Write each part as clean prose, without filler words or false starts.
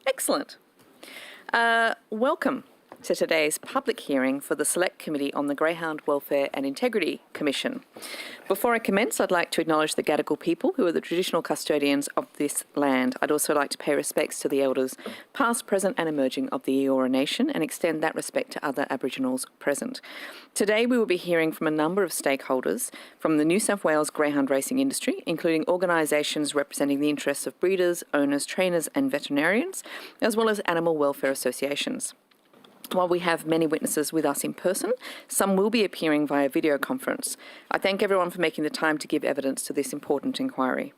Excellent. Welcome to today's public hearing for the Select Committee on the Greyhound Welfare and Integrity Commission. Before I commence, I'd like to acknowledge the Gadigal people who are the traditional custodians of this land. I'd also like to pay respects to the elders past, present and emerging of the Eora Nation and extend that respect to other Aboriginals present. Today we will be hearing from a number of stakeholders from the New South Wales greyhound racing industry, including organisations representing the interests of breeders, owners, trainers and veterinarians, as well as animal welfare associations. While we have many witnesses with us in person, some will be appearing via video conference. I thank everyone for making the time to give evidence to this important inquiry.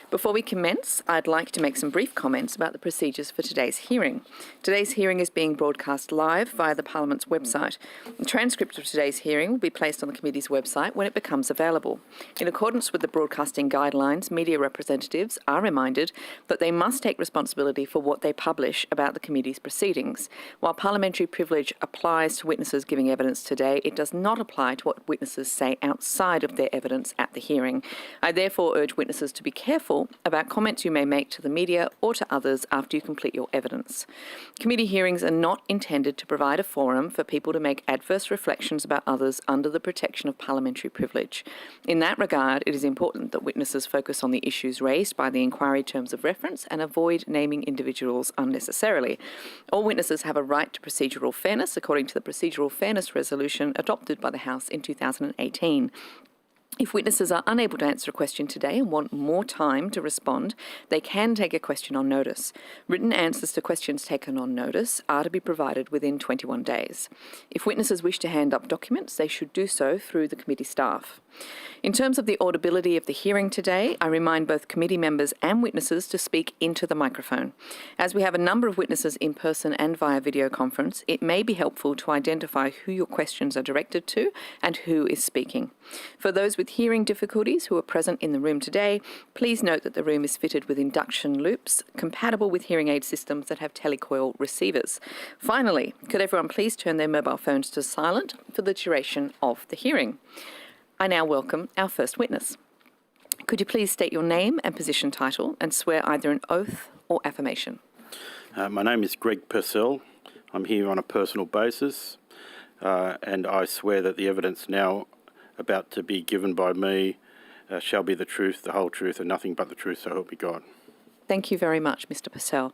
Before we commence, I'd like to make some brief comments about the procedures for today's hearing. Today's hearing is being broadcast live via the Parliament's website. The transcript of today's hearing will be placed on the committee's website when it becomes available. In accordance with the broadcasting guidelines, media representatives are reminded that they must take responsibility for what they publish about the committee's proceedings. While parliamentary privilege applies to witnesses giving evidence today, it does not apply to what witnesses say outside of their evidence at the hearing. I therefore urge witnesses to be careful about comments you may make to the media or to others after you complete your evidence. Committee hearings are not intended to provide a forum for people to make adverse reflections about others under the protection of parliamentary privilege. In that regard, it is important that witnesses focus on the issues raised by the inquiry terms of reference and avoid naming individuals unnecessarily. All witnesses have a right to procedural fairness according to the Procedural Fairness Resolution adopted by the House in 2018. If witnesses are unable to answer a question today and want more time to respond, they can take a question on notice. Written answers to questions taken on notice are to be provided within 21 days. If witnesses wish to hand up documents, they should do so through the committee staff. In terms of the audibility of the hearing today, I remind both committee members and witnesses to speak into the microphone. As we have a number of witnesses in person and via video conference, it may be helpful to identify who your questions are directed to and who is speaking. For those with hearing difficulties who are present in the room today, please note that the room is fitted with induction loops compatible with hearing aid systems that have telecoil receivers. Finally, could everyone please turn their mobile phones to silent for the duration of the hearing? I now welcome our first witness. Could you please state your name and position title and swear either an oath or affirmation? My name is Purcell. I'm here on a personal basis and I swear that the evidence now about to be given by me shall be the truth, the whole truth and nothing but the truth, so help me God. Thank you very much, Mr. Purcell.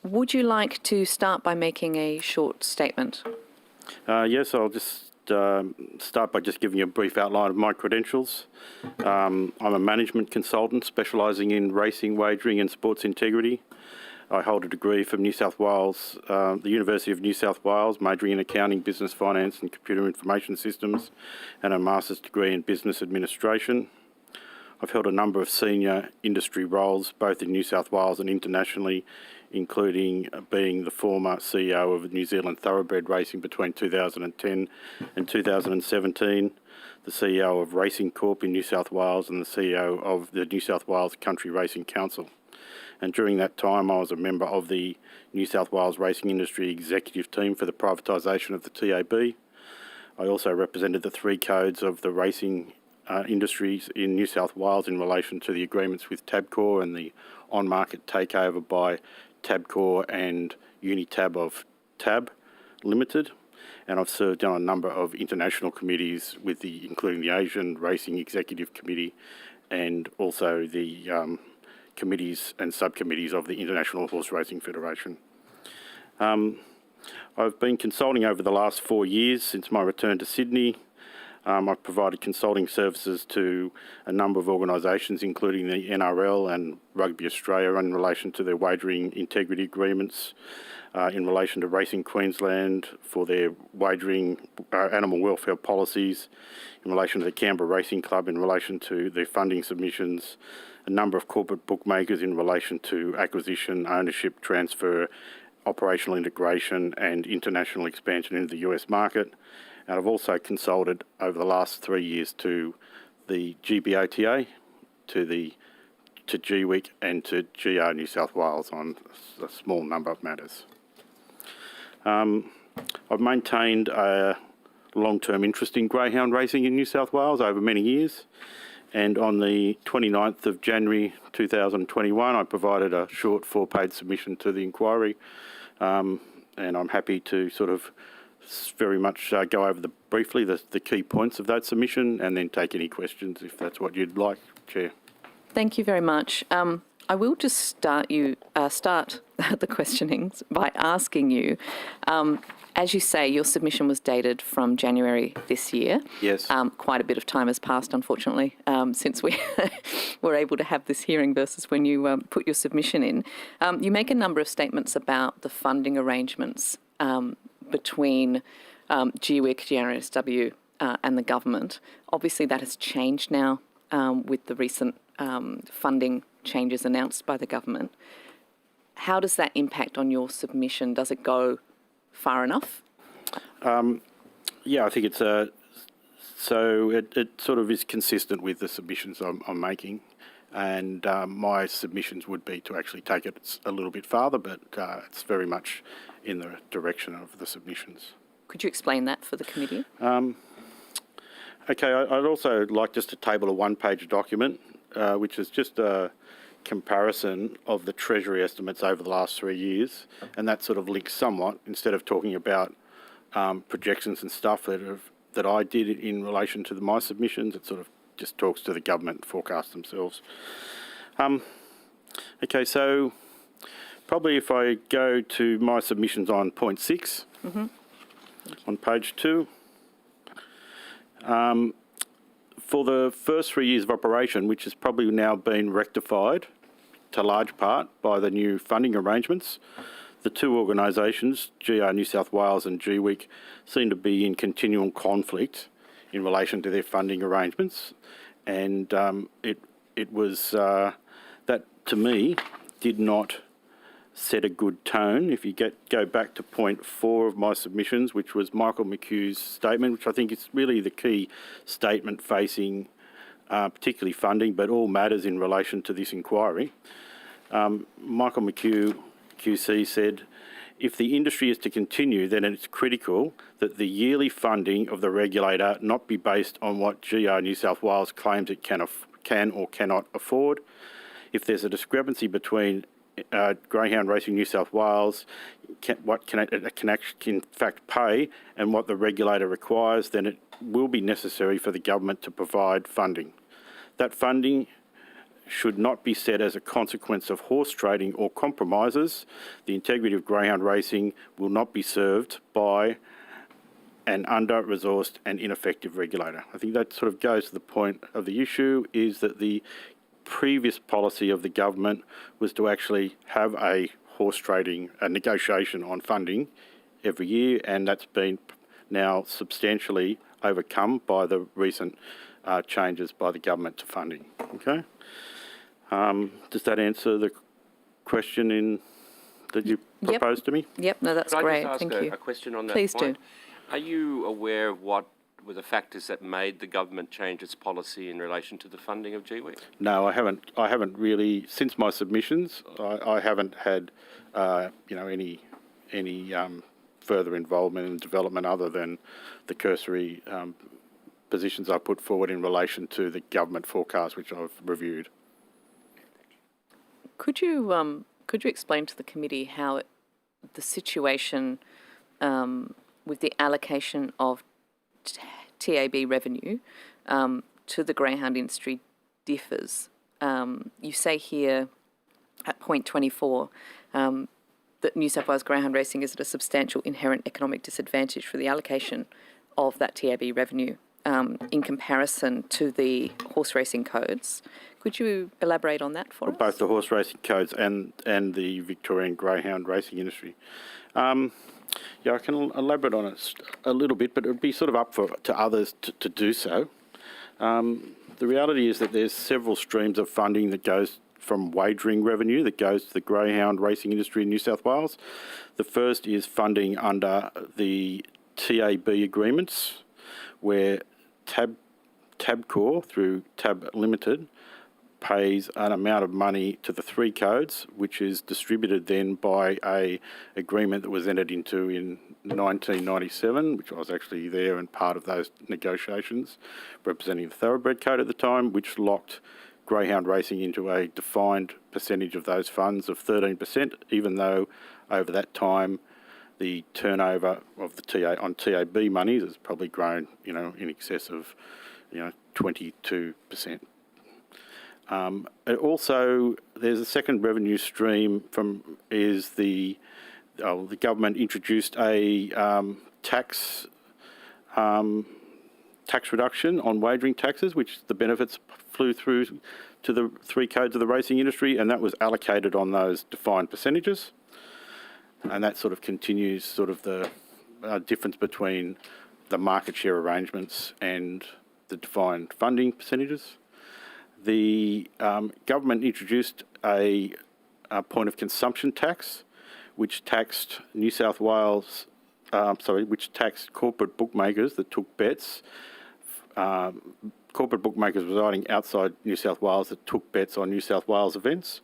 Would you like to start by making a short statement? Yes, I'll just start by just giving you a brief outline of my credentials. I'm a management consultant specialising in racing, wagering and sports integrity. I hold a degree from New South Wales, the University of New South Wales, majoring in accounting, business, finance and computer information systems, and a master's degree in business administration. I've held a number of senior industry roles, both in New South Wales and internationally, including being the former CEO of New Zealand Thoroughbred Racing between 2010 and 2017, the CEO of Racing Corp in New South Wales and the CEO of the New South Wales Country Racing Council. And during that time I was a member of the New South Wales Racing Industry Executive Team for the privatisation of the TAB. I also represented the three codes of the racing industries in New South Wales in relation to the agreements with Tabcorp and the on-market takeover by Tabcorp and Unitab of Tab Limited, and I've served on a number of international committees including the Asian Racing Executive Committee and also the committees and subcommittees of the International Horse Racing Federation. I've been consulting over the last 4 years since my return to Sydney. I've provided consulting services to a number of organisations, including the NRL and Rugby Australia, in relation to their wagering integrity agreements, in relation to Racing Queensland for their wagering animal welfare policies, in relation to the Canberra Racing Club, in relation to their funding submissions, a number of corporate bookmakers in relation to acquisition, ownership, transfer, operational integration and international expansion into the US market. And I've also consulted over the last 3 years to the GBOTA, to GWIC and to GR New South Wales on a small number of matters. I've maintained a long-term interest in greyhound racing in New South Wales over many years, And on the 29th of January 2021, I provided a short 4-page submission to the inquiry, and I'm happy to sort of very much go over briefly the key points of that submission and then take any questions if that's what you'd like, Chair. Thank you very much. I will just start the questionings by asking you, as you say, your submission was dated from January this year. Yes. Quite a bit of time has passed, unfortunately, since we were able to have this hearing versus when you put your submission in. You make a number of statements about the funding arrangements between GWIC, GRSW and the government. Obviously, that has changed now with the recent funding changes announced by the government. How does that impact on your submission? Does it go far enough? Yeah, I think it's so it sort of is consistent with the submissions I'm making, and my submissions would be to actually take it a little bit farther, but it's very much in the direction of the submissions. Could you explain that for the committee? Okay, I'd also like just to table a 1-page document, which is just a comparison of the Treasury estimates over the last 3 years, and that sort of links somewhat, instead of talking about projections and stuff that I did in relation to my submissions, it sort of just talks to the government forecasts themselves. Okay, so probably if I go to my submissions on point 6, on page 2, for the first 3 years of operation, which has probably now been rectified to large part by the new funding arrangements, the two organisations, GR New South Wales and GWIC, seem to be in continual conflict in relation to their funding arrangements, and it was that to me did not set a good tone. If you go back to point 4 of my submissions, which was Michael McHugh's statement, which I think is really the key statement facing particularly funding, but all matters in relation to this inquiry. Michael McHugh, QC, said, if the industry is to continue, then it's critical that the yearly funding of the regulator not be based on what GR New South Wales claims it can or cannot afford. If there's a discrepancy between Greyhound Racing New South Wales, what can it in fact pay, and what the regulator requires, then it will be necessary for the government to provide funding. That funding should not be set as a consequence of horse trading or compromises. The integrity of greyhound racing will not be served by an under-resourced and ineffective regulator. I think that sort of goes to the point of the issue, is that the previous policy of the government was to actually have a horse trading negotiation on funding every year, and that's been now substantially overcome by the recent changes by the government to funding. Okay, does that answer the question that you proposed to me? Yep, no, that's great. Thank you. Could I just ask a question on that Please point? do. Are you aware of what were the factors that made the government change its policy in relation to the funding of GWIC? No, I haven't really, since my submissions, I haven't had any further involvement in development other than the cursory positions I put forward in relation to the government forecast, which I've reviewed. Could you explain to the committee how the situation with the allocation of TAB revenue to the greyhound industry differs? You say here at point 24 that New South Wales greyhound racing is at a substantial inherent economic disadvantage for the allocation of that TAB revenue in comparison to the horse racing codes. Could you elaborate on that for us? Both the horse racing codes and the Victorian greyhound racing industry. Yeah, I can elaborate on it a little bit, but it would be sort of up to others to do so. The reality is that there's several streams of funding that goes from wagering revenue that goes to the greyhound racing industry in New South Wales. The first is funding under the TAB agreements, where Tabcorp through Tab Limited pays an amount of money to the three codes, which is distributed then by a agreement that was entered into in 1997, which I was actually there and part of those negotiations, representing the Thoroughbred Code at the time, which locked Greyhound racing into a defined percentage of those funds of 13%, even though over that time the turnover of the TA on TAB monies has probably grown, in excess of, 22%. Also, there's a second revenue stream the government introduced a tax reduction on wagering taxes, which the benefits flew through to the three codes of the racing industry, and that was allocated on those defined percentages. And that sort of continues the difference between the market share arrangements and the defined funding percentages. The government introduced a point of consumption tax, which taxed which taxed corporate bookmakers that took bets, corporate bookmakers residing outside New South Wales that took bets on New South Wales events,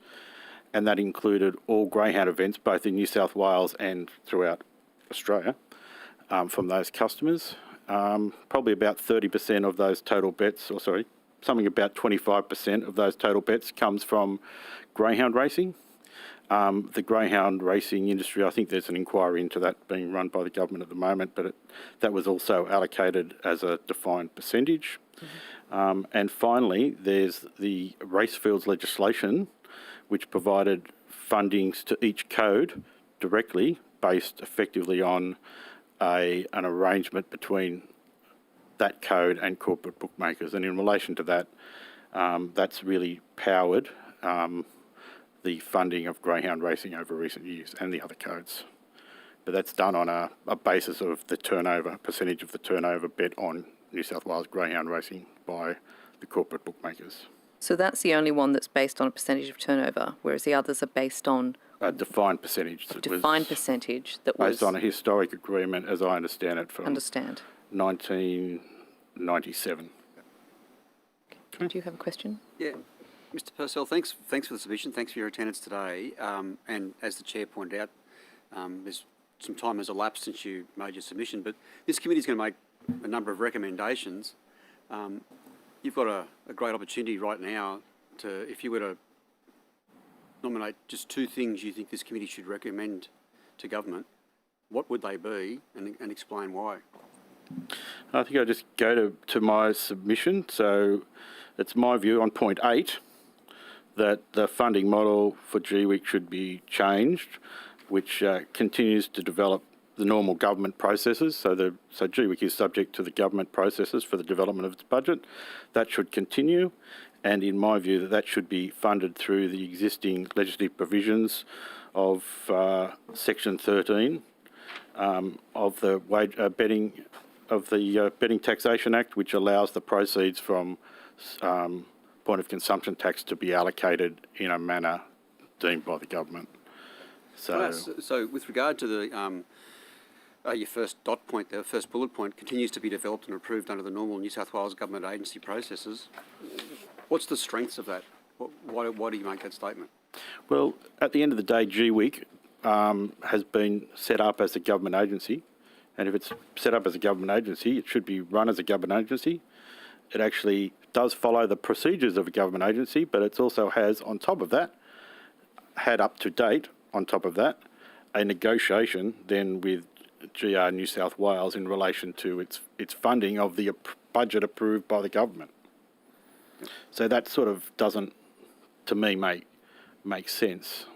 and that included all Greyhound events, both in New South Wales and throughout Australia, from those customers. Probably about 30% of those total bets, something about 25% of those total bets comes from Greyhound racing. The Greyhound racing industry, I think there's an inquiry into that being run by the government at the moment, but that was also allocated as a defined percentage. Mm-hmm. And finally, there's the Racefields legislation, which provided fundings to each code directly, based effectively on an arrangement between that code and corporate bookmakers. And in relation to that, that's really powered the funding of Greyhound racing over recent years and the other codes. But that's done on a basis of the turnover, percentage of the turnover bet on New South Wales Greyhound racing by the corporate bookmakers. So that's the only one that's based on a percentage of turnover, whereas the others are based on a defined percentage. Percentage that was based on a historic agreement, as I understand it, from 1997. Okay. Do you have a question? Yeah. Mr. Purcell, thanks for the submission. Thanks for your attendance today. And as the chair pointed out, there's some time has elapsed since you made your submission, but this committee is going to make a number of recommendations. You've got a great opportunity right now if you were to nominate just two things you think this committee should recommend to government, what would they be, and explain why? I think I'll just go to my submission. So it's my view on point 8 that the funding model for GWIC should be changed, which continues to develop the normal government processes. So GWIC is subject to the government processes for the development of its budget. That should continue, and in my view, that should be funded through the existing legislative provisions of Section 13 of the Betting Taxation Act, which allows the proceeds from point of consumption tax to be allocated in a manner deemed by the government. So with regard to the your first dot point, the first bullet point, continues to be developed and approved under the normal New South Wales government agency processes. What's the strengths of that? Why do you make that statement? Well, at the end of the day, GWIC has been set up as a government agency, and if it's set up as a government agency, it should be run as a government agency. It actually does follow the procedures of a government agency, but it also has, on top of that, had up to date, on top of that, a negotiation then with GR New South Wales in relation to its funding of the budget approved by the government. So that sort of doesn't, to me, make sense.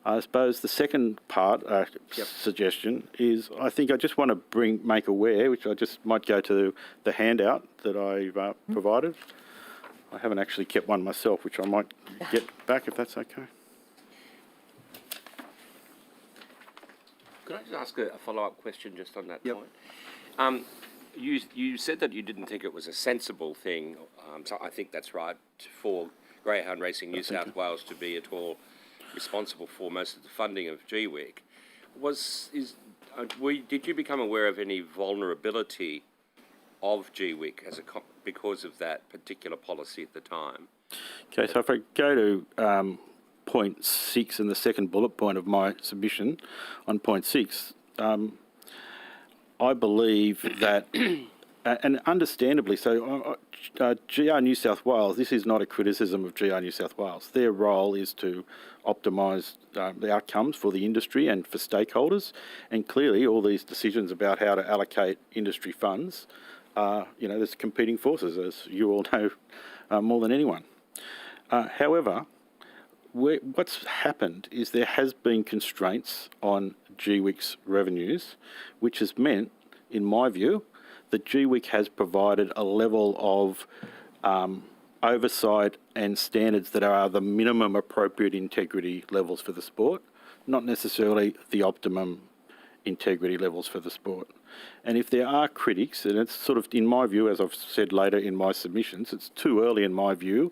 I suppose the second part, suggestion, is I think I just want to make aware, which I just might go to the handout that I've provided. I haven't actually kept one myself, which I might get back if that's okay. Could I just ask a follow-up question just on that point? You said that you didn't think it was a sensible thing, so I think that's right, for Greyhound Racing New South Wales to be at all responsible for most of the funding of GWIC. Did you become aware of any vulnerability of GWIC because of that particular policy at the time? Okay, so if I go to point 6 in the second bullet point of my submission, on point 6, I believe that, and understandably so, GR New South Wales, this is not a criticism of GR New South Wales. Their role is to optimise the outcomes for the industry and for stakeholders, and clearly all these decisions about how to allocate industry funds, there's competing forces, as you all know more than anyone. However, what's happened is there has been constraints on GWIC's revenues, which has meant, in my view, that GWIC has provided a level of oversight and standards that are the minimum appropriate integrity levels for the sport, not necessarily the optimum integrity levels for the sport. And if there are critics, and it's sort of, in my view, as I've said later in my submissions, it's too early in my view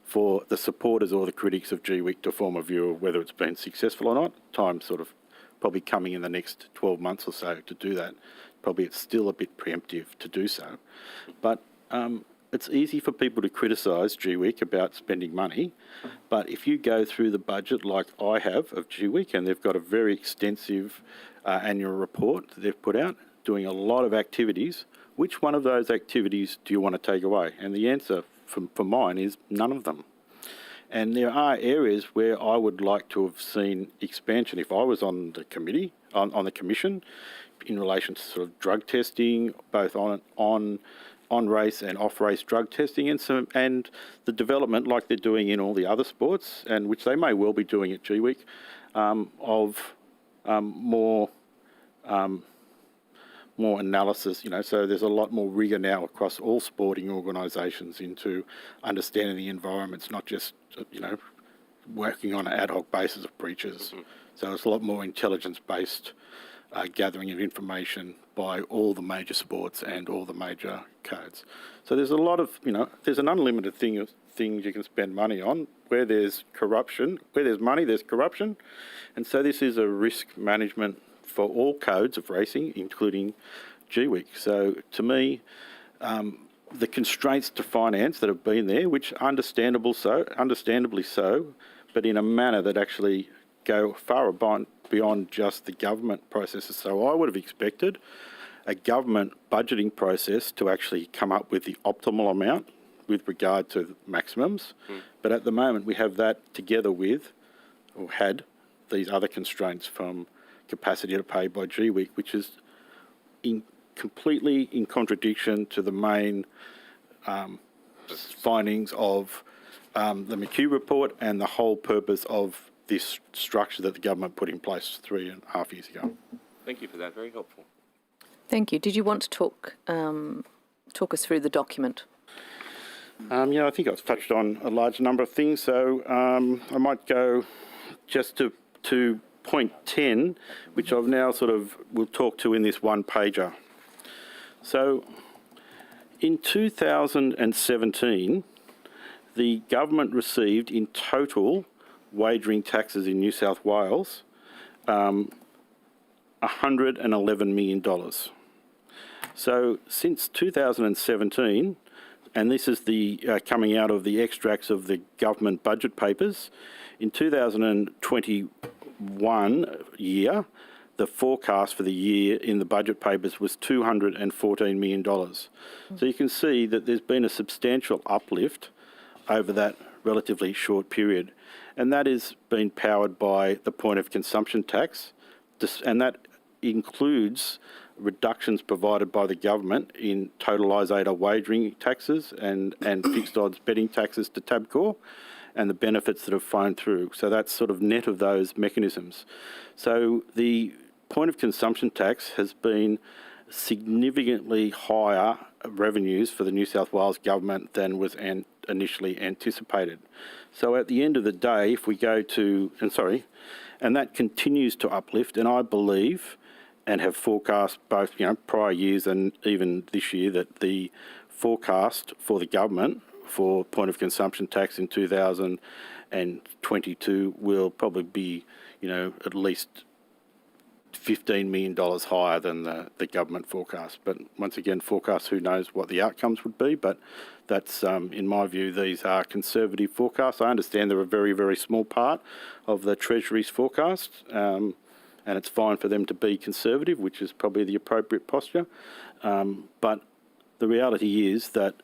for the supporters or the critics of GWIC to form a view of whether it's been successful or not. Time's sort of probably coming in the next 12 months or so to do that. Probably it's still a bit preemptive to do so. But it's easy for people to criticise GWIC about spending money, but if you go through the budget like I have of GWIC, and they've got a very extensive annual report that they've put out, doing a lot of activities, which one of those activities do you want to take away? And the answer for mine is none of them. And there are areas where I would like to have seen expansion if I was on the committee, on the commission, in relation to sort of drug testing, both on race and off race drug testing, and the development, like they're doing in all the other sports, and which they may well be doing at GWIC, of more analysis, so there's a lot more rigour now across all sporting organisations into understanding the environments, not just, working on an ad hoc basis of breaches. Mm-hmm. So it's a lot more intelligence-based gathering of information by all the major sports and all the major codes. So there's a lot of, there's an unlimited things you can spend money on. Where there's corruption, where there's money, there's corruption. And so this is a risk management for all codes of racing, including GWIC. So to me, the constraints to finance that have been there, which understandably so, but in a manner that actually go far beyond just the government processes. So I would have expected a government budgeting process to actually come up with the optimal amount with regard to maximums. But at the moment we have that together with, or had, these other constraints from capacity to pay by GWIC, which is completely in contradiction to the main findings of the McHugh report and the whole purpose of this structure that the government put in place 3.5 years ago. Thank you for that. Very helpful. Thank you. Did you want to talk us through the document? I think I've touched on a large number of things, so I might go just to point 10, which I've now will talk to in this one pager. So in 2017, the government received in total wagering taxes in New South Wales $111 million. So since 2017, and this is the coming out of the extracts of the government budget papers, in 2021 year, the forecast for the year in the budget papers was $214 million. So you can see that there's been a substantial uplift over that relatively short period. And that is being powered by the point of consumption tax, and that includes reductions provided by the government in totalisator wagering taxes and fixed odds betting taxes to Tabcorp, and the benefits that have flown through. So that's sort of net of those mechanisms. So the point of consumption tax has been significantly higher revenues for the New South Wales government than was initially anticipated. So at the end of the day, if we go to, and that continues to uplift, and I believe and have forecast both, prior years and even this year, that the forecast for the government for point of consumption tax in 2022 will probably be, at least $15 million higher than the government forecast. But once again, forecast, who knows what the outcomes would be, but that's, in my view, these are conservative forecasts. I understand they're a very, very small part of the Treasury's forecast, and it's fine for them to be conservative, which is probably the appropriate posture. But the reality is that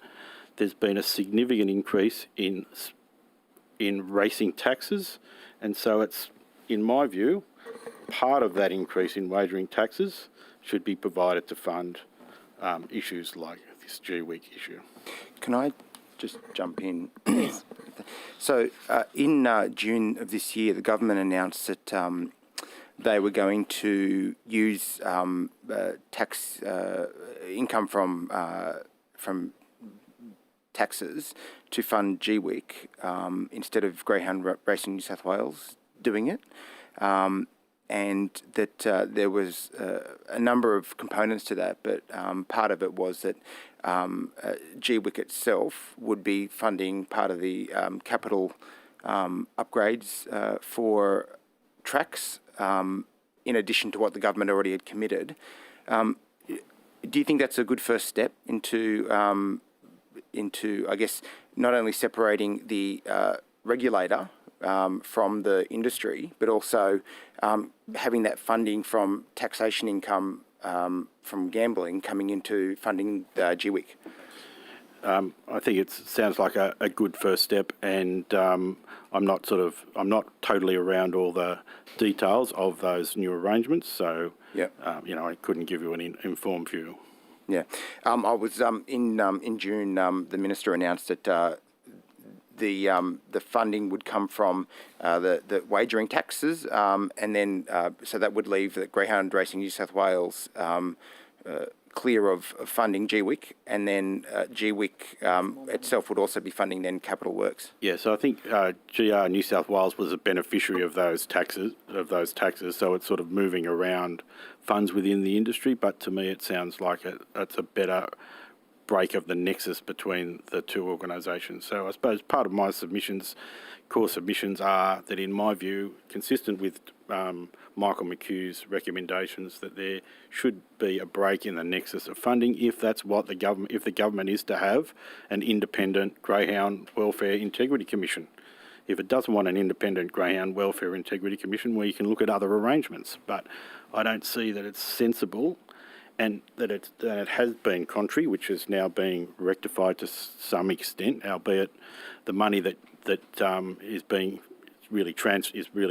there's been a significant increase in racing taxes, and so it's, in my view, part of that increase in wagering taxes should be provided to fund issues like this G-Week issue. Can I just jump in? So in June of this year, the government announced that they were going to use tax income from taxes to fund G-Week instead of Greyhound Racing New South Wales doing it. And that there was a number of components to that, but part of it was that GWIC itself would be funding part of the capital upgrades for tracks, in addition to what the government already had committed. Do you think that's a good first step into I guess, not only separating the regulator from the industry, but also having that funding from taxation income from gambling coming into funding GWIC? I think it sounds like a good first step, and I'm not totally around all the details of those new arrangements, so I couldn't give you an informed view. Yeah, I was in June. The minister announced that the funding would come from the wagering taxes, and then so that would leave the Greyhound Racing New South Wales clear of funding GWIC, and then GWIC itself would also be funding then capital works. Yeah, so I think GR New South Wales was a beneficiary of those taxes, so it's sort of moving around funds within the industry, but to me it sounds like it's a better break of the nexus between the two organisations. So I suppose part of my core submissions are that, in my view, consistent with Michael McHugh's recommendations, that there should be a break in the nexus of funding if that's what the government is to have an independent Greyhound Welfare Integrity Commission. If it doesn't want an independent Greyhound Welfare Integrity Commission, well, you can look at other arrangements, but I don't see that it's sensible, and that it has been contrary, which is now being rectified to some extent, albeit the money that is being really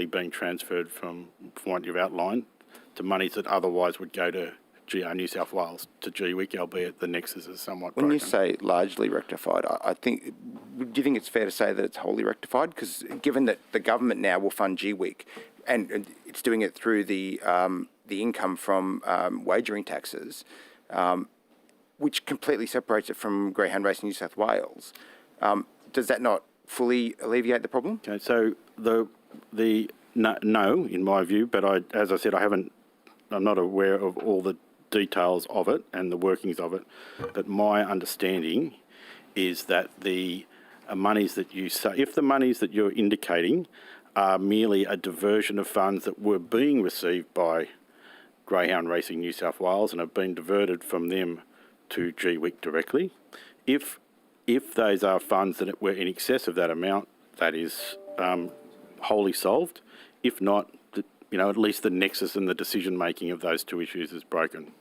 being transferred from what you've outlined to monies that otherwise would go to GR New South Wales to GWIC, albeit the nexus is somewhat broken. When you say largely rectified, I think, do you think it's fair to say that it's wholly rectified? Because given that the government now will fund GWIC, and it's doing it through the income from wagering taxes, which completely separates it from Greyhound Racing New South Wales, does that not fully alleviate the problem? Okay, so no, in my view, but as I said, I'm not aware of all the details of it and the workings of it, but my understanding is that the monies that you say, if the monies that you're indicating are merely a diversion of funds that were being received by Greyhound Racing New South Wales and have been diverted from them to GWIC directly, if those are funds that were in excess of that amount, that is wholly solved. If not, at least the nexus and the decision-making of those two issues is broken.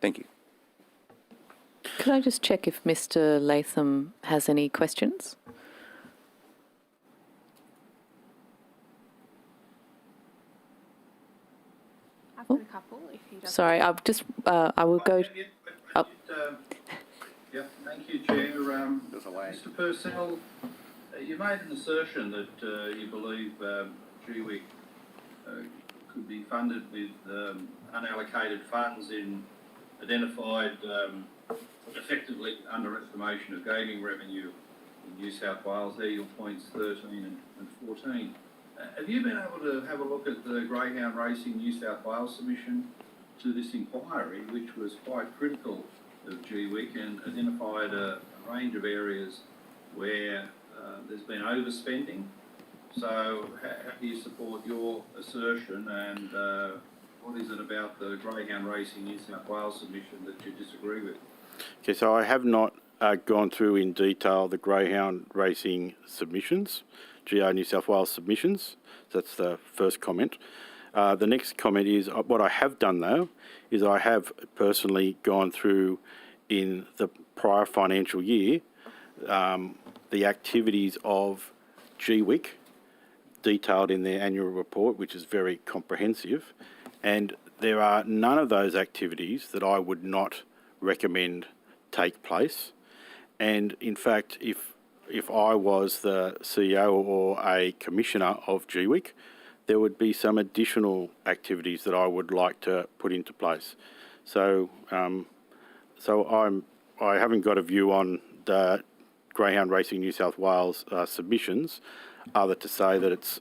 Thank you. Could I just check if Mr. Latham has any questions? I've got a couple, if you don't. Sorry, I will go. Yeah, thank you, Chair. Mr. Purcell, you made an assertion that you believe GWIC could be funded with unallocated funds in identified effectively underestimation of gaming revenue in New South Wales. There your points 13 and 14. Have you been able to have a look at the Greyhound Racing New South Wales submission to this inquiry, which was quite critical of GWIC and identified a range of areas where there's been overspending? So how do you support your assertion, and what is it about the Greyhound Racing New South Wales submission that you disagree with? Okay, so I have not gone through in detail the Greyhound Racing submissions, GR New South Wales submissions. That's the first comment. The next comment is, what I have done though, is I have personally gone through in the prior financial year the activities of GWIC detailed in their annual report, which is very comprehensive, and there are none of those activities that I would not recommend take place. And in fact, if I was the CEO or a commissioner of GWIC, there would be some additional activities that I would like to put into place. So, I haven't got a view on the Greyhound Racing New South Wales submissions, other to say that it's,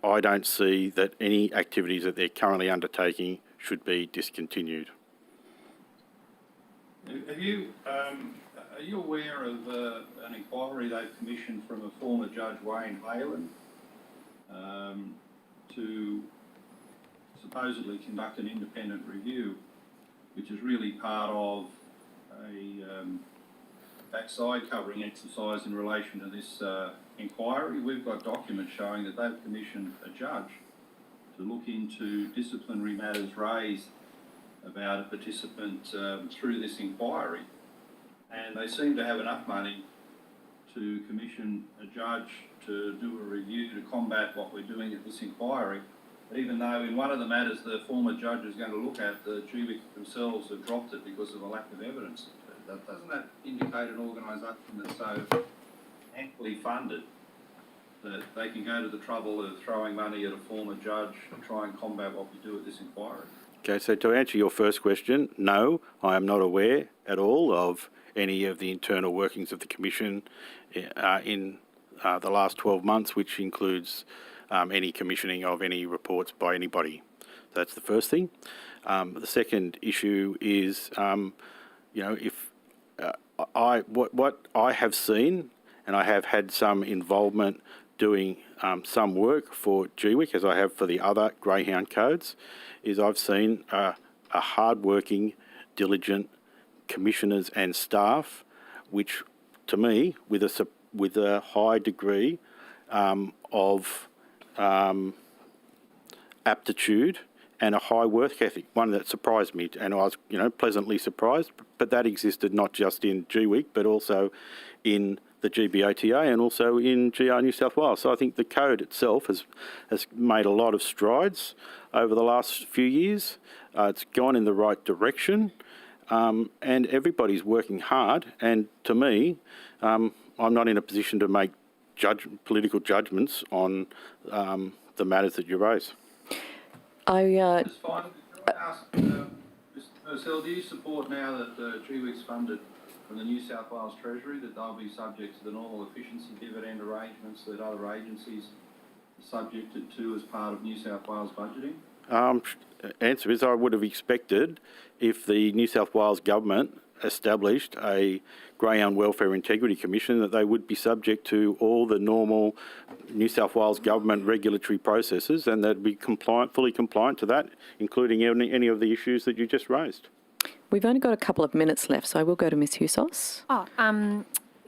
I don't see that any activities that they're currently undertaking should be discontinued. Are you aware of an inquiry they've commissioned from a former Judge Wayne Whalen to supposedly conduct an independent review, which is really part of a backside covering exercise in relation to this inquiry? We've got documents showing that they've commissioned a judge to look into disciplinary matters raised about a participant through this inquiry, and they seem to have enough money to commission a judge to do a review to combat what we're doing at this inquiry, even though in one of the matters the former judge is going to look at, the GBOTA themselves have dropped it because of a lack of evidence. Doesn't that indicate an organisation that's so amply funded that they can go to the trouble of throwing money at a former judge and try and combat what we do at this inquiry? Okay, so to answer your first question, no, I am not aware at all of any of the internal workings of the Commission in the last 12 months, which includes any commissioning of any reports by anybody. That's the first thing. The second issue is, what I have seen, and I have had some involvement doing some work for GWIC, as I have for the other Greyhound codes, is I've seen a hard-working, diligent commissioners and staff, which, to me, with a high degree of aptitude and a high work ethic, one that surprised me, and I was, pleasantly surprised. But that existed not just in GWIC, but also in the GBOTA and also in GR New South Wales. So I think the code itself has made a lot of strides over the last few years. It's gone in the right direction, and everybody's working hard. And to me, I'm not in a position to make political judgments on the matters that you raise. Just finally, can I ask, Mr. Purcell, do you support now that GWIC's funded from the New South Wales Treasury, that they'll be subject to the normal efficiency dividend arrangements that other agencies are subjected to as part of New South Wales budgeting? Answer is I would have expected, if the New South Wales government established a Greyhound Welfare Integrity Commission, that they would be subject to all the normal New South Wales government regulatory processes, and they'd be fully compliant to that, including any of the issues that you just raised. We've only got a couple of minutes left, so I will go to Ms. Husos.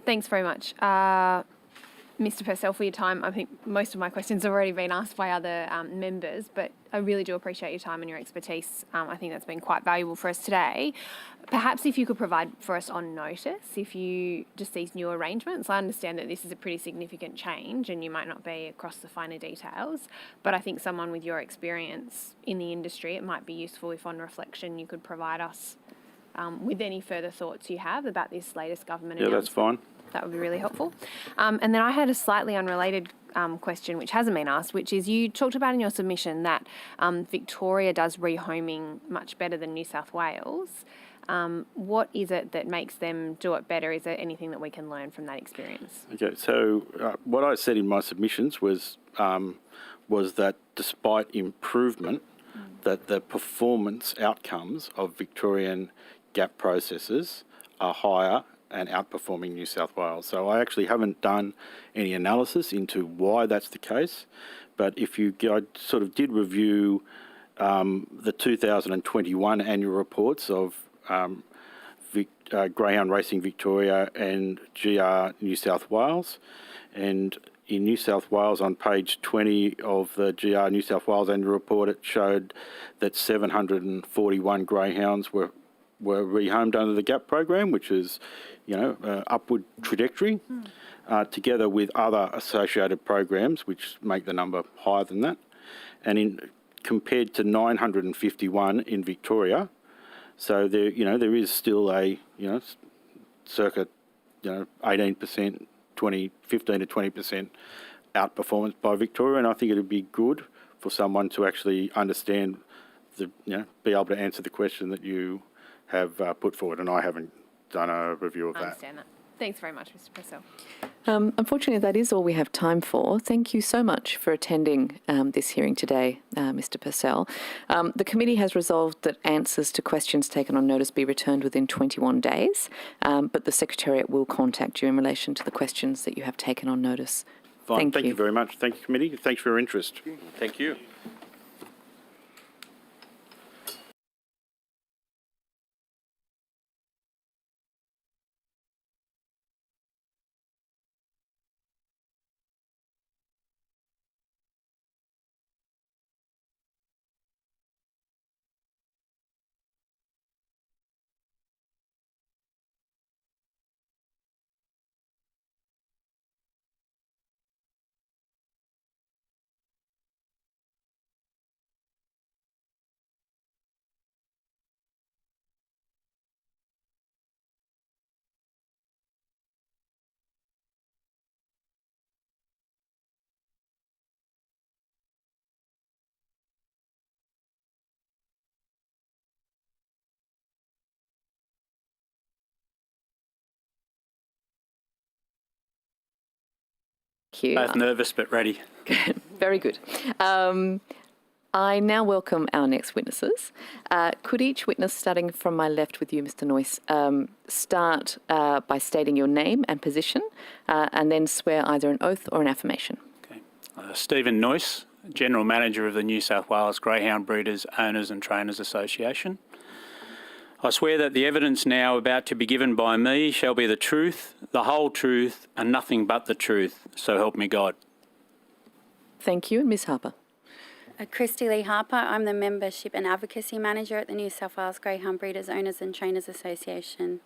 Thanks very much, Mr. Purcell, for your time. I think most of my questions have already been asked by other members, but I really do appreciate your time and your expertise. I think that's been quite valuable for us today. Perhaps if you could provide for us on notice, if you just these new arrangements. I understand that this is a pretty significant change and you might not be across the finer details, but I think someone with your experience in the industry, it might be useful if on reflection you could provide us with any further thoughts you have about this latest government announcement. Yeah, that's fine. That would be really helpful. And then I had a slightly unrelated question, which hasn't been asked, which is you talked about in your submission that Victoria does rehoming much better than New South Wales. What is it that makes them do it better? Is there anything that we can learn from that experience? Okay, so what I said in my submissions was that despite improvement, that the performance outcomes of Victorian gap processes are higher and outperforming New South Wales. So I actually haven't done any analysis into why that's the case, but I sort of did review the 2021 annual reports of Greyhound Racing Victoria and GR New South Wales, and in New South Wales, on page 20 of the GR New South Wales annual report, it showed that 741 greyhounds were rehomed under the GAP program, which is, upward trajectory, together with other associated programs, which make the number higher than that, and compared to 951 in Victoria. So there is still a circa 18%, 15 to 20% outperformance by Victoria, and I think it would be good for someone to actually understand be able to answer the question that you have put forward, and I haven't done a review of that. I understand that. Thanks very much, Mr. Purcell. Unfortunately, that is all we have time for. Thank you so much for attending this hearing today, Mr. Purcell. The committee has resolved that answers to questions taken on notice be returned within 21 days, but the Secretariat will contact you in relation to the questions that you have taken on notice. Fine. Thank you very much. Thank you, committee. Thanks for your interest. Thank you. Thank you. Both nervous but ready. Very good. I now welcome our next witnesses. Could each witness, starting from my left with you, Mr. Noyce, start by stating your name and position, and then swear either an oath or an affirmation? Okay. Stephen Noyce, General Manager of the New South Wales Greyhound Breeders, Owners and Trainers Association. I swear that the evidence now about to be given by me shall be the truth, the whole truth, and nothing but the truth. So help me God. Thank you. And Ms. Harper. Christy Lee Harper. I'm the Membership and Advocacy Manager at the New South Wales Greyhound Breeders, Owners and Trainers Association.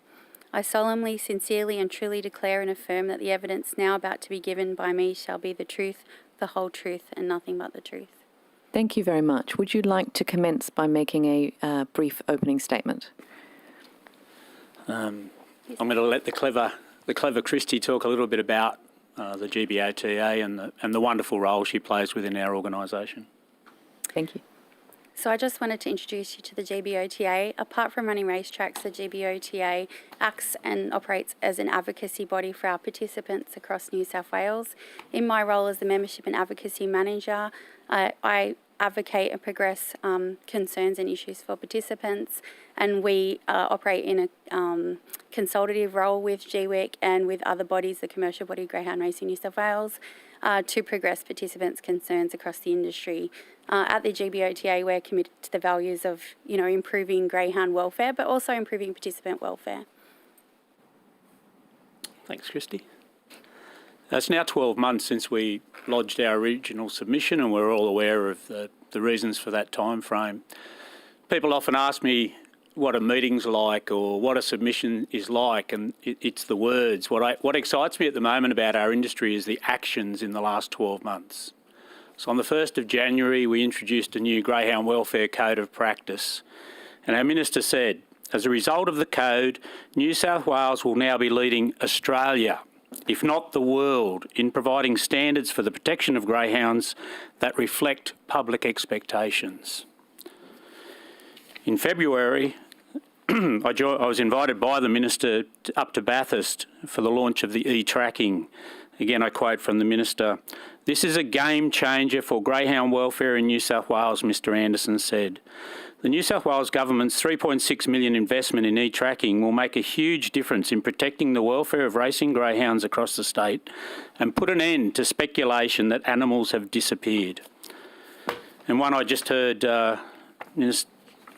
I solemnly, sincerely and truly declare and affirm that the evidence now about to be given by me shall be the truth, the whole truth, and nothing but the truth. Thank you very much. Would you like to commence by making a brief opening statement? I'm going to let the clever Christy talk a little bit about the GBOTA and the wonderful role she plays within our organisation. Thank you. So I just wanted to introduce you to the GBOTA. Apart from running racetracks, the GBOTA acts and operates as an advocacy body for our participants across New South Wales. In my role as the Membership and Advocacy Manager, I advocate and progress concerns and issues for participants, and we operate in a consultative role with GWIC and with other bodies, the commercial body Greyhound Racing New South Wales, to progress participants' concerns across the industry. At the GBOTA, we're committed to the values of, improving greyhound welfare, but also improving participant welfare. Thanks, Christy. It's now 12 months since we lodged our original submission, and we're all aware of the reasons for that time frame. People often ask me what a meeting's like or what a submission is like, and it's the words. What excites me at the moment about our industry is the actions in the last 12 months. So on the 1st of January, we introduced a new Greyhound Welfare Code of Practice, and our Minister said, as a result of the code, New South Wales will now be leading Australia, if not the world, in providing standards for the protection of greyhounds that reflect public expectations. In February, I was invited by the Minister up to Bathurst for the launch of the e-tracking. Again, I quote from the Minister, "This is a game changer for greyhound welfare in New South Wales," Mr Anderson said. The New South Wales Government's $3.6 million investment in e-tracking will make a huge difference in protecting the welfare of racing greyhounds across the state and put an end to speculation that animals have disappeared. And one I just heard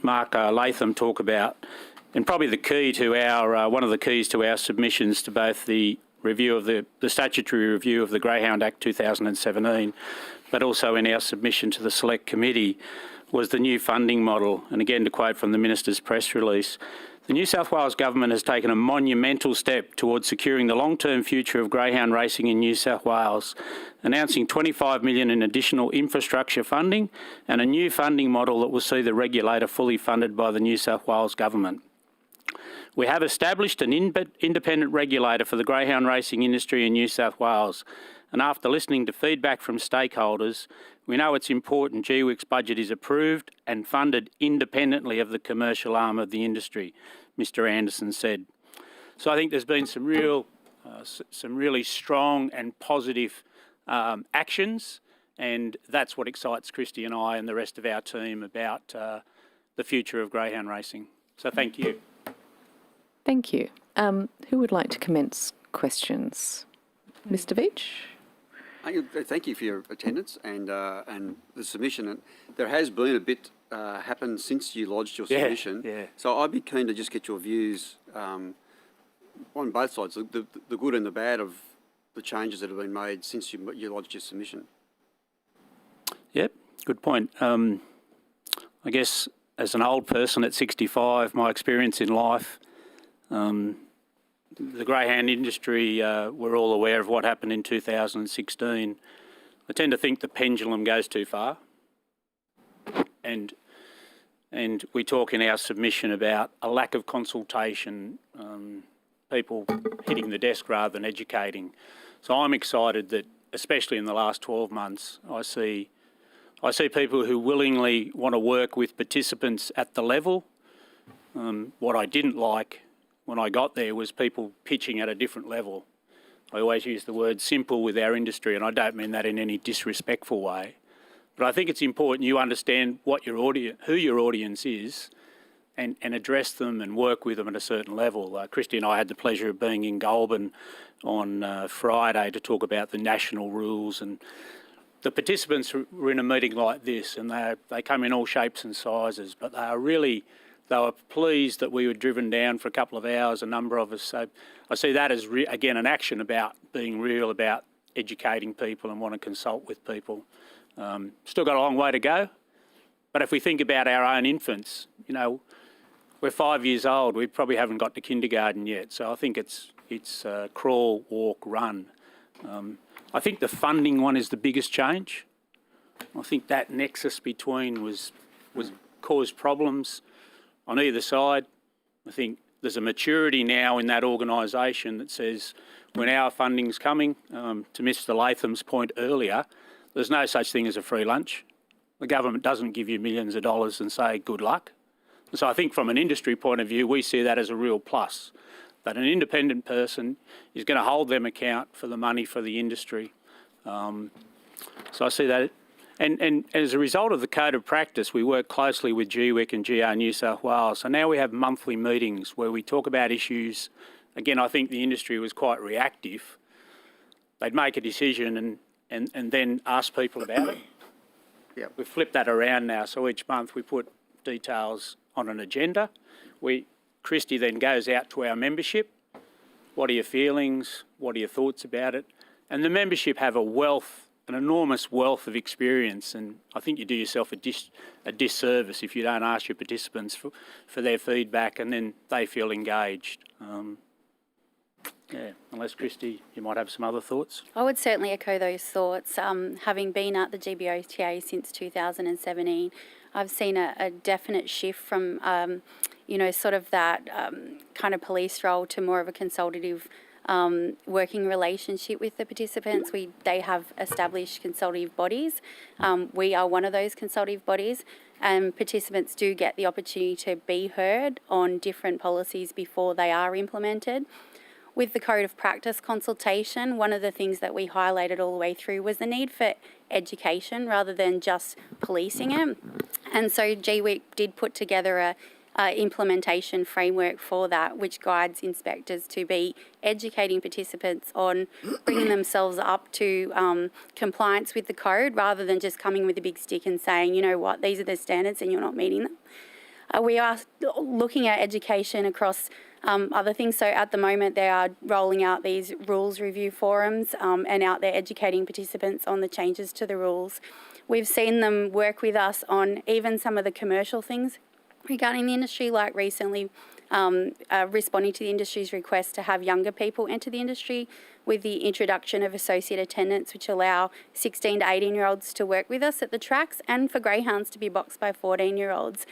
Mark Latham talk about, and probably the key to our one of the keys to our submissions to both the review of the statutory review of the Greyhound Act 2017, but also in our submission to the Select Committee, was the new funding model. And again, to quote from the Minister's press release, the New South Wales Government has taken a monumental step towards securing the long-term future of greyhound racing in New South Wales, announcing $25 million in additional infrastructure funding and a new funding model that will see the regulator fully funded by the New South Wales Government. We have established an independent regulator for the greyhound racing industry in New South Wales, and after listening to feedback from stakeholders, we know it's important GWIC's budget is approved and funded independently of the commercial arm of the industry, Mr Anderson said. So I think there's been some really strong and positive actions, and that's what excites Christy and I and the rest of our team about the future of greyhound racing. So thank you. Thank you. Who would like to commence questions? Mr Veitch? Thank you for your attendance and the submission. And there has been a bit happened since you lodged your submission. Yeah. So I'd be keen to just get your views on both sides, the good and the bad of the changes that have been made since you lodged your submission. Yep, good point. I guess as an old person at 65, my experience in life, the greyhound industry, we're all aware of what happened in 2016. I tend to think the pendulum goes too far. And we talk in our submission about a lack of consultation, people hitting the desk rather than educating. So I'm excited that, especially in the last 12 months, I see people who willingly want to work with participants at the level. What I didn't like when I got there was people pitching at a different level. I always use the word simple with our industry, and I don't mean that in any disrespectful way. But I think it's important you understand what your who your audience is, and address them and work with them at a certain level. Christy and I had the pleasure of being in Goulburn on Friday to talk about the national rules, and the participants were in a meeting like this, and they come in all shapes and sizes, but they were pleased that we were driven down for a couple of hours, a number of us. So I see that as, again, an action about being real, about educating people and want to consult with people. Still got a long way to go. But if we think about our own infants, you know, we're 5 years old. We probably haven't got to kindergarten yet. So I think it's crawl, walk, run. I think the funding one is the biggest change. I think that nexus between was caused problems on either side. I think there's a maturity now in that organisation that says when our funding's coming, to Mr Latham's point earlier, there's no such thing as a free lunch. The government doesn't give you millions of dollars and say good luck. So I think from an industry point of view, we see that as a real plus, that an independent person is going to hold them account for the money for the industry. So I see that. And as a result of the Code of Practice, we work closely with GWIC and GR New South Wales. So now we have monthly meetings where we talk about issues. Again, I think the industry was quite reactive. They'd make a decision and then ask people about it. Yep. We've flipped that around now. So each month we put details on an agenda. Christy then goes out to our membership. What are your feelings? What are your thoughts about it? And the membership have an enormous wealth of experience, and I think you do yourself a disservice if you don't ask your participants for their feedback and then they feel engaged. Unless, Christy, you might have some other thoughts? I would certainly echo those thoughts. Having been at the GBOTA since 2017, I've seen a definite shift from, sort of that kind of police role to more of a consultative working relationship with the participants. They have established consultative bodies. We are one of those consultative bodies, and participants do get the opportunity to be heard on different policies before they are implemented. with the Code of Practice consultation, one of the things that we highlighted all the way through was the need for education rather than just policing it. And so GWIC did put together a implementation framework for that, which guides inspectors to be educating participants on bringing themselves up to compliance with the code rather than just coming with a big stick and saying, you know what, these are the standards and you're not meeting them. We are looking at education across other things. So at the moment, they are rolling out these rules review forums and out there educating participants on the changes to the rules. We've seen them work with us on even some of the commercial things regarding the industry, like recently responding to the industry's request to have younger people enter the industry with the introduction of associate attendants, which allow 16 to 18-year-olds to work with us at the tracks, and for greyhounds to be boxed by 14-year-olds.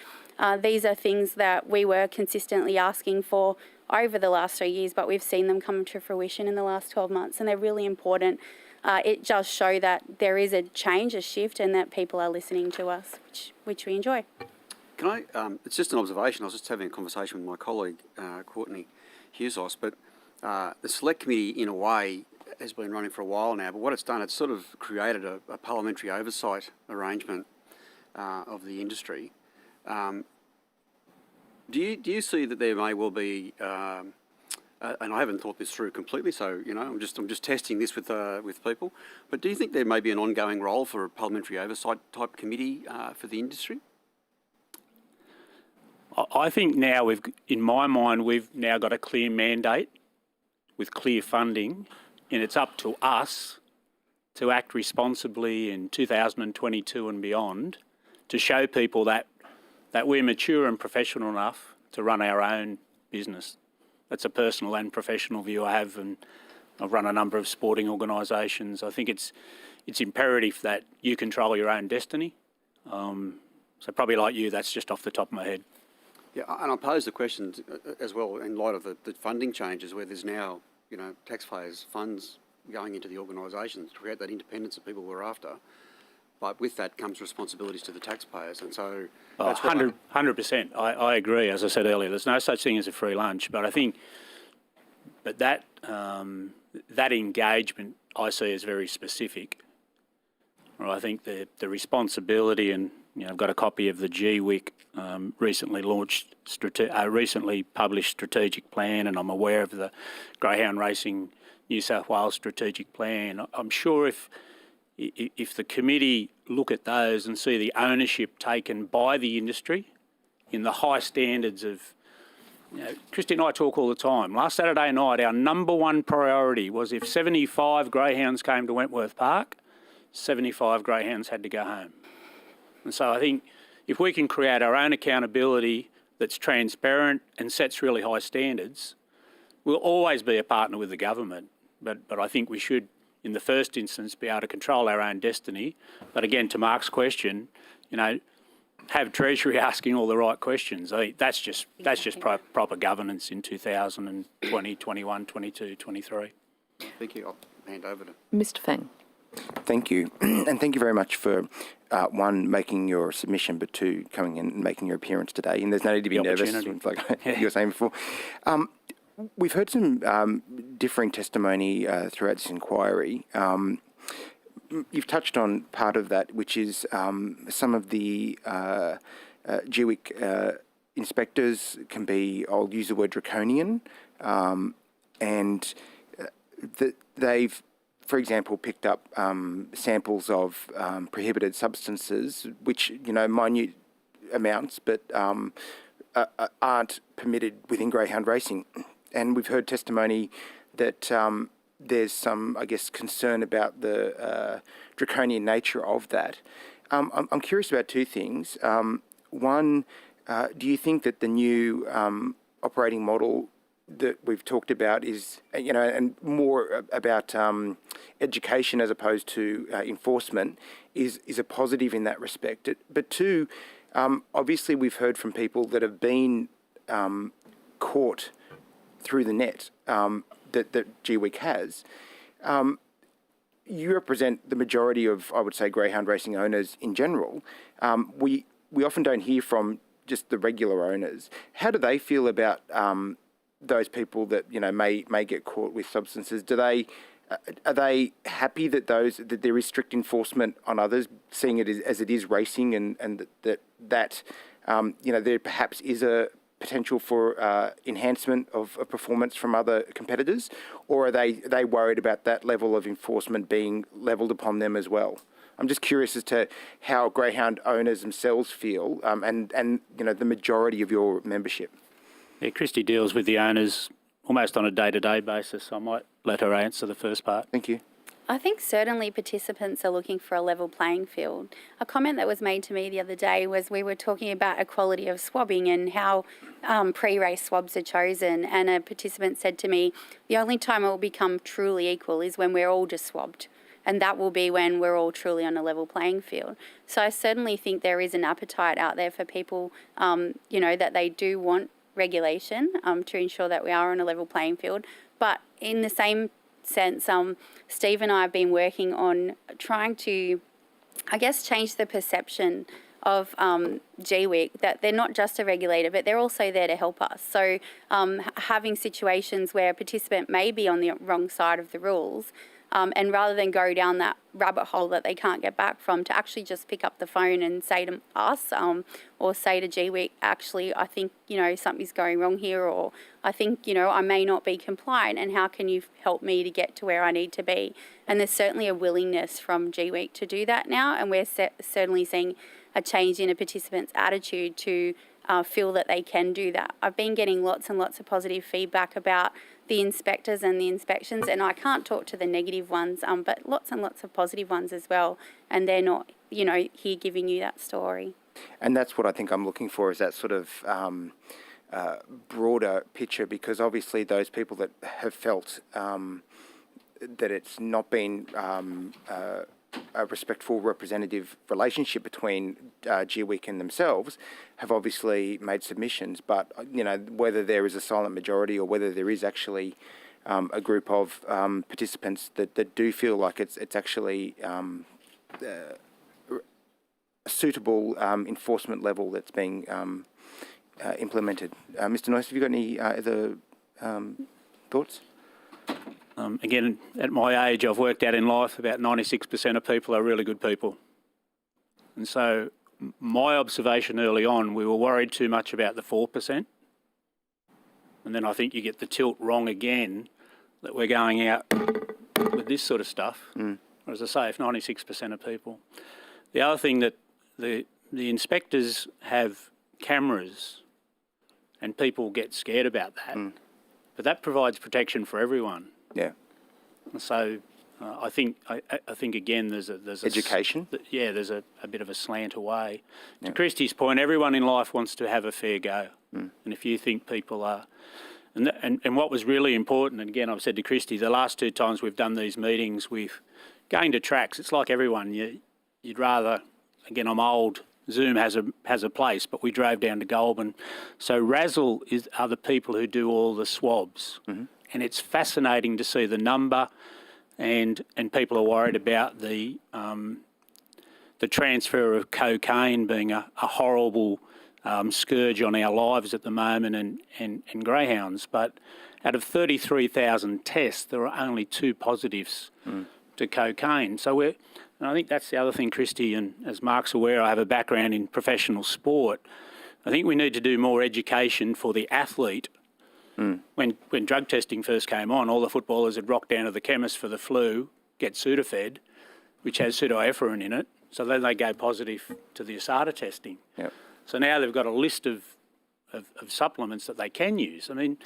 These are things that we were consistently asking for over the last 3 years, but we've seen them come to fruition in the last 12 months, and they're really important. It does show that there is a change, a shift, and that people are listening to us, which we enjoy. Can I, it's just an observation, I was just having a conversation with my colleague, Courtney Hughes, but the Select Committee, in a way, has been running for a while now, but what it's done, it's sort of created a parliamentary oversight arrangement of the industry. Do you see that there may well be, and I haven't thought this through completely, so you know, I'm just testing this with people. But do you think there may be an ongoing role for a parliamentary oversight type committee for the industry? I think now in my mind, we've now got a clear mandate with clear funding, and it's up to us to act responsibly in 2022 and beyond to show people that we're mature and professional enough to run our own business. That's a personal and professional view I have, and I've run a number of sporting organisations. I think it's imperative that you control your own destiny. So probably like you, that's just off the top of my head. Yeah, and I'll pose the question as well in light of the funding changes, where there's now, you know, taxpayers' funds going into the organisations to create that independence that people were after. But with that comes responsibilities to the taxpayers, and so that's 100%. I agree. As I said earlier, there's no such thing as a free lunch. But I think, that engagement I see as very specific. Well, I think the responsibility, and you know, I've got a copy of the GWIC recently published strategic plan, and I'm aware of the Greyhound Racing New South Wales strategic plan. I'm sure if the committee look at those and see the ownership taken by the industry in the high standards of, you know, Christy and I talk all the time. Last Saturday night, our number one priority was if 75 greyhounds came to Wentworth Park, 75 greyhounds had to go home. And so I think if we can create our own accountability that's transparent and sets really high standards, we'll always be a partner with the government. But I think we should, in the first instance, be able to control our own destiny. But again, to Mark's question, you know, have Treasury asking all the right questions. I think that's just proper governance in 2020, 21, 22, 23. Thank you. I'll hand over to Mr. Fang. Thank you. And thank you very much for, one, making your submission, but two, coming in and making your appearance today. And there's no need to be nervous, like you were saying before. We've heard some differing testimony throughout this inquiry. You've touched on part of that, which is some of the GWIC inspectors can be, I'll use the word draconian, and they've, for example, picked up samples of prohibited substances, which, you know, minute amounts, but aren't permitted within greyhound racing. And we've heard testimony that there's some, I guess, concern about the draconian nature of that. I'm curious about two things. One, do you think that the new operating model that we've talked about is, you know, and more about education as opposed to enforcement is a positive in that respect? But two, obviously we've heard from people that have been caught through the net that GWIC has. You represent the majority of, I would say, greyhound racing owners in general. We often don't hear from just the regular owners. How do they feel about those people that may get caught with substances, are they happy that there is strict enforcement on others, seeing it as it is racing, and that there perhaps is a potential for enhancement of performance from other competitors, or are they worried about that level of enforcement being levelled upon them as well? I'm just curious as to how Greyhound owners themselves feel, and the majority of your membership. Yeah, Christy deals with the owners almost on a day-to-day basis, so I might let her answer the first part. Thank you. I think certainly participants are looking for a level playing field. A comment that was made to me the other day was we were talking about equality of swabbing and how pre-race swabs are chosen, and a participant said to me, the only time it will become truly equal is when we're all just swabbed, and that will be when we're all truly on a level playing field. So I certainly think there is an appetite out there for people, that they do want regulation to ensure that we are on a level playing field. But in the same sense, Steve and I have been working on trying to, change the perception of GWIC, that they're not just a regulator, but they're also there to help us. So having situations where a participant may be on the wrong side of the rules, and rather than go down that rabbit hole that they can't get back from, to actually just pick up the phone and say to us, or say to GWIC, actually, I think, something's going wrong here, or I think, I may not be compliant, and how can you help me to get to where I need to be? And there's certainly a willingness from GWIC to do that now, and we're certainly seeing a change in a participant's attitude to feel that they can do that. I've been getting lots and lots of positive feedback about the inspectors and the inspections, and I can't talk to the negative ones, but lots and lots of positive ones as well, and they're not, here giving you that story. And that's what I think I'm looking for, is that sort of broader picture, because obviously those people that have felt that it's not been a respectful representative relationship between GWIC and themselves have obviously made submissions, but whether there is a silent majority or whether there is actually a group of participants that do feel like it's actually a suitable enforcement level that's being implemented. Mr. Noyce, have you got any other thoughts? Again, at my age, I've worked out in life about 96% of people are really good people. And so my observation early on, we were worried too much about the 4%. And then I think you get the tilt wrong again, that we're going out with this sort of stuff. Or as I say, if 96% of people. The other thing that the inspectors have cameras, and people get scared about that. But that provides protection for everyone. Yeah. So I think again there's education. There's a bit of a slant away. To Christy's point, everyone in life wants to have a fair go, and if you think people are, and what was really important, and again I've said to Christy, the last 2 times we've done these meetings, we've going to tracks. It's like everyone. You'd rather, again I'm old. Zoom has a place, but we drove down to Goulburn. So Razzle are the people who do all the swabs. And it's fascinating to see the number, and people are worried about the transfer of cocaine being a horrible scourge on our lives at the moment, and greyhounds. But out of 33,000 tests, there are only 2 positives to cocaine. So and I think that's the other thing, Christy, and as Mark's aware, I have a background in professional sport. I think we need to do more education for the athlete. When drug testing first came on, all the footballers had rocked down to the chemist for the flu, get Sudafed, which has pseudoephedrine in it, so then they go positive to the ASADA testing. Yep. So now they've got a list of supplements that they can use. I mean,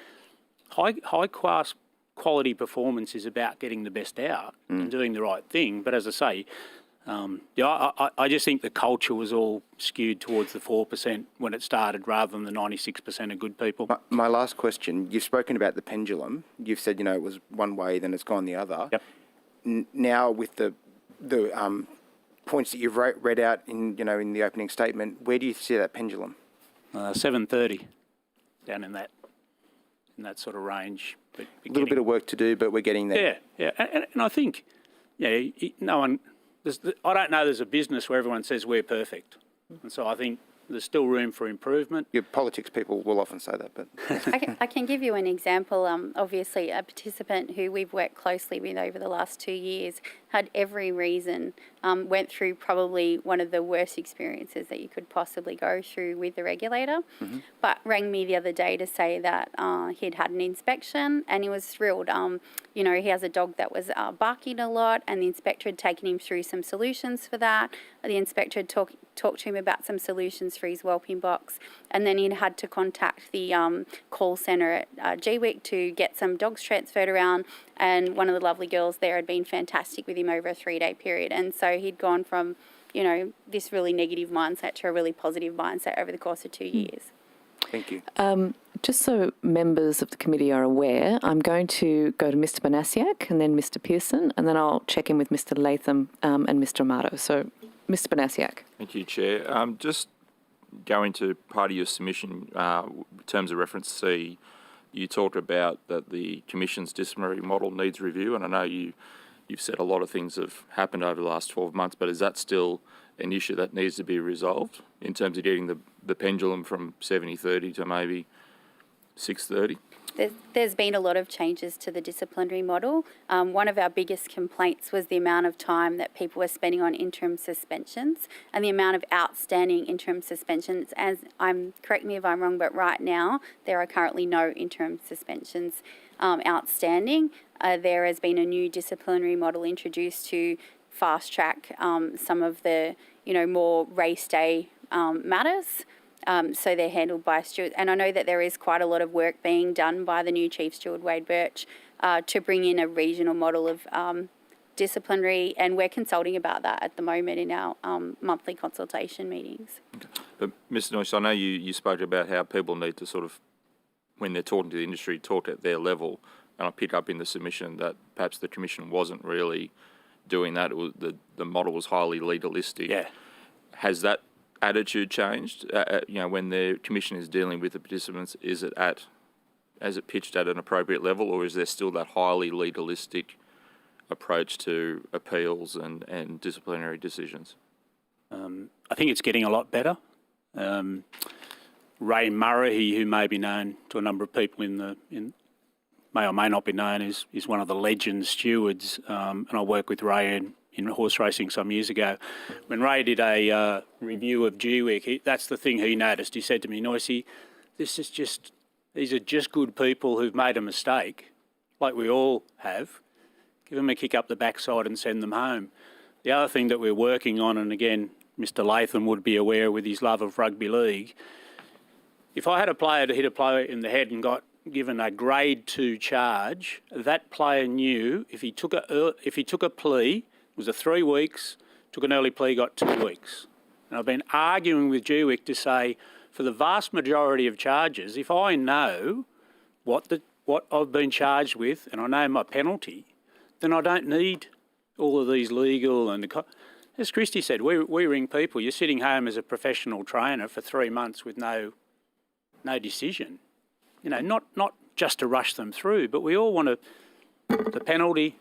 high class quality performance is about getting the best out and doing the right thing. But as I say, I just think the culture was all skewed towards the 4% when it started, rather than the 96% of good people. My last question, you've spoken about the pendulum. You've said, it was one way, then it's gone the other. Yep. Now with the points that you've read out in the opening statement, where do you see that pendulum? 7:30, down in that sort of range. A little bit of work to do, but we're getting there. Yeah. And I think, no one. I don't know there's a business where everyone says we're perfect. And so I think There's still room for improvement. Your politics people will often say that, but I can give you an example. Obviously, a participant who we've worked closely with over the last 2 years had every reason, went through probably one of the worst experiences that you could possibly go through with the regulator, but rang me the other day to say that he'd had an inspection and he was thrilled. You know, he has a dog that was barking a lot, and the inspector had taken him through some solutions for that. The inspector had talked to him about some solutions for his whelping box, and then he'd had to contact the call centre at GWIC to get some dogs transferred around, and one of the lovely girls there had been fantastic with him over a 3-day period. And so he'd gone from, you know, this really negative mindset to a really positive mindset over the course of 2 years. thank you. Just so members of the committee are aware, I'm going to go to Mr Banasiak and then Mr Pearson, and then I'll check in with Mr Latham and Mr Amato. So, Mr Banasiak. Thank you, Chair. Just going to part of your submission, in terms of reference C, you talked about that the Commission's disciplinary model needs review, and I know you've said a lot of things have happened over the last 12 months, but is that still an issue that needs to be resolved in terms of getting the pendulum from 70-30 to maybe 6-30? There's been a lot of changes to the disciplinary model. One of our biggest complaints was the amount of time that people were spending on interim suspensions and the amount of outstanding interim suspensions. As correct me if I'm wrong, but right now there are currently no interim suspensions outstanding. There has been a new disciplinary model introduced to fast track some of the, you know, more race day matters. So they're handled by stewards. And I know that there is quite a lot of work being done by the new Chief Steward, Wade Birch, to bring in a regional model of disciplinary, and we're consulting about that at the moment in our monthly consultation meetings. Okay. But Mr Noyce, I know you spoke about how people need to sort of, when they're talking to the industry, talk at their level, and I pick up in the submission that perhaps the Commission wasn't really doing that. It was, the model was highly legalistic. Yeah. Has that attitude changed? You know, when the Commission is dealing with the participants, is it pitched at an appropriate level, or is there still that highly legalistic approach to appeals and disciplinary decisions? I think it's getting a lot better. Ray Murray, who may be known to a number of people may or may not be known, is one of the legend stewards, and I worked with Ray in horse racing some years ago. When Ray did a review of GWIC, that's the thing he noticed. He said to me, Noisy, these are just good people who've made a mistake, like we all have. Give them a kick up the backside and send them home. The other thing that we're working on, and again, Mr Latham would be aware with his love of rugby league, if I had a player to hit a player in the head and got given a grade 2 charge, that player knew if he took a plea, it was a 3 weeks, took an early plea, got 2 weeks. And I've been arguing with GWIC to say, for the vast majority of charges, if I know what I've been charged with and I know my penalty, then I don't need all of these legal and... As Christy said, we ring people. You're sitting home as a professional trainer for 3 months with no decision. You know, not just to rush them through, but we all want the penalty,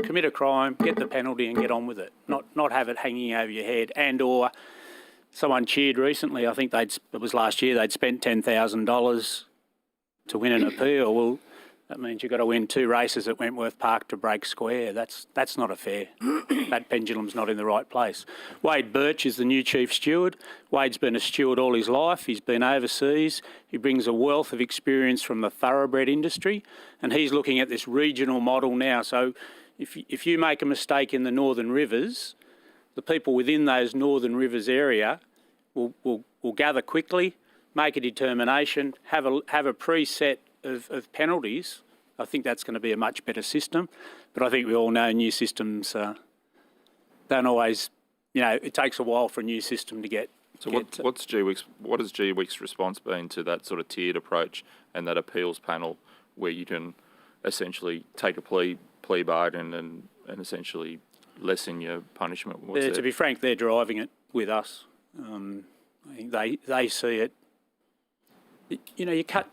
commit a crime, get the penalty and get on with it, not have it hanging over your head. And or someone cheered recently, I think it was last year, they'd spent $10,000 to win an appeal. Well, that means you've got to win 2 races at Wentworth Park to break square. That's not a fair. That pendulum's not in the right place. Wade Birch is the new Chief Steward. Wade's been a steward all his life. He's been overseas. He brings a wealth of experience from the thoroughbred industry, and he's looking at this regional model now. So if you make a mistake in the Northern Rivers, the people within those Northern Rivers area will gather quickly, make a determination, have a preset of penalties. I think that's going to be a much better system. But I think we all know new systems don't always, you know, it takes a while for a new system to get. So what has GWIC's response been to that sort of tiered approach and that appeals panel where you can essentially take a plea bargain and essentially lessen your punishment? To be frank, they're driving it with us. I think they see it. You know, you cut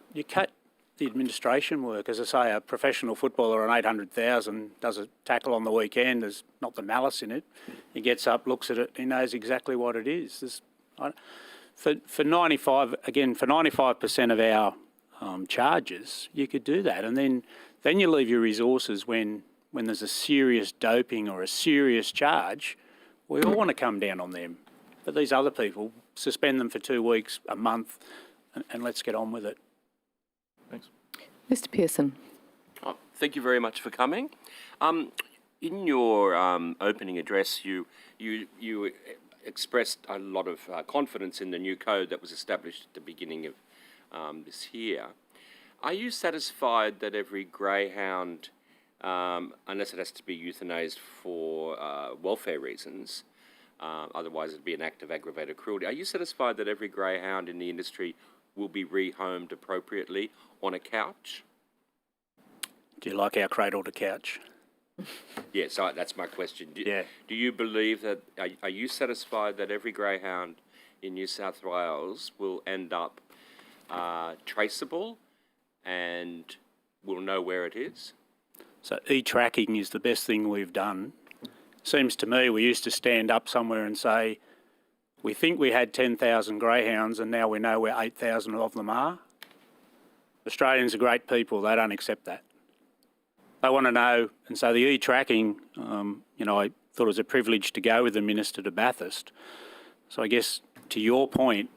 the administration work. As I say, a professional footballer on 800,000 does a tackle on the weekend. There's not the malice in it. He gets up, looks at it, he knows exactly what it is. for 95% of our charges, you could do that, and then you leave your resources when there's a serious doping or a serious charge. We all want to come down on them, but these other people, suspend them for 2 weeks, a month, and let's get on with it. Thanks. Mr. Pearson. Oh, thank you very much for coming. In your opening address, you expressed a lot of confidence in the new code that was established at the beginning of this year. Are you satisfied that every greyhound, unless it has to be euthanized for welfare reasons, otherwise it'd be an act of aggravated cruelty, are you satisfied that every greyhound in the industry will be rehomed appropriately on a couch? Do you like our cradle to couch? Yeah, so that's my question. Yeah. Do you believe that, are you satisfied that every greyhound in New South Wales will end up traceable and will know where it is? So e-tracking is the best thing we've done. Seems to me we used to stand up somewhere and say, we think we had 10,000 greyhounds and now we know where 8,000 of them are. Australians are great people, they don't accept that. They want to know, and so the e-tracking, I thought it was a privilege to go with the Minister to Bathurst. So I guess to your point,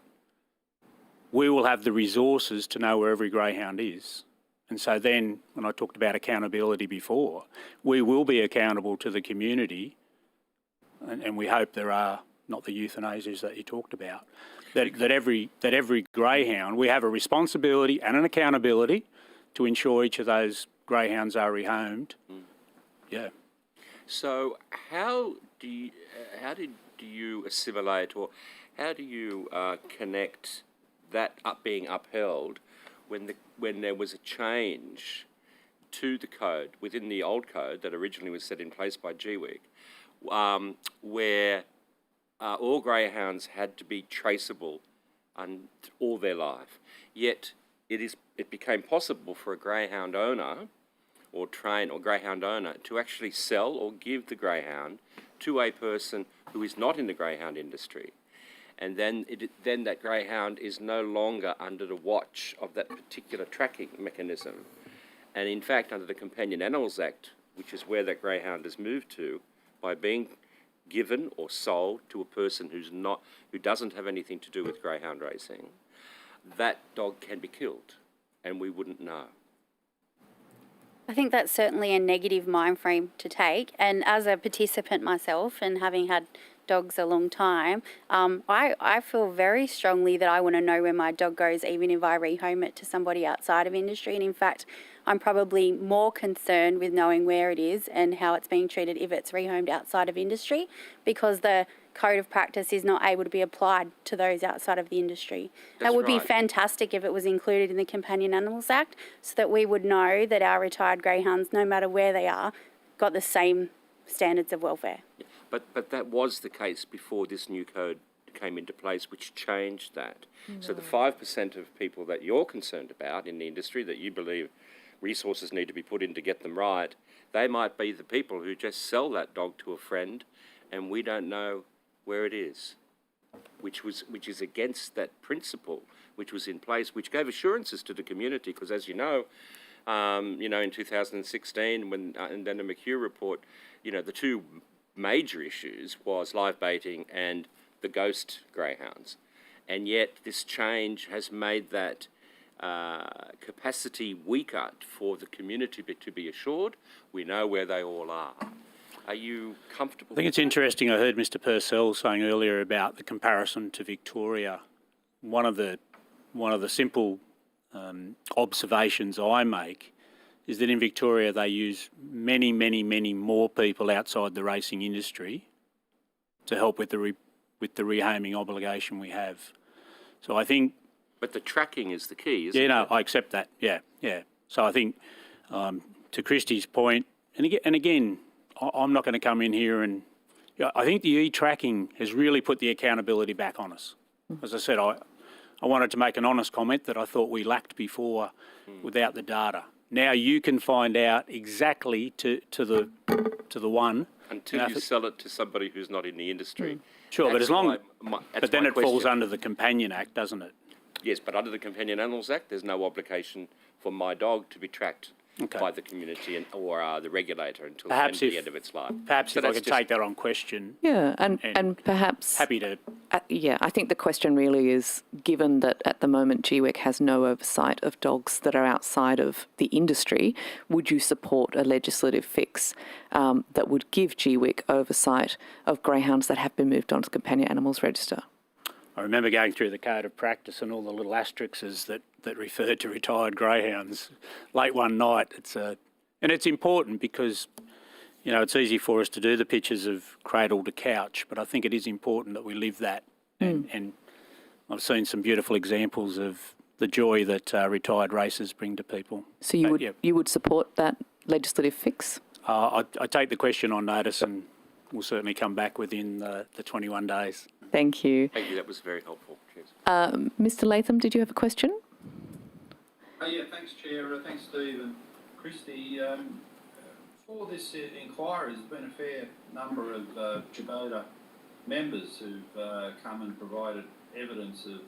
we will have the resources to know where every greyhound is. And so then, when I talked about accountability before, we will be accountable to the community, and we hope there are not the euthanasias that you talked about. That every greyhound, we have a responsibility and an accountability to ensure each of those greyhounds are rehomed. Yeah. So how did you assimilate, or how do you connect that being upheld when there was a change to the code within the old code that originally was set in place by GWIC, where all greyhounds had to be traceable all their life, yet it became possible for a greyhound owner or greyhound owner to actually sell or give the greyhound to a person who is not in the greyhound industry. And then that greyhound is no longer under the watch of that particular tracking mechanism. And in fact, under the Companion Animals Act, which is where that greyhound has moved to, by being given or sold to a person who doesn't have anything to do with greyhound racing, that dog can be killed, and we wouldn't know. I think that's certainly a negative mind frame to take. And as a participant myself, and having had dogs a long time, I feel very strongly that I want to know where my dog goes, even if I rehome it to somebody outside of industry. And in fact, I'm probably more concerned with knowing where it is and how it's being treated if it's rehomed outside of industry, because the code of practice is not able to be applied to those outside of the industry. That would be fantastic if it was included in the Companion Animals Act, so that we would know that our retired greyhounds, no matter where they are, got the same standards of welfare. But that was the case before this new code came into place, which changed that. No. So the 5% of people that you're concerned about in the industry, that you believe resources need to be put in to get them right, they might be the people who just sell that dog to a friend and we don't know where it is, which is against that principle which was in place, which gave assurances to the community, because as you know, in 2016, and then the McHugh report, the two major issues was live baiting and the ghost greyhounds. And yet this change has made that capacity weaker for the community to be assured we know where they all are. Are you comfortable? I think it's interesting. I heard Mr. Purcell saying earlier about the comparison to Victoria. One of the simple observations I make is that in Victoria they use many, many, many more people outside the racing industry to help with the rehoming obligation we have. So I think. But the tracking is the key, isn't it? Yeah, no, I accept that. Yeah. So I think to Christy's point, and again, I'm not going to come in here and. I think the e-tracking has really put the accountability back on us. As I said, I wanted to make an honest comment that I thought we lacked before without the data. Now you can find out exactly to the one Until you sell it to somebody who's not in the industry. Sure, but That's as long, why but then my it falls question. under the Companion Act, doesn't it? Yes, but under the Companion Animals Act, there's no obligation for my dog to be tracked Okay. by the community or the regulator until Perhaps the if- end of its life. Perhaps So if I that's could just- take that on question, Yeah, And and perhaps... happy to. Yeah, I think the question really is, given that at the moment GWEC has no oversight of dogs that are outside of the industry, would you support a legislative fix that would give GWEC oversight of greyhounds that have been moved on to the Companion Animals Register? I remember going through the code of practice and all the little asterisks that referred to retired greyhounds late one night. And it's important because, you know, it's easy for us to do the pictures of cradle to couch, but I think it is important that we live that. And I've seen some beautiful examples of the joy that retired racers bring to people. So you But, would yeah, you would support that legislative fix? I take the question on notice and we'll certainly come back within the 21 days. Thank you. Thank you, that was very helpful. Cheers. Mr. Latham, did you have a question? Yeah, thanks, Chair. Thanks, Steve and Christy. For this inquiry, there's been a fair number of GBOTA members who've come and provided evidence of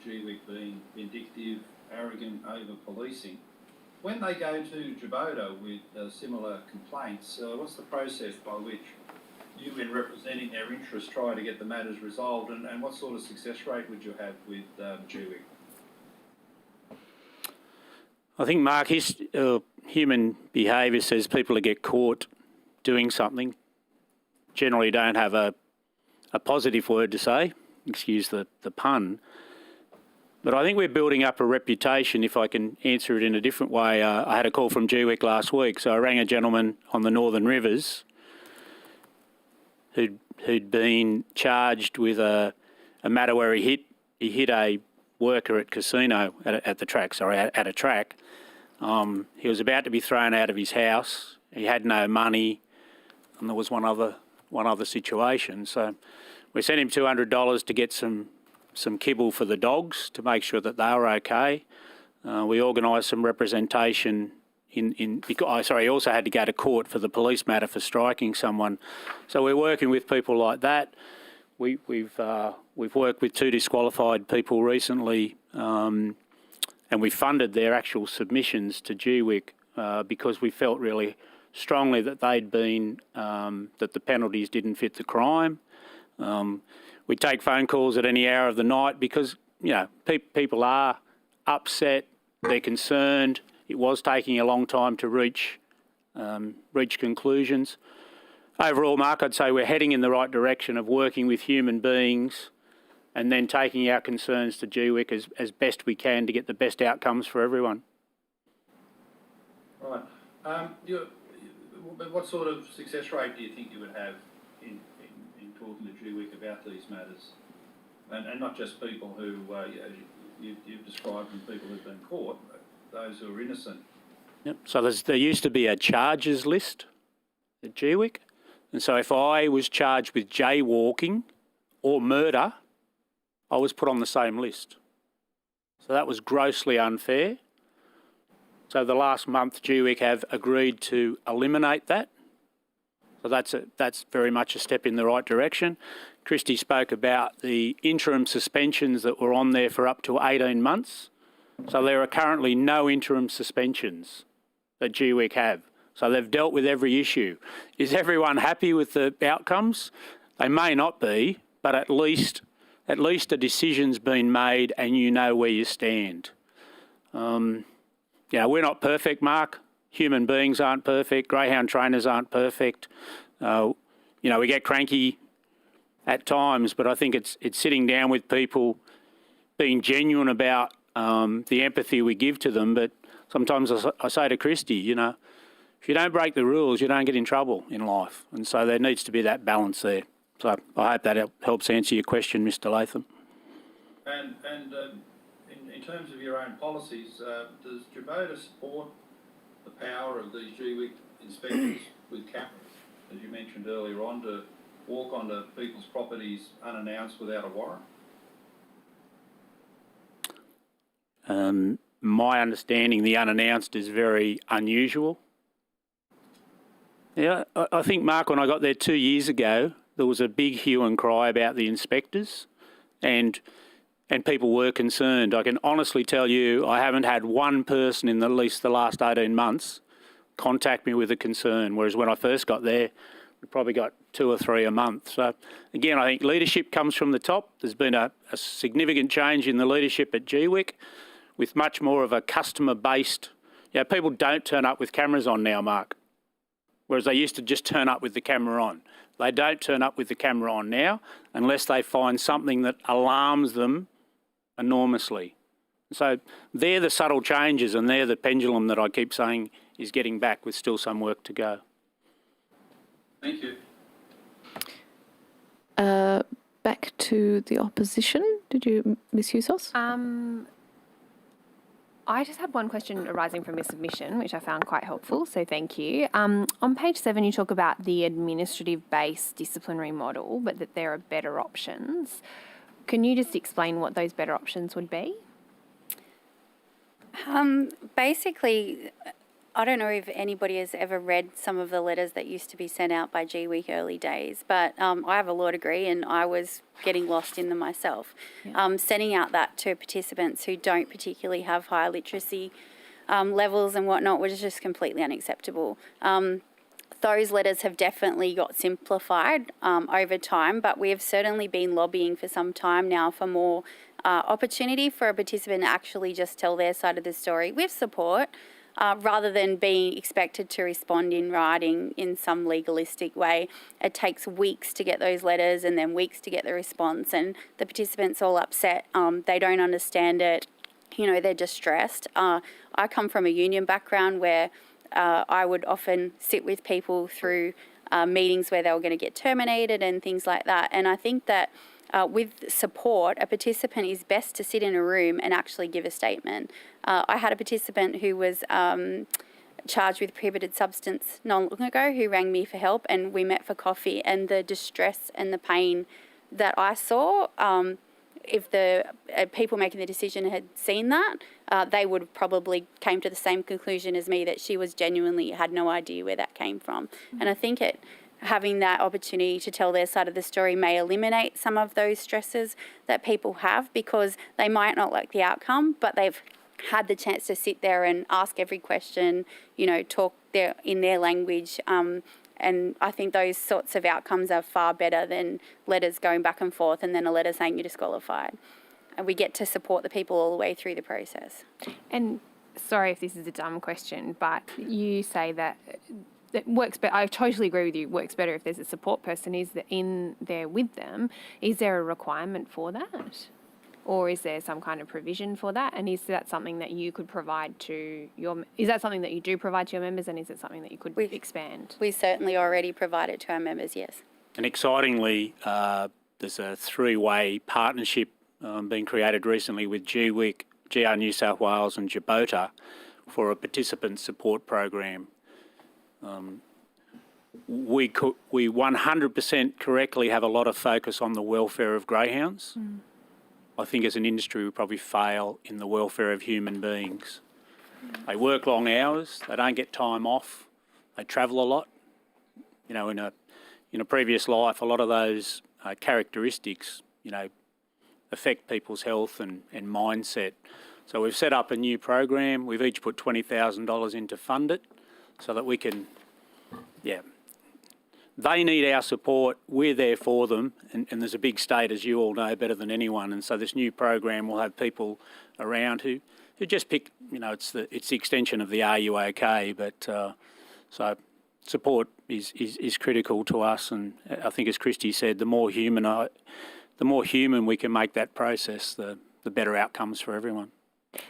GWEC being vindictive, arrogant, over-policing. When they go to GBOTA with similar complaints, what's the process by which you, in representing their interests, try to get the matters resolved, and what sort of success rate would you have with GWEC? I think, Mark, human behaviour says people who get caught doing something generally don't have a positive word to say, excuse the pun. But I think we're building up a reputation, if I can answer it in a different way. I had a call from GWEC last week, so I rang a gentleman on the Northern Rivers who'd been charged with a matter where he hit a worker at casino at the track. Sorry, at a track. He was about to be thrown out of his house. He had no money, and there was one other situation. So we sent him $200 to get some kibble for the dogs to make sure that they were okay. We organised some representation he also had to go to court for the police matter for striking someone. So we're working with people like that. We've worked with 2 disqualified people recently, and we funded their actual submissions to GWEC because we felt really strongly that they'd been that the penalties didn't fit the crime. We take phone calls at any hour of the night because people are upset, they're concerned. It was taking a long time to reach conclusions. Overall, Mark, I'd say we're heading in the right direction of working with human beings and then taking our concerns to GWEC as best we can to get the best outcomes for everyone. Right. What sort of success rate do you think you would have in talking to GWEC about these matters? And not just people who you've described and people who've been caught, but those who are innocent. Yep. So there used to be a charges list at GWEC. And so if I was charged with jaywalking or murder, I was put on the same list. So that was grossly unfair. So the last month, GWEC have agreed to eliminate that. So that's very much a step in the right direction. Christy spoke about the interim suspensions that were on there for up to 18 months. So there are currently no interim suspensions that GWEC have. So they've dealt with every issue. Is everyone happy with the outcomes? They may not be, but at least a decision's been made and you know where you stand. We're not perfect, Mark. Human beings aren't perfect. Greyhound trainers aren't perfect. We get cranky at times, but I think it's sitting down with people, being genuine about the empathy we give to them. But sometimes I say to Christy, if you don't break the rules, you don't get in trouble in life. And so there needs to be that balance there. So I hope that helps answer your question, Mr. Latham. And in terms of your own policies, does GBOTA support the power of these GWEC inspectors with cameras, as you mentioned earlier on, to walk onto people's properties unannounced without a warrant? My understanding, the unannounced is very unusual. Yeah, I think, Mark, when I got there 2 years ago, there was a big hue and cry about the inspectors, and people were concerned. I can honestly tell you I haven't had one person in at least the last 18 months contact me with a concern, whereas when I first got there, we probably got 2 or 3 a month. So, again, I think leadership comes from the top. There's been a significant change in the leadership at GWIC with much more of a customer-based... people don't turn up with cameras on now, Mark, whereas they used to just turn up with the camera on. They don't turn up with the camera on now unless they find something that alarms them enormously. So they're the subtle changes, and they're the pendulum that I keep saying is getting back with still some work to go. Thank you. Back to the opposition. Did you, Ms Hughes? I just had one question arising from your submission, which I found quite helpful, so thank you. On page 7, you talk about the administrative-based disciplinary model, but that there are better options. Can you just explain what those better options would be? Basically, I don't know if anybody has ever read some of the letters that used to be sent out by GWIC early days, but I have a law degree and I was getting lost in them myself. Yeah. Sending out that to participants who don't particularly have high literacy levels and whatnot was just completely unacceptable. Those letters have definitely got simplified over time, but we have certainly been lobbying for some time now for more opportunity for a participant to actually just tell their side of the story with support, rather than being expected to respond in writing in some legalistic way. It takes weeks to get those letters and then weeks to get the response, and the participants all upset. They don't understand it. They're distressed. I come from a union background where I would often sit with people through meetings where they were going to get terminated and things like that. And I think that with support, a participant is best to sit in a room and actually give a statement. I had a participant who was charged with prohibited substance not long ago who rang me for help, and we met for coffee, and the distress and the pain that I saw, if the people making the decision had seen that, they would have probably came to the same conclusion as me, that she was genuinely had no idea where that came from. Mm-hmm. And I think having that opportunity to tell their side of the story may eliminate some of those stresses that people have, because they might not like the outcome, but they've had the chance to sit there and ask every question, talk in their language. And I think those sorts of outcomes are far better than letters going back and forth and then a letter saying you're disqualified. And we get to support the people all the way through the process. And sorry if this is a dumb question, but you say that it works better. I totally agree with you. It works better if there's a support person in there with them. Is there a requirement for that? Or is there some kind of provision for that? And is that something that you could provide to is that something that you do provide to your members, and is it something that you could expand? We certainly already provide it to our members, yes. And excitingly, there's a 3-way partnership being created recently with GWIC, GR New South Wales and GBOTA for a participant support program. We 100% correctly have a lot of focus on the welfare of greyhounds. Mm. I think as an industry we probably fail in the welfare of human beings. They work long hours, they don't get time off, they travel a lot. In a previous life, a lot of those characteristics, affect people's health and mindset. So we've set up a new program. We've each put $20,000 in to fund it so that we can, they need our support, we're there for them, and there's a big state, as you all know better than anyone, and so this new program will have people around who just pick, it's the extension of the Are You OK, but so support is critical to us, and I think as Christy said, the more human we can make that process, the better outcomes for everyone.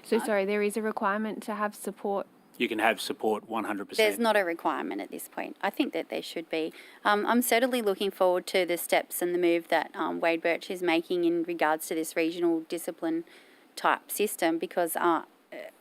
So sorry, there is a requirement to have support? You can have support 100%. There's not a requirement at this point. I think that there should be. I'm certainly looking forward to the steps and the move that Wade Birch is making in regards to this regional discipline type system, because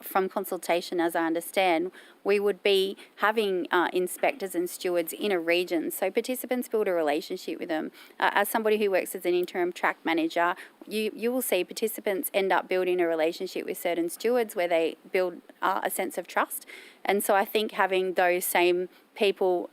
from consultation, as I understand, we would be having inspectors and stewards in a region, so participants build a relationship with them. As somebody who works as an interim track manager, you will see participants end up building a relationship with certain stewards where they build a sense of trust. And so I think having those same people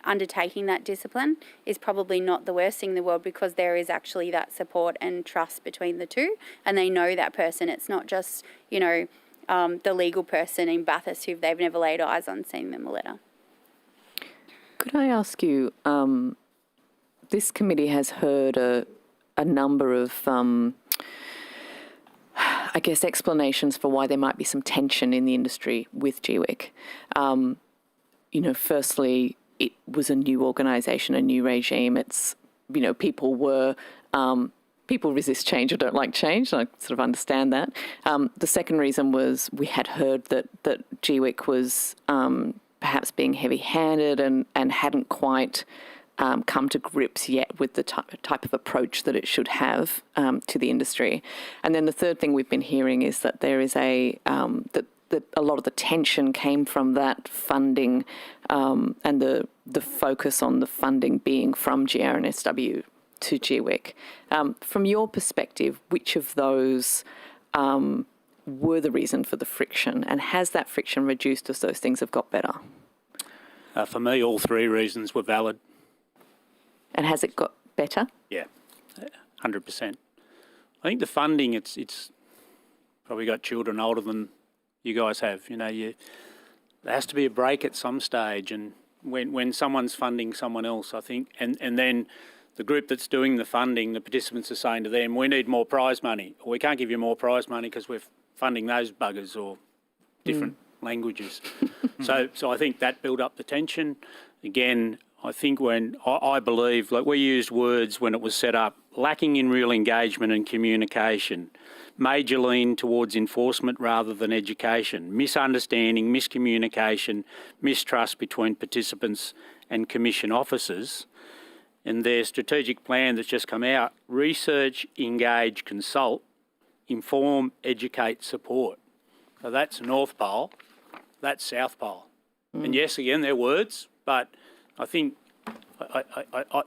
undertaking that discipline is probably not the worst thing in the world, because there is actually that support and trust between the two, and they know that person. It's not just, the legal person in Bathurst who they've never laid eyes on sending them a letter. Could I ask you, this committee has heard a number of, explanations for why there might be some tension in the industry with GWIC. Firstly, it was a new organisation, a new regime. It's, people resist change or don't like change, and I sort of understand that. The second reason was we had heard that GWIC was perhaps being heavy-handed and hadn't quite come to grips yet with the type of approach that it should have to the industry. And then the third thing we've been hearing is that there is that a lot of the tension came from that funding and the focus on the funding being from GRNSW to GWIC. From your perspective, which of those were the reason for the friction, and has that friction reduced as those things have got better? For me, all three reasons were valid. And has it got better? Yeah, 100%. I think the funding, it's probably got children older than you guys have. There has to be a break at some stage, and when someone's funding someone else, I think, and then the group that's doing the funding, the participants are saying to them, we need more prize money, or we can't give you more prize money because we're funding those buggers, or different languages. So I think that built up the tension. Again, I think when I believe, like we used words when it was set up, lacking in real engagement and communication, major lean towards enforcement rather than education, misunderstanding, miscommunication, mistrust between participants and commission officers. And their strategic plan that's just come out, research, engage, consult, inform, educate, support. So that's North Pole, that's South Pole. And yes, again, they're words, but I think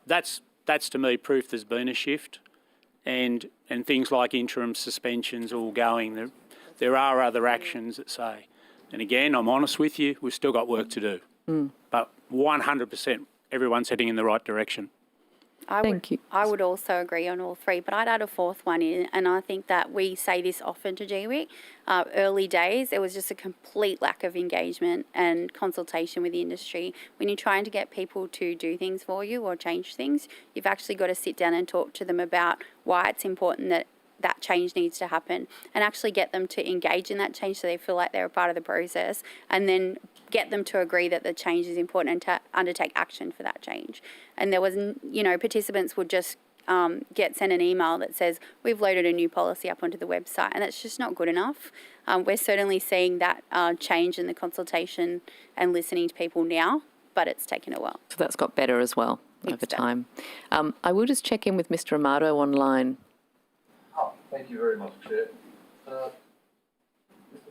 that's to me proof there's been a shift, and things like interim suspensions all going. There are other actions that say, and again, I'm honest with you, we've still got work to do, but 100% everyone's heading in the right direction. Thank you. I would also agree on all three, but I'd add a fourth one in, and I think that we say this often to GWIC. Early days, there was just a complete lack of engagement and consultation with the industry. When you're trying to get people to do things for you or change things, you've actually got to sit down and talk to them about why it's important that change needs to happen, and actually get them to engage in that change so they feel like they're a part of the process, and then get them to agree that the change is important and to undertake action for that change. And there was, participants would just get sent an email that says, we've loaded a new policy up onto the website, and that's just not good enough. We're certainly seeing that change in the consultation and listening to people now, but it's taken a while. So that's got better as well over time. I will just check in with Mr. Amato online. Thank you very much, Chair. Mr.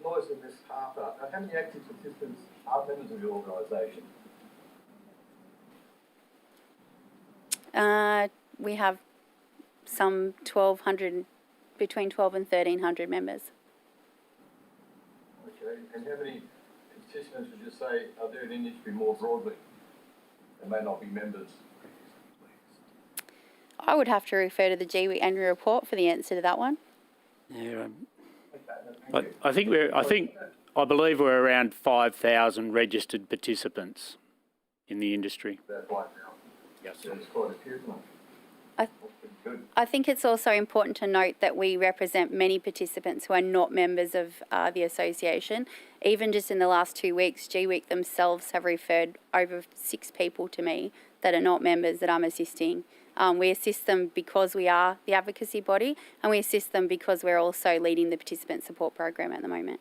Lois and Ms. Harper, how many active participants are members of your organisation? We have some 1,200, between 12 and 1,300 members. Okay, and how many participants would you say are there in the industry more broadly and may not be members? I would have to refer to the GWIC annual report for the answer to that one. Yeah, I believe we're around 5,000 registered participants in the industry. About 5,000. Yes. So it's quite a few, isn't it? I think it's also important to note that we represent many participants who are not members of the association. Even just in the last 2 weeks, GWIC themselves have referred over 6 people to me that are not members that I'm assisting. We assist them because we are the advocacy body, and we assist them because we're also leading the participant support program at the moment.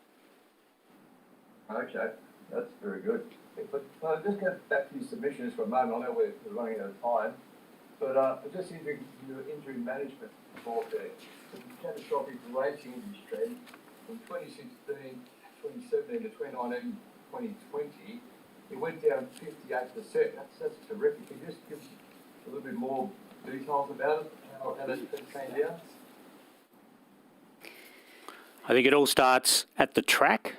Okay, that's very good. But just get back to your submissions for a moment. I know we're running out of time, but just into your injury management report there, the catastrophic racing industry from 2016, 2017 to 2019 2020, it went down 58%. That's terrific. Can you just give a little bit more details about it, how that came down? I think it all starts at the track.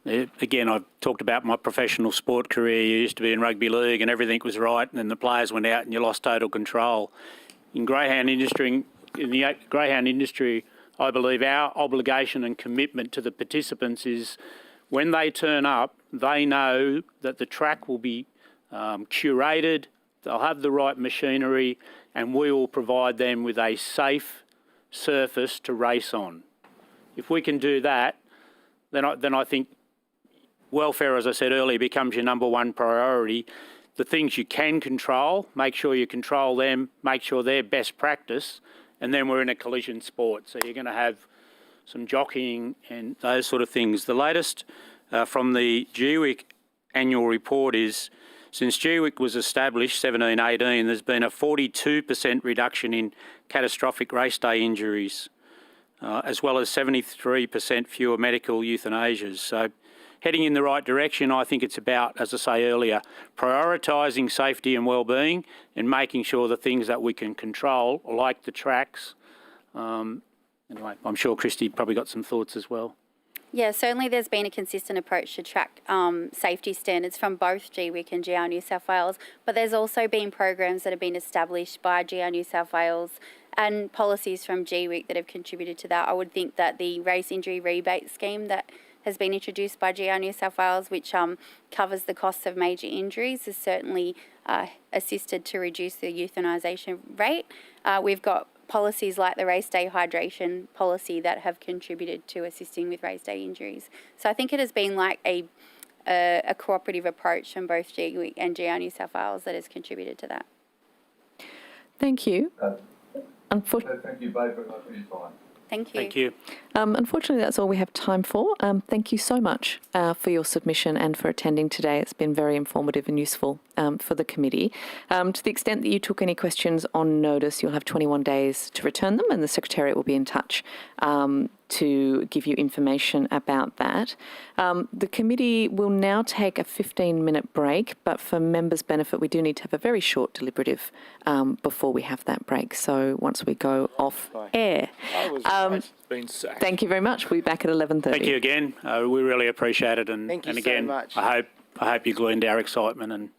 Again, I've talked about my professional sport career. You used to be in rugby league and everything was right, and then the players went out and you lost total control. In the greyhound industry, I believe our obligation and commitment to the participants is when they turn up, they know that the track will be curated, they'll have the right machinery, and we will provide them with a safe surface to race on. If we can do that, then I think welfare, as I said earlier, becomes your number one priority. The things you can control, make sure you control them, make sure they're best practice, and then we're in a collision sport. So you're going to have some jockeying and those sort of things. The latest from the GWIC annual report is, since GWIC was established, 17-18, there's been a 42% reduction in catastrophic race day injuries, as well as 73% fewer medical euthanasias. So heading in the right direction. I think it's about, as I say earlier, prioritising safety and well-being and making sure the things that we can control, like the tracks. Anyway, I'm sure Christy probably got some thoughts as well. Yeah, certainly there's been a consistent approach to track safety standards from both GWIC and GR New South Wales, but there's also been programs that have been established by GR New South Wales and policies from GWIC that have contributed to that. I would think that the race injury rebate scheme that has been introduced by GR New South Wales, which covers the costs of major injuries, has certainly assisted to reduce the euthanisation rate. We've got policies like the race day hydration policy that have contributed to assisting with race day injuries. So I think it has been like a cooperative approach from both GWIC and GR New South Wales that has contributed to that. Thank you. Thank you both very much for your time. Thank you. Thank you. Unfortunately, that's all we have time for. Thank you so much for your submission and for attending today. It's been very informative and useful for the committee. To the extent that you took any questions on notice, you'll have 21 days to return them, and the Secretariat will be in touch to give you information about that. The committee will now take a 15-minute break, but for members' benefit, we do need to have a very short deliberative before we have that break. So once we go off air. Thank you very much. We'll be back at 11:30. Thank you again. We really appreciate it. And, Thank you and again, so much. I hope you gleaned our excitement and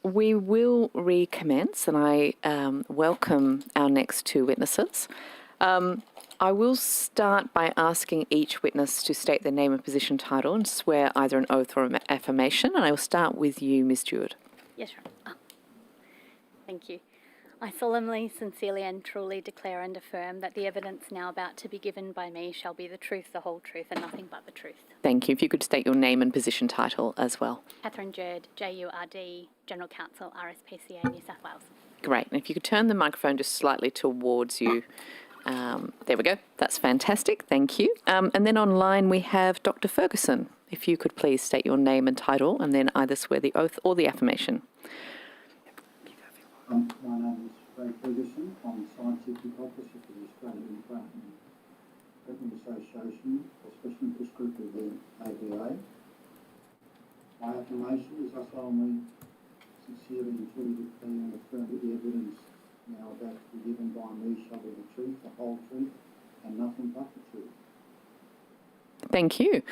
We will recommence, and I welcome our next two witnesses. I will start by asking each witness to state their name and position title and swear either an oath or an affirmation, and I will start with you, Ms. Stewart. Yes, sure. Thank you. I solemnly, sincerely and truly declare and affirm that the evidence now about to be given by me shall be the truth, the whole truth and nothing but the truth. Thank you. If you could state your name and position title as well. Catherine Jurd, JURD, General Counsel, RSPCA, New South Wales. Great. And if you could turn the microphone just slightly towards you. There we go. That's fantastic. Thank you. And then online we have Dr. Ferguson. If you could please state your name and title and then either swear the oath or the affirmation. My name is Ray Ferguson. I'm Scientific Officer for the Australian Veterinary Association for Special Interest Group of the AVA. My affirmation is I solemnly, sincerely and truly declare and affirm that the evidence now about to be given by me shall be the truth, the whole truth, and nothing but the truth. Thank you.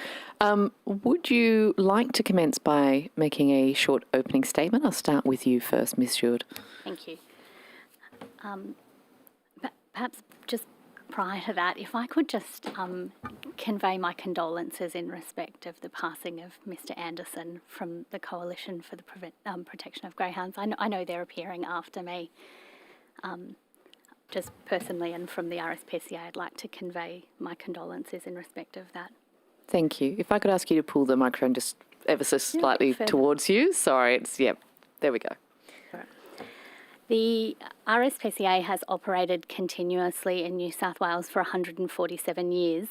Would you like to commence by making a short opening statement? I'll start with you first, Ms. Stewart. Thank you. Perhaps just prior to that, if I could just convey my condolences in respect of the passing of Mr. Anderson from the Coalition for the Protection of Greyhounds. I know they're appearing after me. Just personally and from the RSPCA, I'd like to convey my condolences in respect of that. Thank you. If I could ask you to pull the microphone just ever so slightly towards you. Sorry, there we go. The RSPCA has operated continuously in New South Wales for 147 years.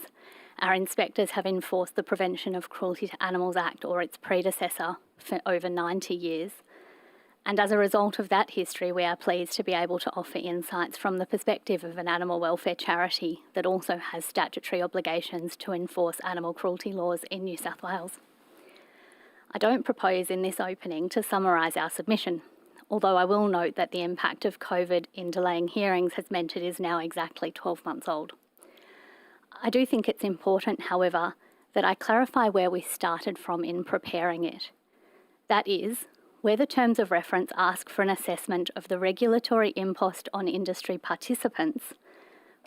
Our inspectors have enforced the Prevention of Cruelty to Animals Act, or its predecessor, for over 90 years. And as a result of that history, we are pleased to be able to offer insights from the perspective of an animal welfare charity that also has statutory obligations to enforce animal cruelty laws in New South Wales. I don't propose in this opening to summarise our submission, although I will note that the impact of COVID in delaying hearings has meant it is now exactly 12 months old. I do think it's important, however, that I clarify where we started from in preparing it. That is, where the terms of reference ask for an assessment of the regulatory impost on industry participants,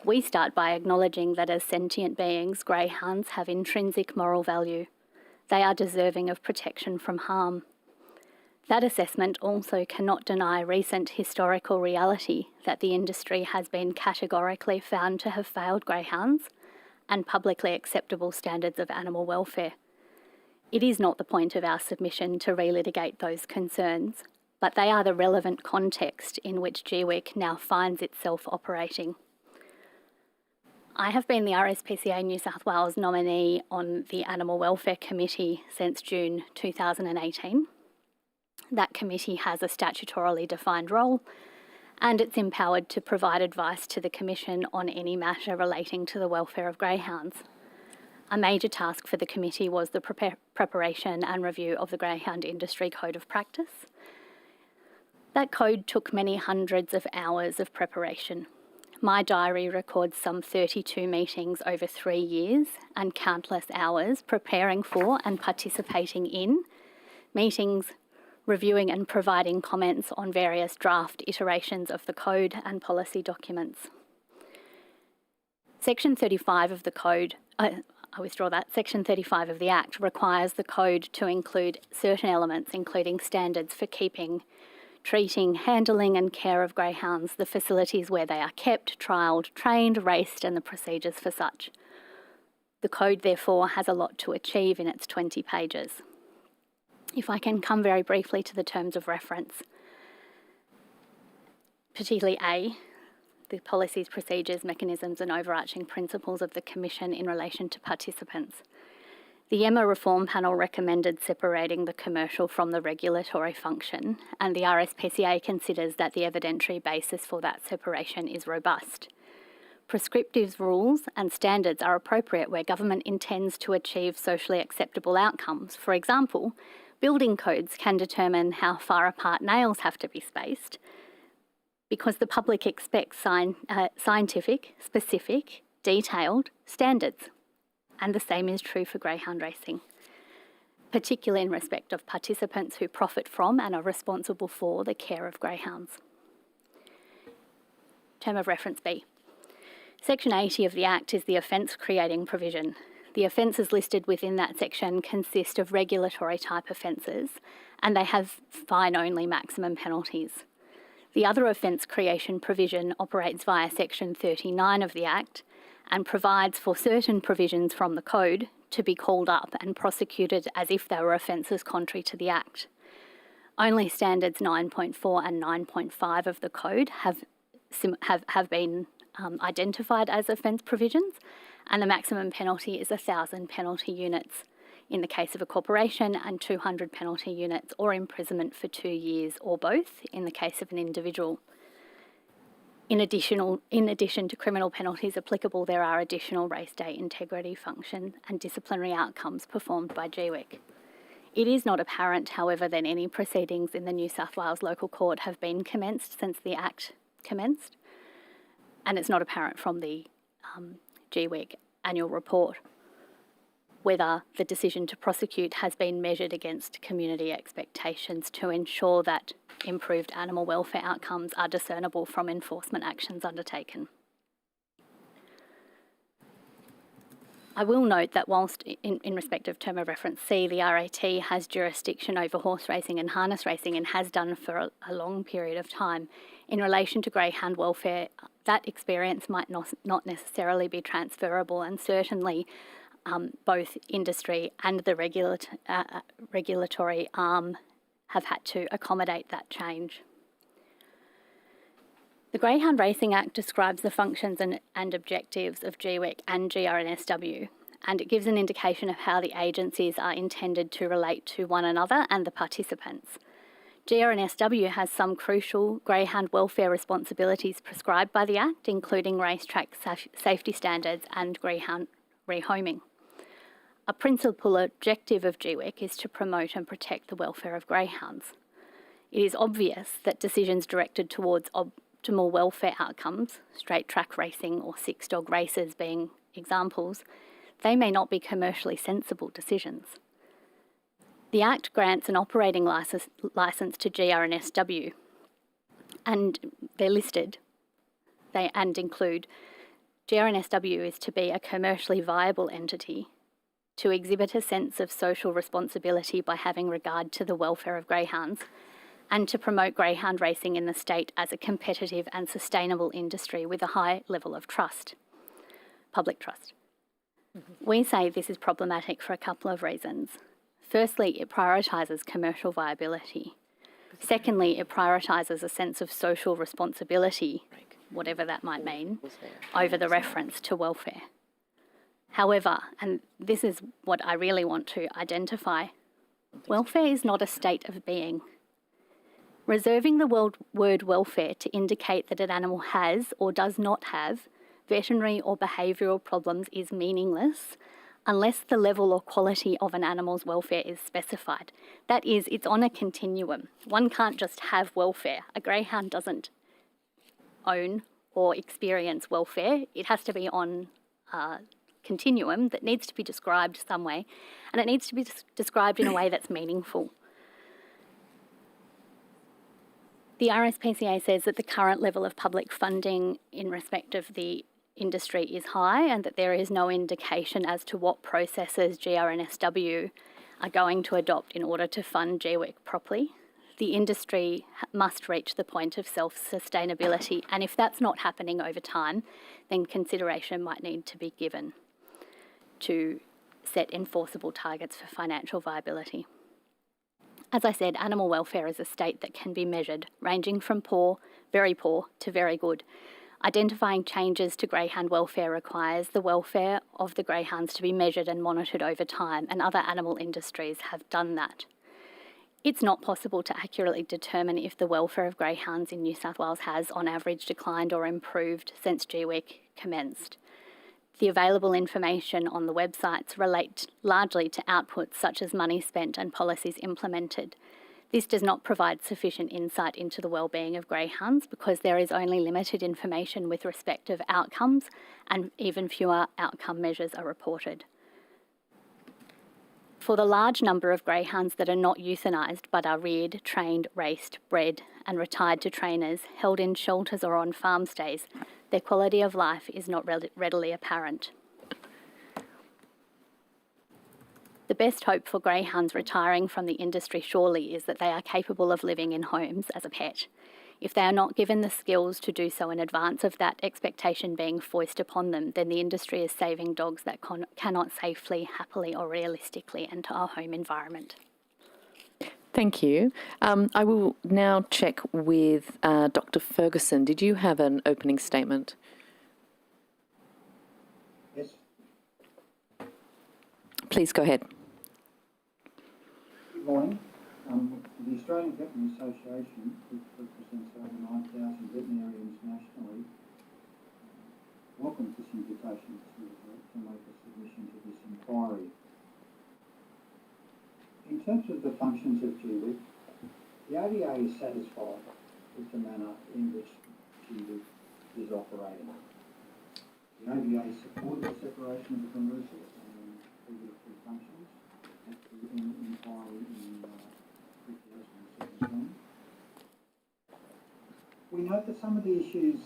we start by acknowledging that as sentient beings, greyhounds have intrinsic moral value. They are deserving of protection from harm. That assessment also cannot deny recent historical reality that the industry has been categorically found to have failed greyhounds and publicly acceptable standards of animal welfare. It is not the point of our submission to relitigate those concerns, but they are the relevant context in which GWIC now finds itself operating. I have been the RSPCA New South Wales nominee on the Animal Welfare Committee since June 2018. That committee has a statutorily defined role, and it's empowered to provide advice to the Commission on any matter relating to the welfare of greyhounds. A major task for the committee was the preparation and review of the Greyhound Industry Code of Practice. That code took many hundreds of hours of preparation. My diary records some 32 meetings over 3 years and countless hours preparing for and participating in meetings, reviewing and providing comments on various draft iterations of the code and policy documents. Section 35 of the code, Section 35 of the Act requires the code to include certain elements, including standards for keeping, treating, handling and care of greyhounds, the facilities where they are kept, trialled, trained, raced and the procedures for such. The code, therefore, has a lot to achieve in its 20 pages. If I can come very briefly to the terms of reference, particularly A, the policies, procedures, mechanisms and overarching principles of the Commission in relation to participants. The EMA Reform Panel recommended separating the commercial from the regulatory function, and the RSPCA considers that the evidentiary basis for that separation is robust. Prescriptive rules and standards are appropriate where government intends to achieve socially acceptable outcomes. For example, building codes can determine how far apart nails have to be spaced, because the public expects scientific, specific, detailed standards. And the same is true for greyhound racing. particularly in respect of participants who profit from and are responsible for the care of greyhounds. Term of reference B. Section 80 of the Act is the offence creating provision. The offences listed within that section consist of regulatory type offences, and they have fine-only maximum penalties. The other offence creation provision operates via Section 39 of the Act and provides for certain provisions from the Code to be called up and prosecuted as if they were offences contrary to the Act. Only standards 9.4 and 9.5 of the Code have been identified as offence provisions, and the maximum penalty is 1,000 penalty units in the case of a corporation and 200 penalty units or imprisonment for 2 years or both in the case of an individual. In addition to criminal penalties applicable, there are additional race day integrity function and disciplinary outcomes performed by GWIC. It is not apparent, however, that any proceedings in the New South Wales Local Court have been commenced since the Act commenced, and it's not apparent from the GWIC annual report whether the decision to prosecute has been measured against community expectations to ensure that improved animal welfare outcomes are discernible from enforcement actions undertaken. I will note that whilst in respect of term of reference C, the RAT has jurisdiction over horse racing and harness racing and has done for a long period of time, in relation to greyhound welfare, that experience might not necessarily be transferable, and certainly both industry and the regulatory arm have had to accommodate that change. The Greyhound Racing Act describes the functions and objectives of GWIC and GRNSW, and it gives an indication of how the agencies are intended to relate to one another and the participants. GRNSW has some crucial greyhound welfare responsibilities prescribed by the Act, including racetrack safety standards and greyhound rehoming. A principal objective of GWIC is to promote and protect the welfare of greyhounds. It is obvious that decisions directed towards optimal welfare outcomes, straight track racing or 6-dog races being examples, they may not be commercially sensible decisions. The Act grants an operating licence to GRNSW, and they're listed. They include GRNSW is to be a commercially viable entity, to exhibit a sense of social responsibility by having regard to the welfare of greyhounds, and to promote greyhound racing in the state as a competitive and sustainable industry with a high level of trust, public trust. We say this is problematic for a couple of reasons. Firstly, it prioritises commercial viability. Secondly, it prioritises a sense of social responsibility, whatever that might mean, over the reference to welfare. However, and this is what I really want to identify, welfare is not a state of being. Reserving the word welfare to indicate that an animal has or does not have veterinary or behavioural problems is meaningless unless the level or quality of an animal's welfare is specified. That is, it's on a continuum. One can't just have welfare. A greyhound doesn't own or experience welfare. It has to be on a continuum that needs to be described some way, and it needs to be described in a way that's meaningful. The RSPCA says that the current level of public funding in respect of the industry is high and that there is no indication as to what processes GRNSW are going to adopt in order to fund GWIC properly. The industry must reach the point of self-sustainability, and if that's not happening over time, then consideration might need to be given to set enforceable targets for financial viability. As I said, animal welfare is a state that can be measured, ranging from poor, very poor, to very good. Identifying changes to greyhound welfare requires the welfare of the greyhounds to be measured and monitored over time, and other animal industries have done that. It's not possible to accurately determine if the welfare of greyhounds in New South Wales has, on average, declined or improved since GWIC commenced. The available information on the websites relate largely to outputs such as money spent and policies implemented. This does not provide sufficient insight into the well-being of greyhounds because there is only limited information with respect of outcomes, and even fewer outcome measures are reported. For the large number of greyhounds that are not euthanised but are reared, trained, raced, bred and retired to trainers, held in shelters or on farm stays, their quality of life is not readily apparent. The best hope for greyhounds retiring from the industry surely is that they are capable of living in homes as a pet. If they are not given the skills to do so in advance of that expectation being foisted upon them, then the industry is saving dogs that cannot safely, happily or realistically enter our home environment. Thank you. I will now check with Dr. Ferguson. Did you have an opening statement? Yes. Please go ahead. Good morning. The Australian Veterinary Association, which represents over 9,000 veterinarians nationally, welcomes this invitation to make a submission to this inquiry. In terms of the functions of GBOTA, the AVA is satisfied with the manner in which GBOTA is operating. The AVA supported the separation of the commercial and regulatory functions at the inquiry in 2017. We note that some of the issues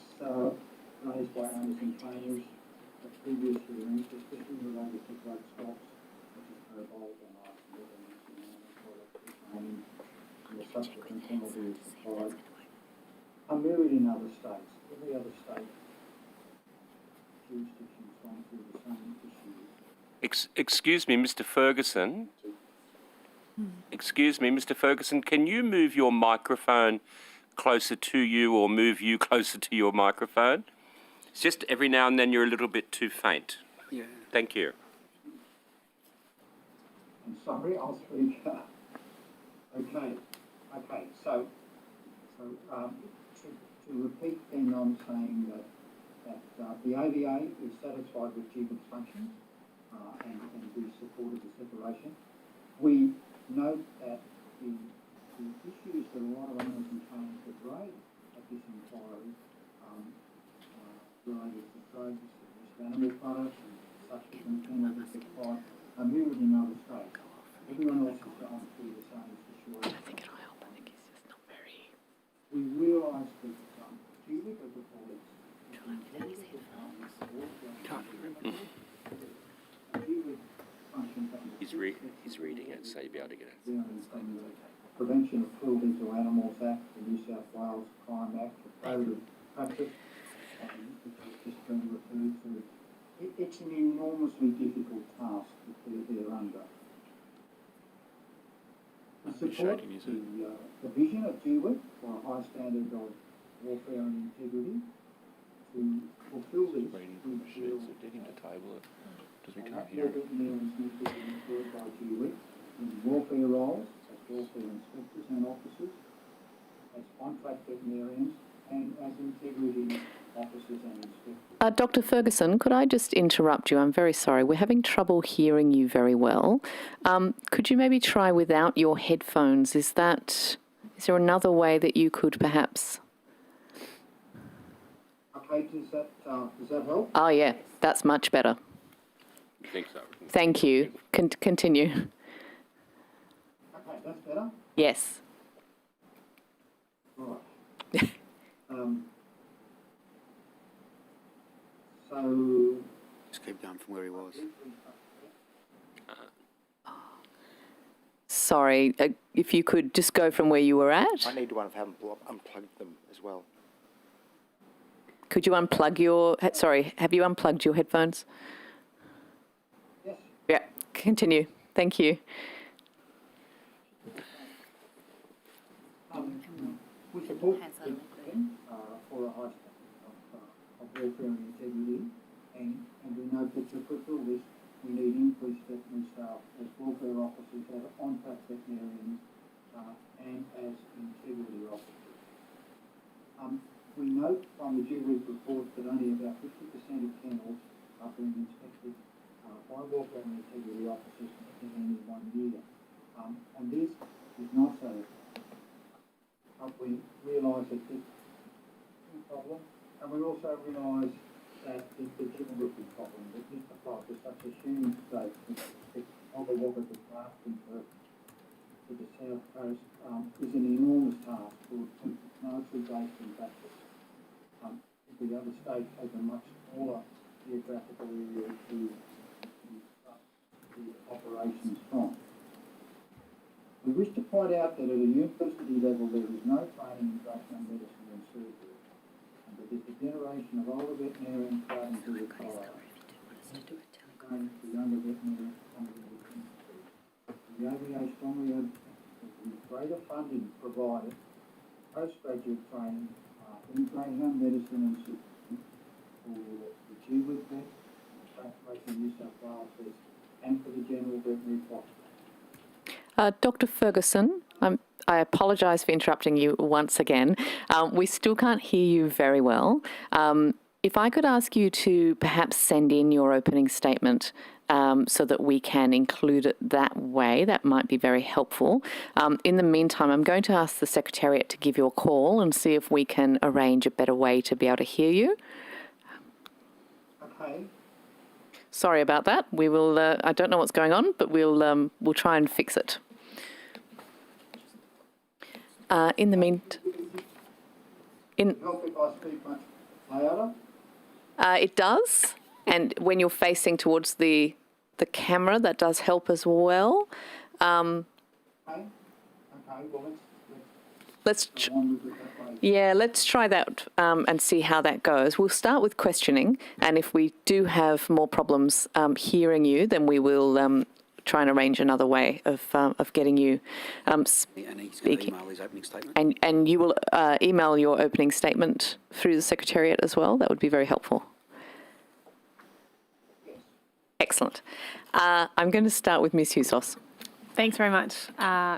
raised by owners and trainers at previous hearings, especially related to drug stops, such as cobalt and training and the subsequent penalties applied, are mirrored in other states. Every other state jurisdiction's gone through the same issues. Excuse me, Mr. Ferguson. Excuse me, Mr. Ferguson, can you move your microphone closer to you or move you closer to your microphone? It's just every now and then you're a little bit too faint. Yeah. Thank you. I'm sorry, I'll speak. Okay. So to repeat then, I'm saying that the AVA is satisfied with GBOTA's functions and we supported the separation. We note that the issues that a lot of owners and trainers have raised at this inquiry related to drugs, animal products and subsequent penalties applied are mirrored in other states. Everyone else has gone through the same issue. I don't think it'll help. I think he's just not very... We realise that GBOTA as a police He's reading it, so you'll be able to get it. Prevention of Cruelty to Animals Act, the New South Wales Crime Act, the Code of Practice, which has just been referred to. It's an enormously difficult task that they're under. I support the vision of GBOTA for a high standard of warfare and integrity. To fulfil this, we feel veterinarians need to be employed by GBOTA in warfare roles as welfare inspectors and officers, as contract veterinarians, and as integrity officers and inspectors. Dr. Ferguson, could I just interrupt you? I'm very sorry. We're having trouble hearing you very well. Could you maybe try without your headphones? Is there another way that you could perhaps... Okay, does that help? Oh, yeah, that's much better. I think so. Thank you. Continue. Okay, that's better? Yes. Right. So... Just keep going from where he was. Sorry, if you could just go from where you were at. I need to unplug them as well. Could you unplug your... Sorry, have you unplugged your headphones? Yes. Yeah, continue. Thank you. We support the for a high standard of welfare and integrity, and we note that to fulfil this, we need increased veterinary staff as welfare officers, as on-track veterinarians, and as integrity officers. We note from the GBOTA report that only about 50% of kennels are being inspected by welfare and integrity officers in any 1 year. And this is not satisfying. But we realise that this is a problem, and we also realise that it's a geographic problem, that Mr. Clark is such a huge state with respect of the Wagering grafting for the South Coast is an enormous task for largely based in practice. The other states have a much smaller geographical area to the operations from. We wish to point out that at a university level there is no training in greyhound medicine and surgery, and that with the generation of older veterinarians starting to retire, training for younger veterinarians coming to the industry. The ABA strongly advocates with greater funding provided postgraduate training in greyhound medicine and surgery for the GBOTA vet, Translation New South Wales vet, and for the general veterinary practice. Dr. Ferguson, I apologise for interrupting you once again. We still can't hear you very well. If I could ask you to perhaps send in your opening statement so that we can include it that way, that might be very helpful. In the meantime, I'm going to ask the Secretariat to give you a call and see if we can arrange a better way to be able to hear you. Okay. Sorry about that. We will. I don't know what's going on, but we'll try and fix it. In the meantime, Help if I speak much louder? it does, and when you're facing towards the camera, that does help as well. Okay. Okay. Well, Let's go on with it that way. Yeah, let's try that and see how that goes. We'll start with questioning, and if we do have more problems hearing you, then we will try and arrange another way of getting you And he's going to speaking. email his opening statement. And you will email your opening statement through the Secretariat as well. That would be very helpful. Excellent. I'm going to start with Ms. Hughes. Thanks very much,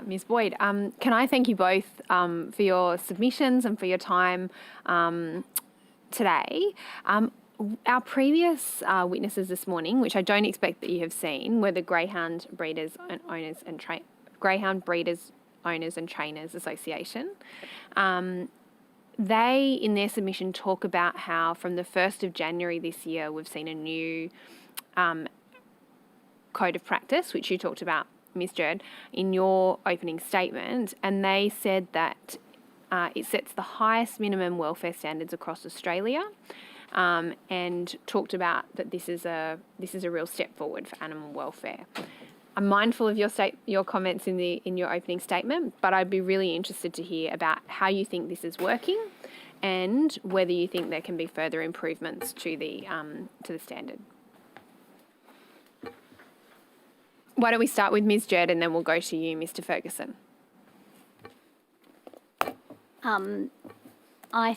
Ms. Boyd. Can I thank you both for your submissions and for your time today. Our previous witnesses this morning, which I don't expect that you have seen, were the Greyhound Breeders and Owners and Greyhound Breeders Owners and Trainers Association. They, in their submission, talk about how from the 1st of January this year, we've seen a new code of practice, which you talked about, Ms. Jerd, in your opening statement, and they said that it sets the highest minimum welfare standards across Australia, and talked about that this is a real step forward for animal welfare. I'm mindful of your comments in your opening statement, but I'd be really interested to hear about how you think this is working, and whether you think there can be further improvements to the standard. Why don't we start with Ms. Jerd and then we'll go to you, Mr. Ferguson. I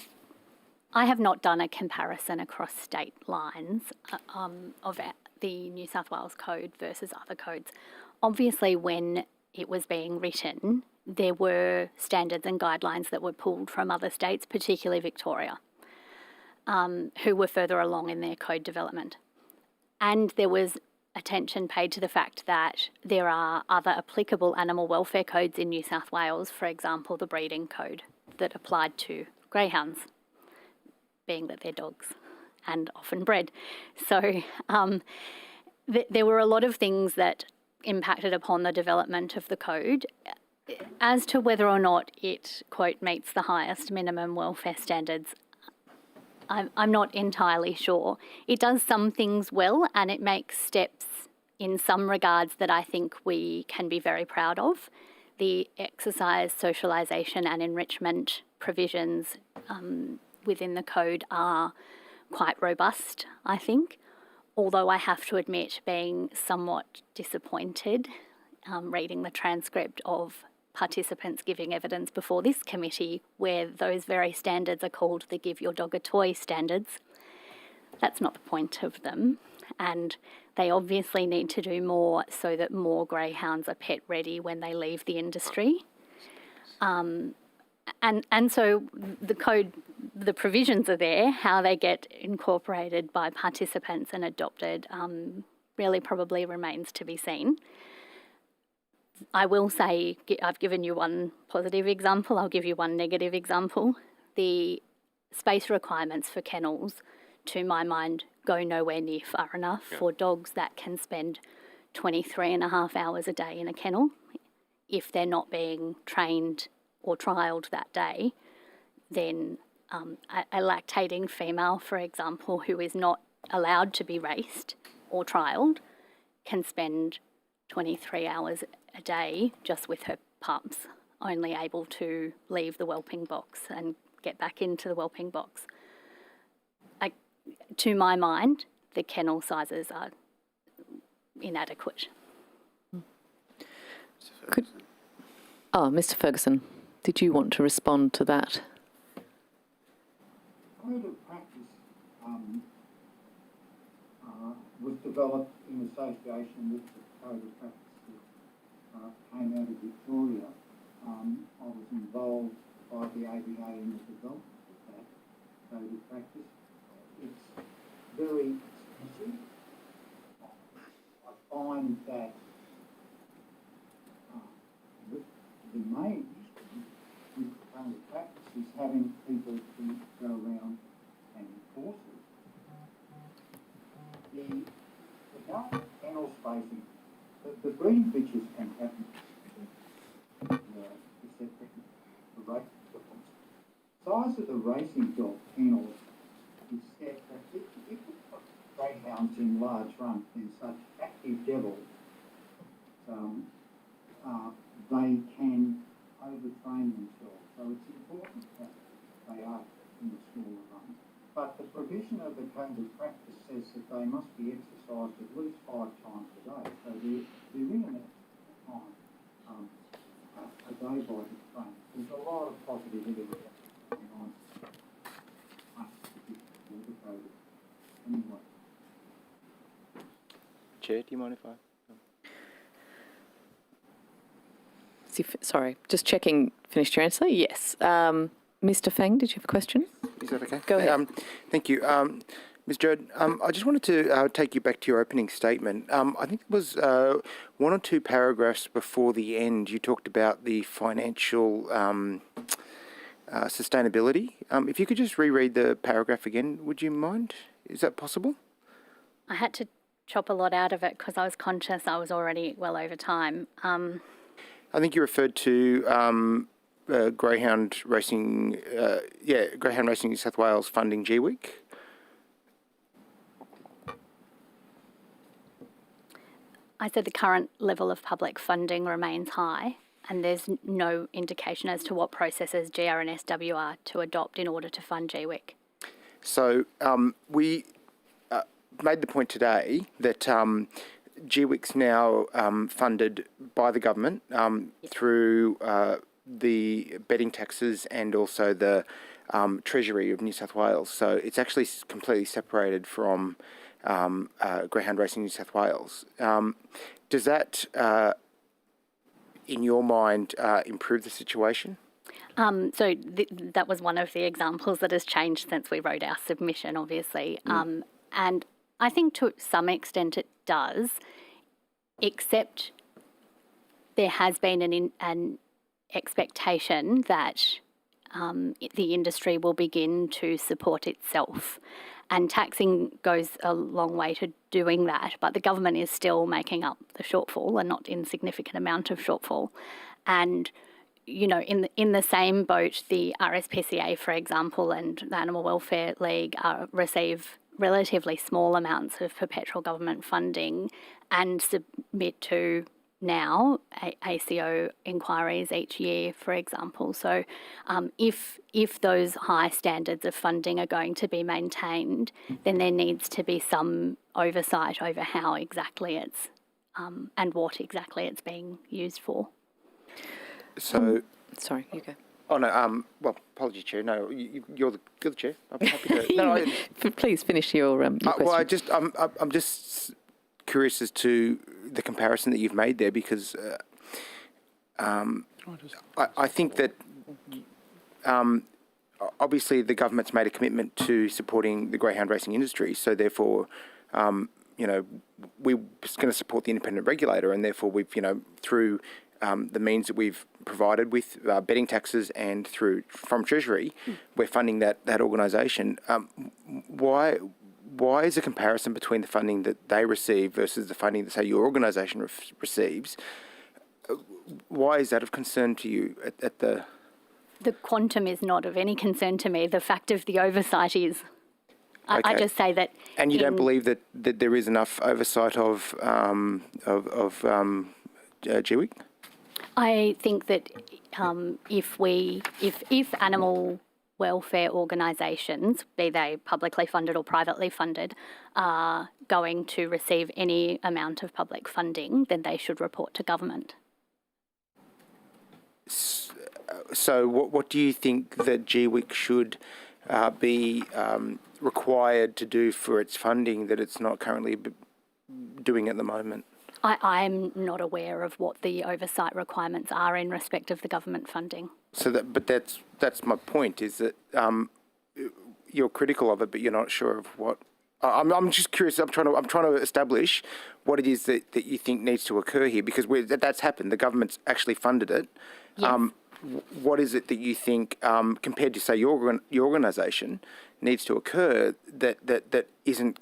have not done a comparison across state lines of the New South Wales Code versus other codes. Obviously, when it was being written, there were standards and guidelines that were pulled from other states, particularly Victoria, who were further along in their code development. And there was attention paid to the fact that there are other applicable animal welfare codes in New South Wales, for example, the breeding code that applied to greyhounds, being that they're dogs and often bred. So there were a lot of things that impacted upon the development of the code. As to whether or not it, quote, meets the highest minimum welfare standards, I'm not entirely sure. It does some things well, and it makes steps in some regards that I think we can be very proud of. The exercise, socialisation and enrichment provisions within the code are quite robust, I think, although I have to admit being somewhat disappointed reading the transcript of participants giving evidence before this committee where those very standards are called the Give Your Dog a Toy standards. That's not the point of them, and they obviously need to do more so that more greyhounds are pet ready when they leave the industry. And so the code, the provisions are there, how they get incorporated by participants and adopted really probably remains to be seen. I will say, I've given you one positive example, I'll give you one negative example. The space requirements for kennels, to my mind, go nowhere near far enough for dogs that can spend 23 and a half hours a day in a kennel. If they're not being trained or trialled that day, then a lactating female, for example, who is not allowed to be raced or trialled can spend 23 hours a day just with her pups, only able to leave the whelping box and get back into the whelping box. To my mind, the kennel sizes are inadequate. Mr. Ferguson, did you want to respond to that? Code of practice was developed in association with the code of practice that came out of Victoria. I was involved by the ABA in the development of that code of practice. It's very expensive. I find that the main issue with the code of practice is having people to go around and enforce it. The kennel spacing, the breeding pictures can happen. The size of the racing dog kennels is set that if you put greyhounds in large runs, then such active devils, they can overtrain themselves. So it's important that they are in the smaller runs. But the provision of the code of practice says that they must be exercised at least 5 times a day. So they're in and out time a day by the train. There's a lot of positivity behind anyway. Chair, do you mind if I? Sorry, just checking, finished your answer? Yes. Mr. Fang, did you have a question? Is that okay? Go ahead. Thank you. Ms. Judd, I just wanted to take you back to your opening statement. I think it was 1 or 2 paragraphs before the end, you talked about the financial sustainability. If you could just reread the paragraph again, would you mind? Is that possible? I had to chop a lot out of it because I was conscious I was already well over time. I think you referred to Greyhound Racing, Greyhound Racing New South Wales funding GWIC. I said the current level of public funding remains high, and there's no indication as to what processes GRNSW are to adopt in order to fund GWIC. So we made the point today that GWIC's now funded by the government through the betting taxes and also the Treasury of New South Wales. So it's actually completely separated from Greyhound Racing New South Wales. Does that, in your mind, improve the situation? So that was one of the examples that has changed since we wrote our submission, obviously. And I think to some extent it does, except there has been an expectation that the industry will begin to support itself. And taxing goes a long way to doing that, but the government is still making up the shortfall, a not insignificant amount of shortfall. And, you know, in the same boat, the RSPCA, for example, and the Animal Welfare League receive relatively small amounts of perpetual government funding and submit to now ACO inquiries each year, for example. So if those high standards of funding are going to be maintained, then there needs to be some oversight over how exactly it's and what exactly it's being used for. So, sorry, you go. Oh no. Well, apologies, Chair. No, you're the chair. I'm happy to. Please finish your question. Well, I'm just curious as to the comparison that you've made there, because I think that obviously the government's made a commitment to supporting the greyhound racing industry, so therefore, you know, we're going to support the independent regulator, and therefore we've, you know, through the means that we've provided with betting taxes and from Treasury, we're funding that organisation. Why why is a comparison between the funding that they receive versus the funding that, say, your organisation receives, why is that of concern to you at the... The quantum is not of any concern to me. The fact of the oversight is. I just say that... And you don't believe that there is enough oversight of GWIC? I think that if animal welfare organisations, be they publicly funded or privately funded, are going to receive any amount of public funding, then they should report to government. So what do you think that GWIC should be required to do for its funding that it's not currently doing at the moment? I'm not aware of what the oversight requirements are in respect of the government funding. But that's my point, is that you're critical of it, but you're not sure of what. I'm just curious. I'm trying to establish what it is that you think needs to occur here, because that's happened. The government's actually funded it. Yes. What is it that you think, compared to, say, your organisation, needs to occur that isn't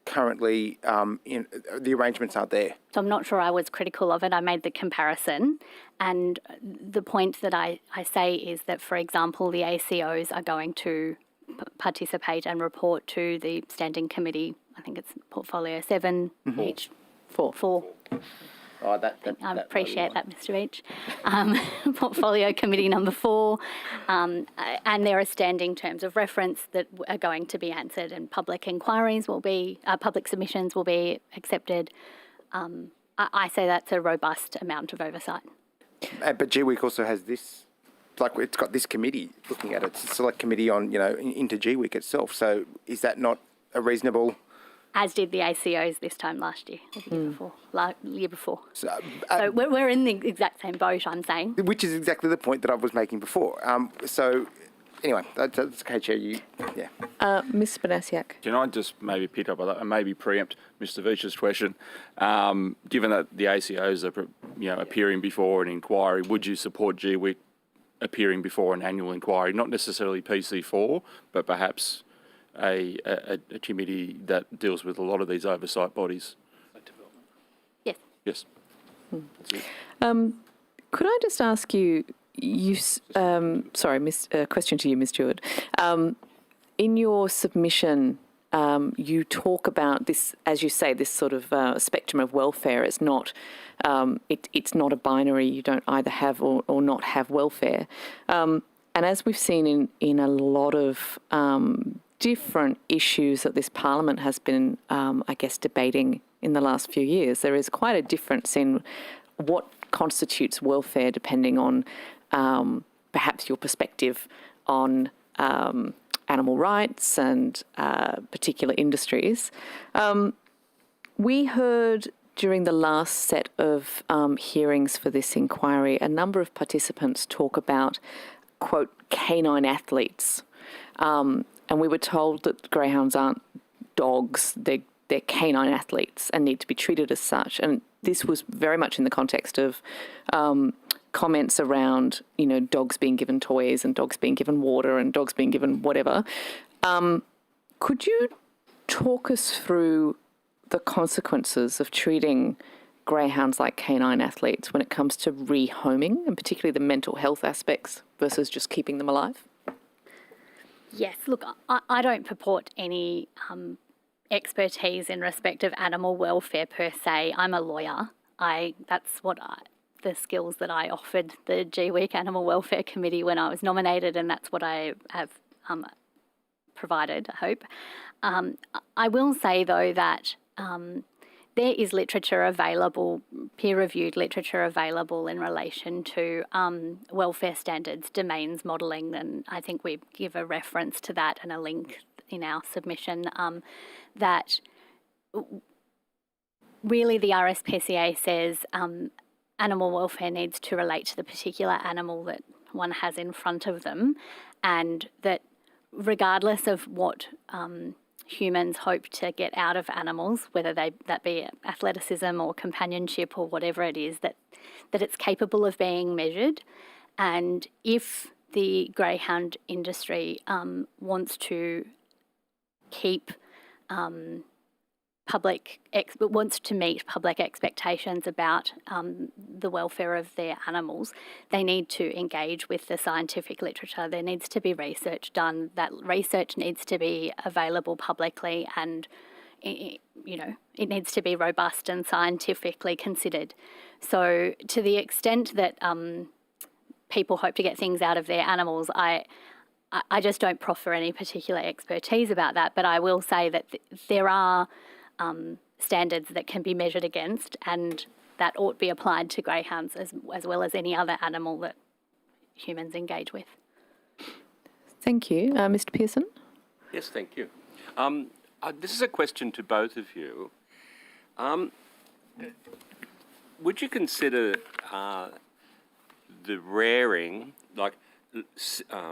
currently in the arrangements aren't there? So I'm not sure I was critical of it. I made the comparison, and the point that I say is that, for example, the ACOs are going to participate and report to the standing committee. I think it's portfolio 7 each. Four. Oh, I appreciate that, Mr. Beach. Portfolio committee number 4, and there are standing terms of reference that are going to be answered, and public inquiries will be, public submissions will be accepted. I say that's a robust amount of oversight. But GWIC also has this, like, it's got this committee looking at it. It's a select committee on, into GWIC itself. So is that not a reasonable? As did the ACOs this time last year, or the year before. So we're in the exact same boat, I'm saying. Which is exactly the point that I was making before. So anyway, that's okay, Chair. Ms. Banasiak. Can I just maybe pick up on that and maybe preempt Mr. Veach's question? Given that the ACOs are, appearing before an inquiry, would you support GWIC appearing before an annual inquiry? Not necessarily PC4, but perhaps a committee that deals with a lot of these oversight bodies. Yes. Yes. Could I just ask you, question to you, Ms. Stewart. In your submission, you talk about this, as you say, this sort of spectrum of welfare. It's not, it's not a binary. You don't either have or not have welfare. And as we've seen in a lot of different issues that this Parliament has been, debating in the last few years, there is quite a difference in what constitutes welfare depending on perhaps your perspective on animal rights and particular industries. We heard during the last set of hearings for this inquiry, a number of participants talk about, quote, canine athletes. And we were told that greyhounds aren't dogs, they're canine athletes and need to be treated as such. And this was very much in the context of comments around, dogs being given toys and dogs being given water and dogs being given whatever. Could you talk us through the consequences of treating greyhounds like canine athletes when it comes to rehoming, and particularly the mental health aspects versus just keeping them alive? Yes, look, I don't purport any expertise in respect of animal welfare per se. I'm a lawyer. That's the skills that I offered the GWIC Animal Welfare Committee when I was nominated, and that's what I have provided, I hope. I will say, though, that there is literature available, peer-reviewed literature available in relation to welfare standards, domains modelling, and I think we give a reference to that and a link in our submission, that really the RSPCA says animal welfare needs to relate to the particular animal that one has in front of them, and that regardless of what humans hope to get out of animals, whether that be athleticism or companionship or whatever it is, that it's capable of being measured. And if the greyhound industry wants to keep wants to meet public expectations about the welfare of their animals, they need to engage with the scientific literature. There needs to be research done. That research needs to be available publicly, and it needs to be robust and scientifically considered. So to the extent that people hope to get things out of their animals, I just don't proffer any particular expertise about that, but I will say that there are standards that can be measured against, and that ought to be applied to greyhounds as well as any other animal that humans engage with. Thank you. Mr. Pearson? Yes, thank you. This is a question to both of you. Would you consider the rearing, like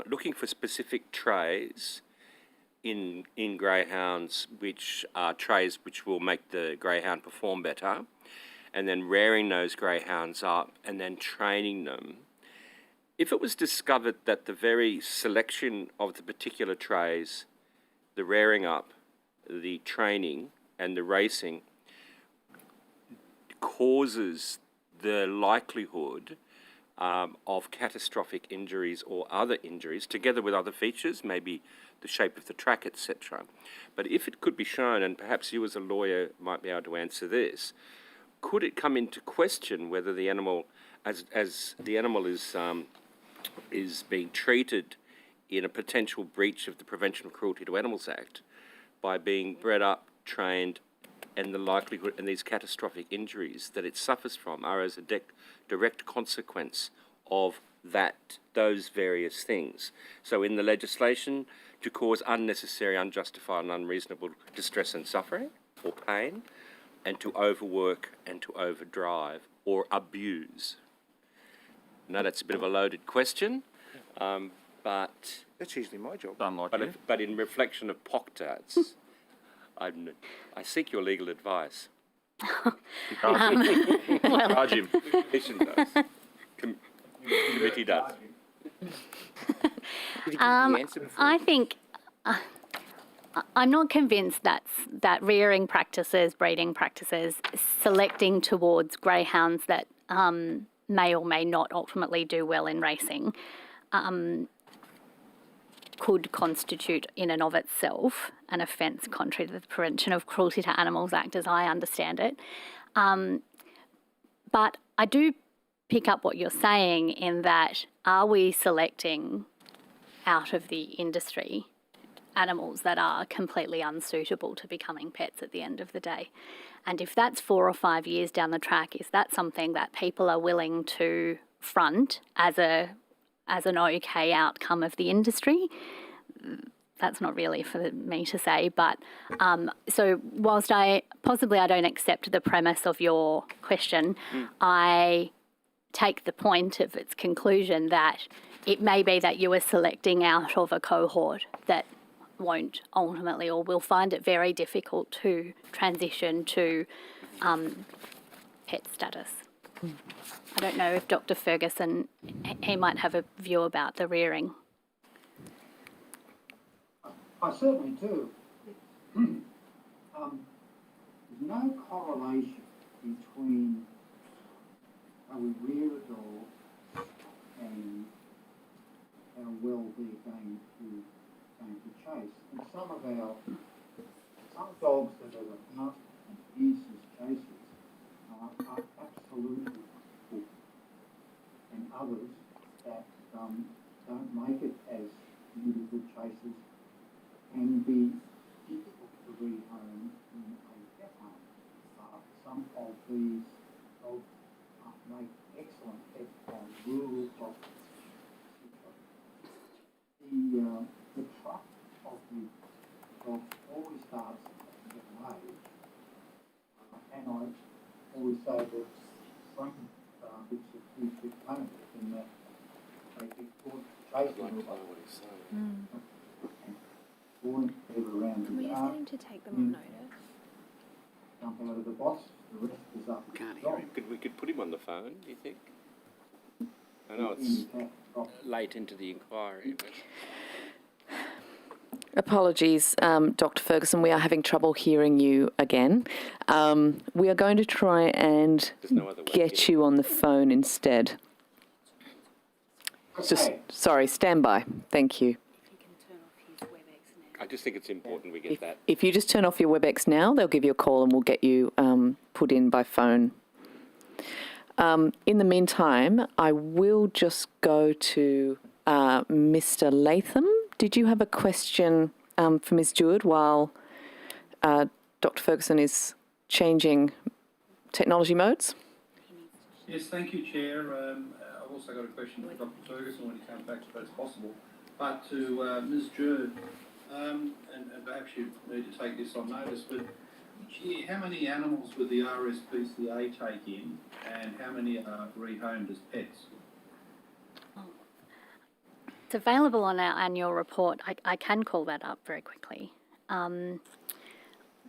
looking for specific traits in greyhounds, which are traits which will make the greyhound perform better, and then rearing those greyhounds up and then training them? If it was discovered that the very selection of the particular traits, the rearing up, the training and the racing, causes the likelihood of catastrophic injuries or other injuries, together with other features, maybe the shape of the track, etc. But if it could be shown, and perhaps you as a lawyer might be able to answer this, could it come into question whether the animal, as the animal is being treated in a potential breach of the Prevention of Cruelty to Animals Act by being bred up, trained, and the likelihood and these catastrophic injuries that it suffers from are as a direct consequence of those various things. So in the legislation, to cause unnecessary, unjustified and unreasonable distress and suffering or pain, and to overwork and to overdrive or abuse. Now that's a bit of a loaded question, but That's usually my job. but in reflection of POCTA, I seek your legal advice. Charge him. Commission does. Committee does. I think I'm not convinced that rearing practices, breeding practices, selecting towards greyhounds that may or may not ultimately do well in racing could constitute in and of itself an offence contrary to the Prevention of Cruelty to Animals Act, as I understand it. But I do pick up what you're saying in that, are we selecting out of the industry animals that are completely unsuitable to becoming pets at the end of the day? And if that's 4 or 5 years down the track, is that something that people are willing to front as an okay outcome of the industry? That's not really for me to say, but so whilst I don't accept the premise of your question, I take the point of its conclusion that it may be that you are selecting out of a cohort that won't ultimately, or will find it very difficult to transition to pet status. I don't know if Dr. Ferguson, he might have a view about the rearing. I certainly do. There's no correlation between how we rear a dog and how well they're going to chase. And some dogs that are not abuses chasers are absolutely good, and others that don't make it as really good chasers can be difficult to rehome in a pet home. Some of these dogs make excellent pets on rural properties. The trust of the dogs always starts at a young age, and I always say that some bits of food get punished in that they get caught chasing. Can we just get him to take them on notice? Jump out of the box, the rest is up. Can't hear him. We could put him on the phone, do you think? I know it's late into the inquiry, but... Apologies, Dr. Ferguson, we are having trouble hearing you again. We are going to try and get you on the phone instead. Just, sorry, stand by. Thank you. I just think it's important we get that. If you just turn off your WebEx now, they'll give you a call and we'll get you put in by phone. In the meantime, I will just go to Mr. Latham. Did you have a question for Ms. Jewett while Dr. Ferguson is changing technology modes? Yes, thank you, Chair. I've also got a question for Dr. Ferguson when he comes back, if that's possible. But to Ms. Jewett, and perhaps you need to take this on notice, but each year, how many animals would the RSPCA take in, and how many are rehomed as pets? It's available on our annual report. I can call that up very quickly. I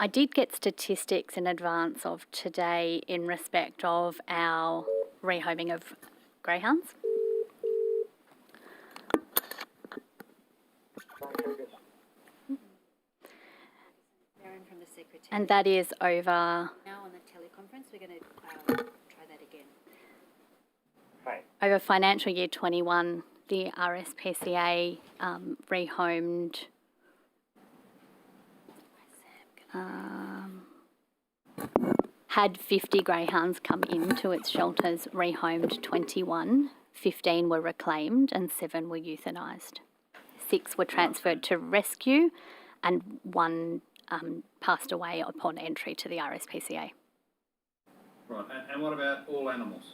did get statistics in advance of today in respect of our rehoming of greyhounds. And that is over... Now on the teleconference, we're going to try that again. Right. Over financial year 21, the RSPCA rehomed... had 50 greyhounds come into its shelters, rehomed 21, 15 were reclaimed and 7 were euthanised. 6 were transferred to rescue and 1 passed away upon entry to the RSPCA. Right, and what about all animals?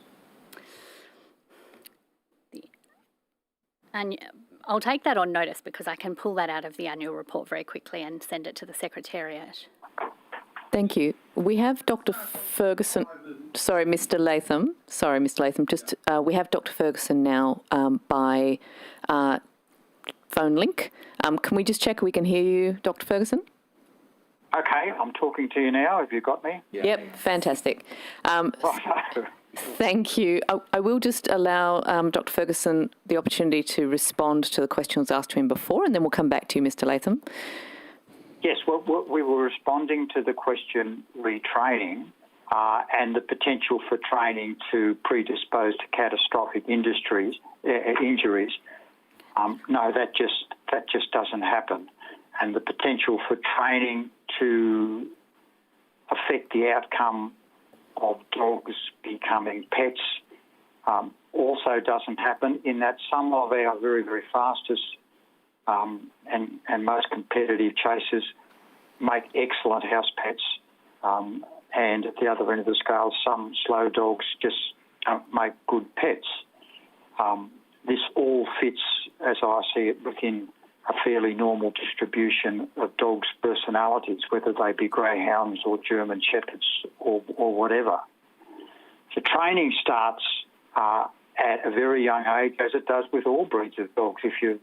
And I'll take that on notice because I can pull that out of the annual report very quickly and send it to the Secretariat. Thank you. We have Dr. Ferguson. Sorry, Mr. Latham. Sorry, Mr. Latham. Just we have Dr. Ferguson now by phone link. Can we just check we can hear you, Dr. Ferguson? Okay, I'm talking to you now. Have you got me? Yep, fantastic. Thank you. I will just allow Dr. Ferguson the opportunity to respond to the questions asked to him before, and then we'll come back to you, Mr. Latham. Yes, well, we were responding to the question retraining and the potential for training to predispose to catastrophic injuries. No, that just doesn't happen. And the potential for training to affect the outcome of dogs becoming pets also doesn't happen, in that some of our very, very fastest and most competitive chasers make excellent house pets, and at the other end of the scale, some slow dogs just don't make good pets. This all fits, as I see it, within a fairly normal distribution of dogs' personalities, whether they be greyhounds or German shepherds or whatever. So training starts at a very young age, as it does with all breeds of dogs. If you're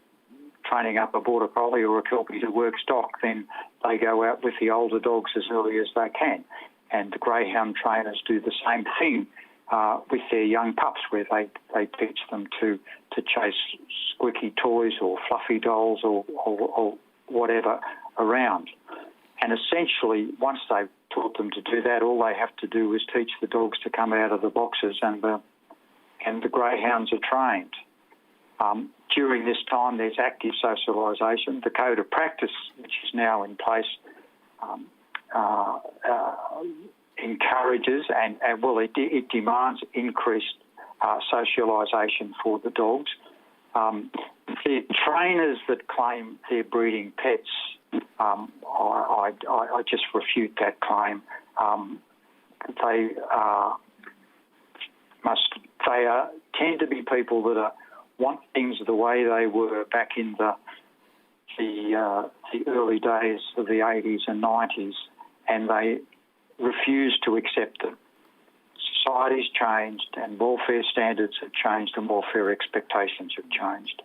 training up a border collie or a kelpie to work stock, then they go out with the older dogs as early as they can. And the greyhound trainers do the same thing with their young pups, where they teach them to chase squeaky toys or fluffy dolls or whatever around. And essentially, once they've taught them to do that, all they have to do is teach the dogs to come out of the boxes, and the greyhounds are trained. During this time, there's active socialisation. The code of practice, which is now in place, encourages and it demands increased socialisation for the dogs. The trainers that claim they're breeding pets, I just refute that claim. They tend to be people that want things the way they were back in the early days of the 80s and 90s, and they refuse to accept that society's changed and welfare standards have changed and welfare expectations have changed.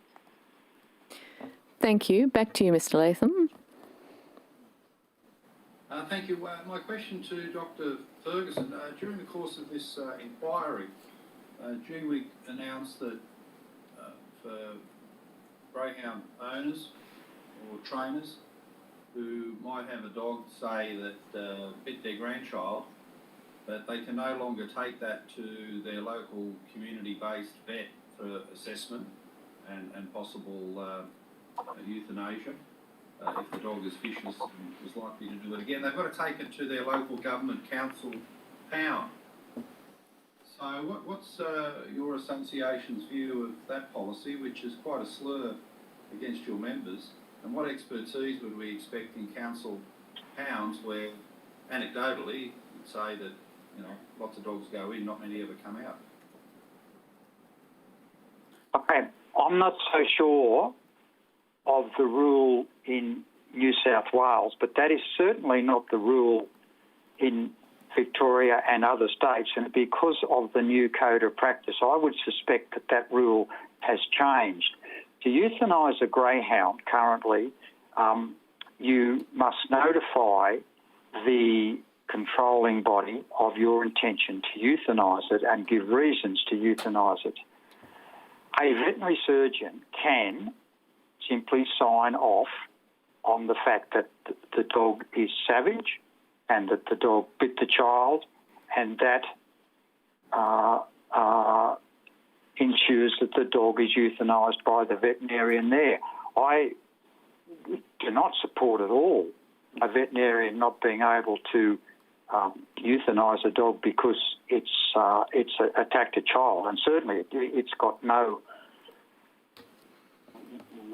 Thank you. Back to you, Mr. Latham. Thank you. My question to Dr. Ferguson, during the course of this inquiry, GWIC announced that for greyhound owners or trainers, who might have a dog, say, that bit their grandchild, but they can no longer take that to their local community-based vet for assessment and possible euthanasia. If the dog is vicious and is likely to do it again, they've got to take it to their local government council pound. So what's your association's view of that policy, which is quite a slur against your members, and what expertise would we expect in council pounds where, anecdotally, you'd say that, you know, lots of dogs go in, not many ever come out? Okay, I'm not so sure of the rule in New South Wales, but that is certainly not the rule in Victoria and other states, and because of the new code of practice, I would suspect that that rule has changed. To euthanise a greyhound currently, you must notify the controlling body of your intention to euthanise it and give reasons to euthanise it. A veterinary surgeon can simply sign off on the fact that the dog is savage and that the dog bit the child, and that ensures that the dog is euthanised by the veterinarian there. I do not support at all a veterinarian not being able to euthanise a dog because it's attacked a child, and certainly it's got no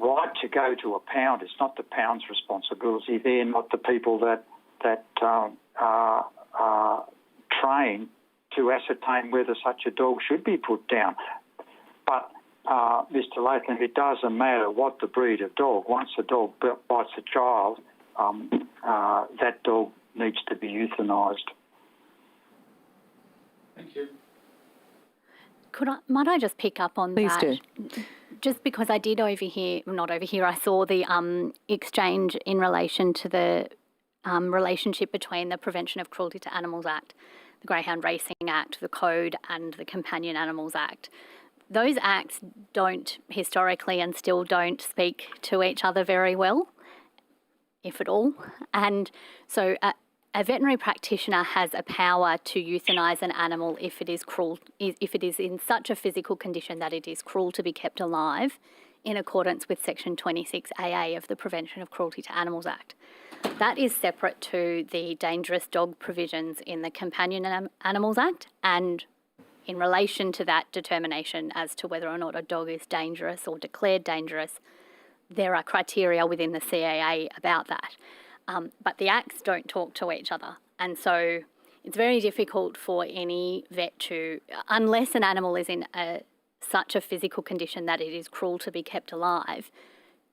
right to go to a pound. It's not the pound's responsibility. They're not the people that are trained to ascertain whether such a dog should be put down. But, Mr. Latham, it doesn't matter what the breed of dog. Once a dog bites a child, that dog needs to be euthanised. Thank you. Might I just pick up on Please that? do. Just because I did I saw the exchange in relation to the relationship between the Prevention of Cruelty to Animals Act, the Greyhound Racing Act, the Code and the Companion Animals Act. Those acts don't historically and still don't speak to each other very well, if at all. And so a veterinary practitioner has a power to euthanise an animal if it is in such a physical condition that it is cruel to be kept alive, in accordance with Section 26AA of the Prevention of Cruelty to Animals Act. That is separate to the dangerous dog provisions in the Companion Animals Act, and in relation to that determination as to whether or not a dog is dangerous or declared dangerous, there are criteria within the CAA about that. But the acts don't talk to each other. And so it's very difficult for any vet to, unless an animal is in such a physical condition that it is cruel to be kept alive,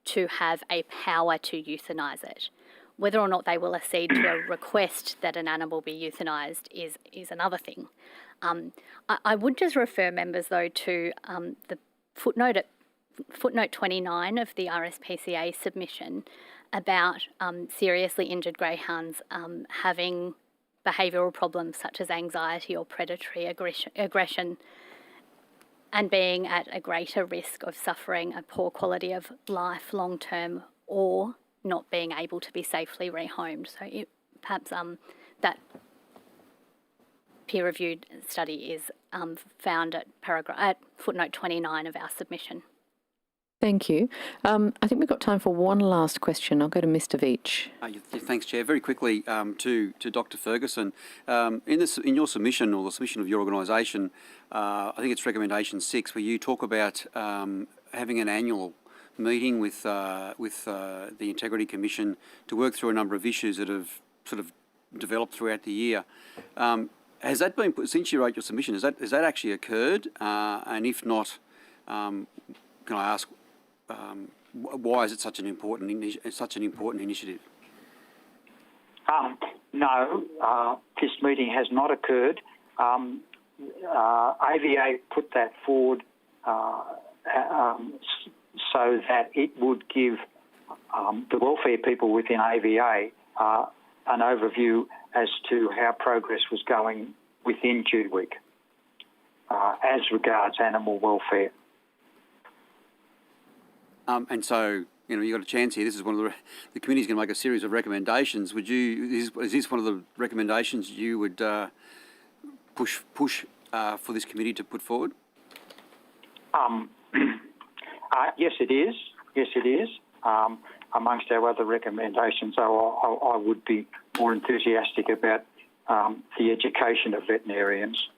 to have a power to euthanise it. Whether or not they will accede to a request that an animal be euthanised is another thing. I would just refer members, though, to the footnote 29 of the RSPCA submission about seriously injured greyhounds having behavioural problems such as anxiety or predatory aggression and being at a greater risk of suffering a poor quality of life long term or not being able to be safely rehomed. So perhaps that peer-reviewed study is found at footnote 29 of our submission. Thank you. I think we've got time for one last question. I'll go to Mr. Veitch. Thanks, Chair. Very quickly to Dr. Ferguson. In your submission, or the submission of your organisation, I think it's recommendation 6, where you talk about having an annual meeting with the Integrity Commission to work through a number of issues that have sort of developed throughout the year. Has that been, since you wrote your submission, has that actually occurred? And if not, can I ask, why is it such an important initiative? No, this meeting has not occurred. AVA put that forward so that it would give the welfare people within AVA an overview as to how progress was going within GBOTA as regards animal welfare. And so you know, you've got a chance here. This is one of the committee's going to make a series of recommendations. Would you, is this one of the recommendations you would push for this committee to put forward? Yes, it is. Yes, it is. Amongst our other recommendations, I would be more enthusiastic about the education of veterinarians.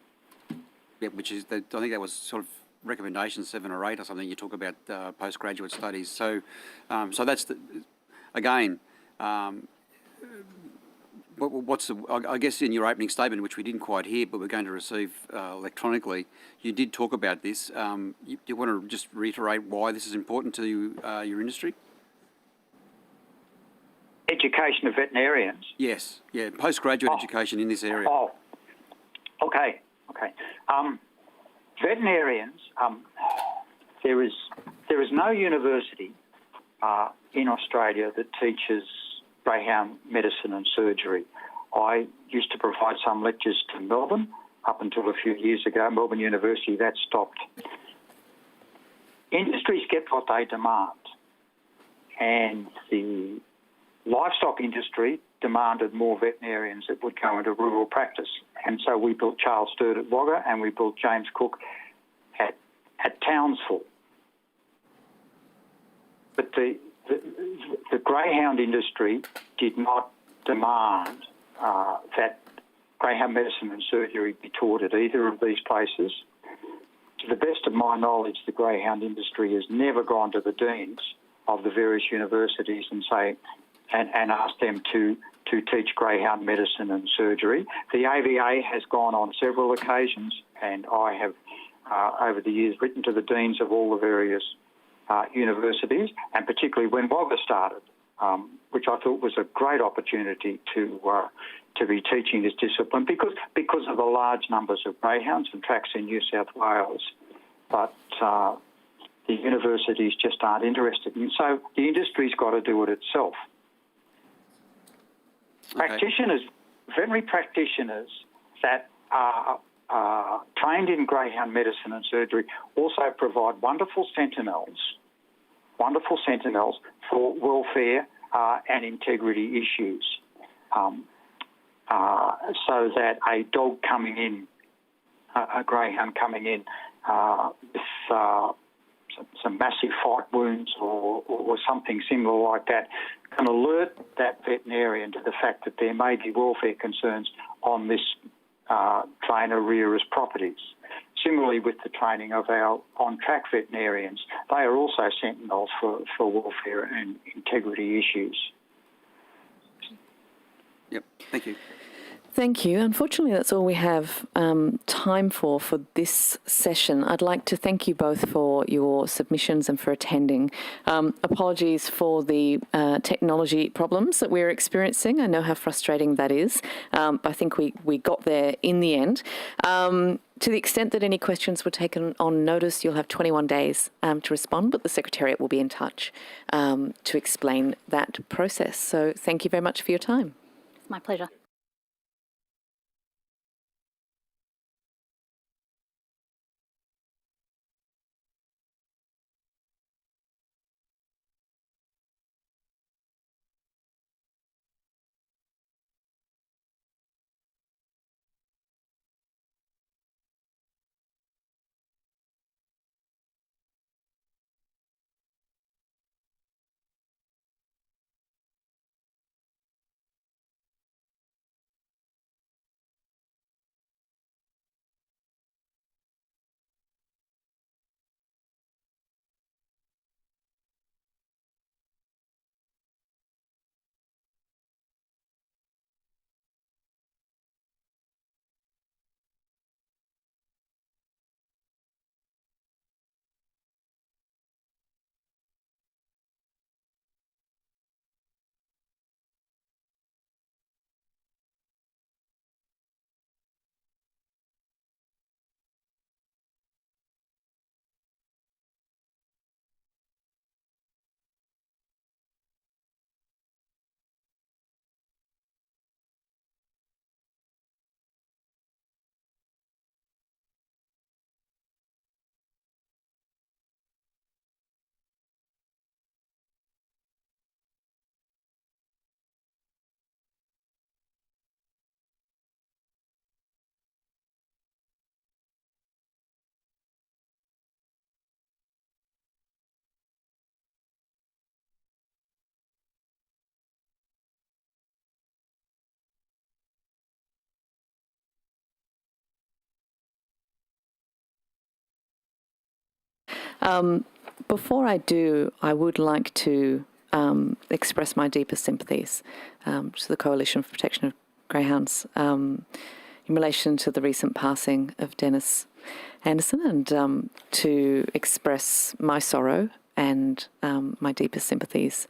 Yeah, which is, I think that was sort of recommendation 7 or 8 or something. You talk about postgraduate studies. So, so that's again. What's I guess in your opening statement, which we didn't quite hear, but we're going to receive electronically, you did talk about this. Do you want to just reiterate why this is important to your industry? Education of veterinarians? Yes, yeah, postgraduate education in this area. Oh, okay. Veterinarians, there is no university in Australia that teaches Greyhound medicine and surgery. I used to provide some lectures to Melbourne up until a few years ago, Melbourne University, that stopped. Industries get what they demand, and the livestock industry demanded more veterinarians that would go into rural practice. And so we built Charles Sturt at Wagga and we built James Cook at Townsville. But the greyhound industry did not demand that greyhound medicine and surgery be taught at either of these places. To the best of my knowledge, the greyhound industry has never gone to the deans of the various universities and asked them to teach greyhound medicine and surgery. The AVA has gone on several occasions, and I have over the years written to the deans of all the various universities, and particularly when Wagga started, which I thought was a great opportunity to be teaching this discipline because of the large numbers of greyhounds and tracks in New South Wales. But the universities just aren't interested, and so the industry's got to do it itself. Okay. Practitioners, veterinary practitioners that are trained in greyhound medicine and surgery also provide wonderful sentinels for welfare and integrity issues. So that a dog coming in, a greyhound coming in with some massive fight wounds or something similar like that, can alert that veterinarian to the fact that there may be welfare concerns on this trainer rearer's properties. Similarly with the training of our on-track veterinarians, they are also sentinels for welfare and integrity issues. Yep, thank you. Thank you. Unfortunately, that's all we have time for this session. I'd like to thank you both for your submissions and for attending. Apologies for the technology problems that we're experiencing. I know how frustrating that is. I think we got there in the end. To the extent that any questions were taken on notice, you'll have 21 days to respond, but the Secretariat will be in touch to explain that process. So thank you very much for your time. It's my pleasure. Before I do, I would like to express my deepest sympathies to the Coalition for Protection of Greyhounds in relation to the recent passing of Dennis Anderson, and to express my sorrow and my deepest sympathies.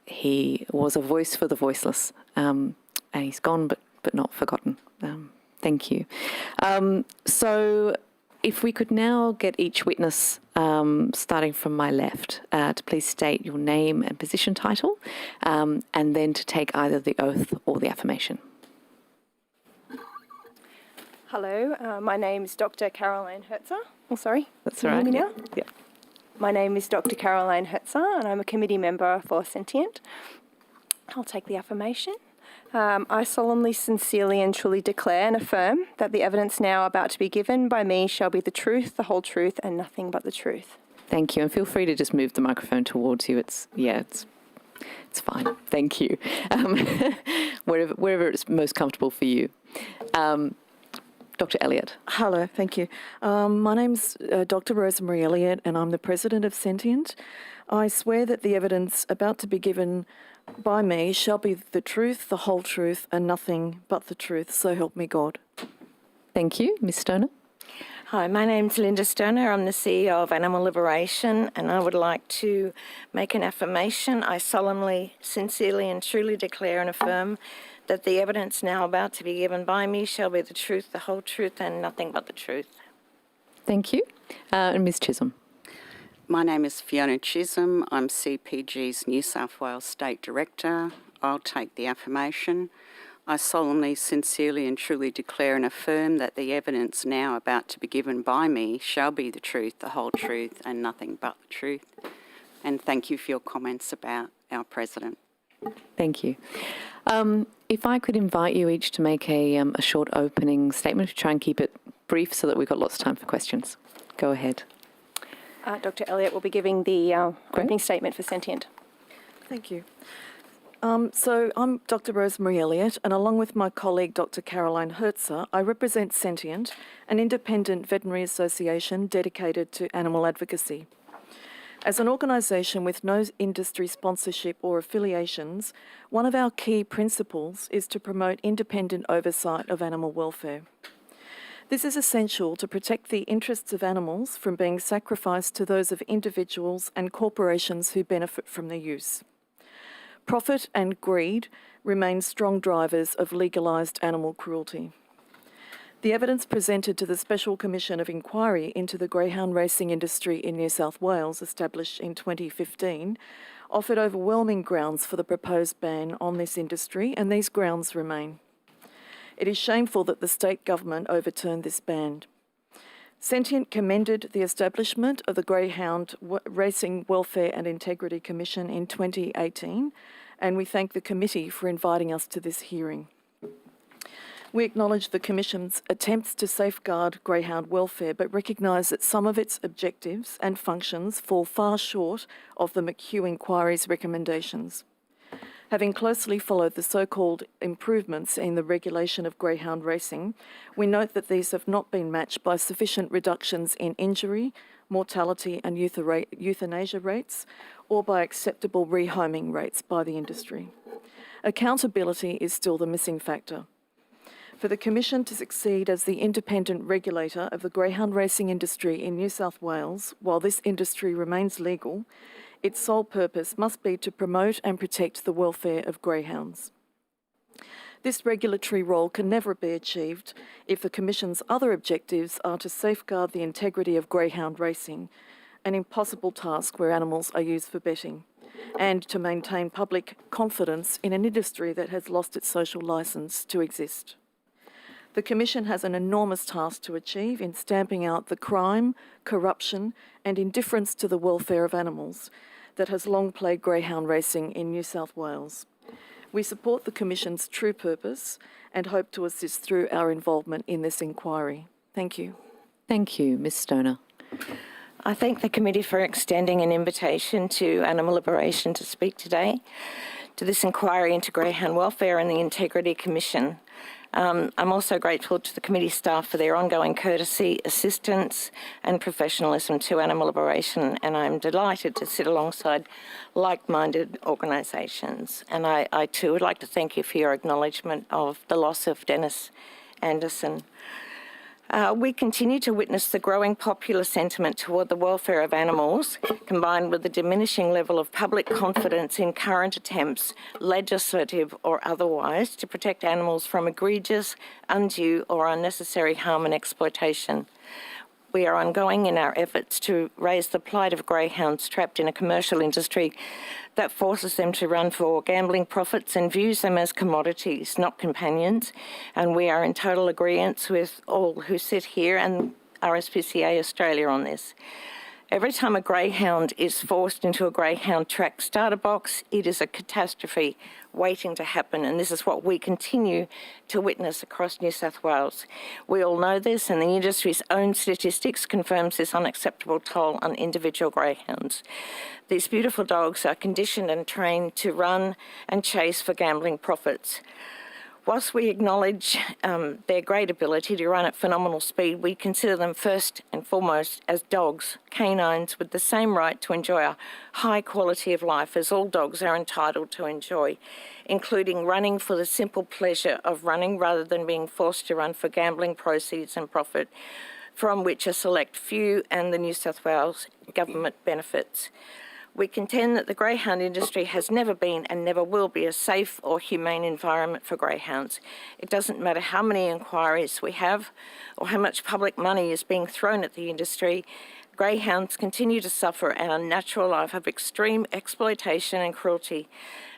He was a voice for the voiceless, and he's gone but not forgotten. Thank you. So if we could now get each witness, starting from my left, to please state your name and position title, and then to take either the oath or the affirmation. Hello, my name is Dr. Caroline Hertzer. Oh, sorry. That's Can all right. you hear me now? Yeah. My name is Dr. Caroline Hertzer, and I'm a committee member for Sentient. I'll take the affirmation. I solemnly, sincerely and truly declare and affirm that the evidence now about to be given by me shall be the truth, the whole truth, and nothing but the truth. Thank you, and feel free to just move the microphone towards you. It's fine. Thank you. Wherever it's most comfortable for you. Dr. Elliott. Hello, thank you. My name's Dr. Rosemary Elliott, and I'm the President of Sentient. I swear that the evidence about to be given by me shall be the truth, the whole truth, and nothing but the truth. So help me God. Thank you. Ms. Stoner. Hi, my name's Linda Stoner. I'm the CEO of Animal Liberation, and I would like to make an affirmation. I solemnly, sincerely and truly declare and affirm that the evidence now about to be given by me shall be the truth, the whole truth, and nothing but the truth. Thank you. And Ms. Chisholm. My name is Fiona Chisholm. I'm CPG's New South Wales State Director. I'll take the affirmation. I solemnly, sincerely and truly declare and affirm that the evidence now about to be given by me shall be the truth, the whole truth, and nothing but the truth. And thank you for your comments about our President. Thank you. If I could invite you each to make a short opening statement, to try and keep it brief so that we've got lots of time for questions. Go ahead. Dr. Elliott will be giving the opening statement for Sentient. Thank you. So I'm Dr. Rosemary Elliott, and along with my colleague Dr. Caroline Hertzer, I represent Sentient, an independent veterinary association dedicated to animal advocacy. As an organisation with no industry sponsorship or affiliations, one of our key principles is to promote independent oversight of animal welfare. This is essential to protect the interests of animals from being sacrificed to those of individuals and corporations who benefit from their use. Profit and greed remain strong drivers of legalised animal cruelty. The evidence presented to the Special Commission of Inquiry into the greyhound racing industry in New South Wales, established in 2015, offered overwhelming grounds for the proposed ban on this industry, and these grounds remain. It is shameful that the state government overturned this ban. Sentient commended the establishment of the Greyhound Racing Welfare and Integrity Commission in 2018, and we thank the committee for inviting us to this hearing. We acknowledge the Commission's attempts to safeguard greyhound welfare, but recognise that some of its objectives and functions fall far short of the McHugh Inquiry's recommendations. Having closely followed the so-called improvements in the regulation of greyhound racing, we note that these have not been matched by sufficient reductions in injury, mortality and euthanasia rates, or by acceptable rehoming rates by the industry. Accountability is still the missing factor. For the Commission to succeed as the independent regulator of the greyhound racing industry in New South Wales, while this industry remains legal, its sole purpose must be to promote and protect the welfare of greyhounds. This regulatory role can never be achieved if the Commission's other objectives are to safeguard the integrity of greyhound racing, an impossible task where animals are used for betting, and to maintain public confidence in an industry that has lost its social licence to exist. The Commission has an enormous task to achieve in stamping out the crime, corruption and indifference to the welfare of animals that has long plagued greyhound racing in New South Wales. We support the Commission's true purpose and hope to assist through our involvement in this inquiry. Thank you. Thank you. Ms. Stoner. I thank the committee for extending an invitation to Animal Liberation to speak today to this inquiry into greyhound welfare and the Integrity Commission. I'm also grateful to the committee staff for their ongoing courtesy, assistance and professionalism to animal liberation, and I'm delighted to sit alongside like-minded organisations. And I too would like to thank you for your acknowledgement of the loss of Dennis Anderson. We continue to witness the growing popular sentiment toward the welfare of animals, combined with the diminishing level of public confidence in current attempts, legislative or otherwise, to protect animals from egregious, undue or unnecessary harm and exploitation. We are ongoing in our efforts to raise the plight of greyhounds trapped in a commercial industry that forces them to run for gambling profits and views them as commodities, not companions. And we are in total agreement with all who sit here and RSPCA Australia on this. Every time a greyhound is forced into a greyhound track starter box, it is a catastrophe waiting to happen, and this is what we continue to witness across New South Wales. We all know this, and the industry's own statistics confirms this unacceptable toll on individual greyhounds. These beautiful dogs are conditioned and trained to run and chase for gambling profits. Whilst we acknowledge their great ability to run at phenomenal speed, we consider them first and foremost as dogs, canines, with the same right to enjoy a high quality of life as all dogs are entitled to enjoy, including running for the simple pleasure of running rather than being forced to run for gambling proceeds and profit, from which a select few and the New South Wales government benefits. We contend that the greyhound industry has never been and never will be a safe or humane environment for greyhounds. It doesn't matter how many inquiries we have or how much public money is being thrown at the industry, greyhounds continue to suffer an unnatural life of extreme exploitation and cruelty,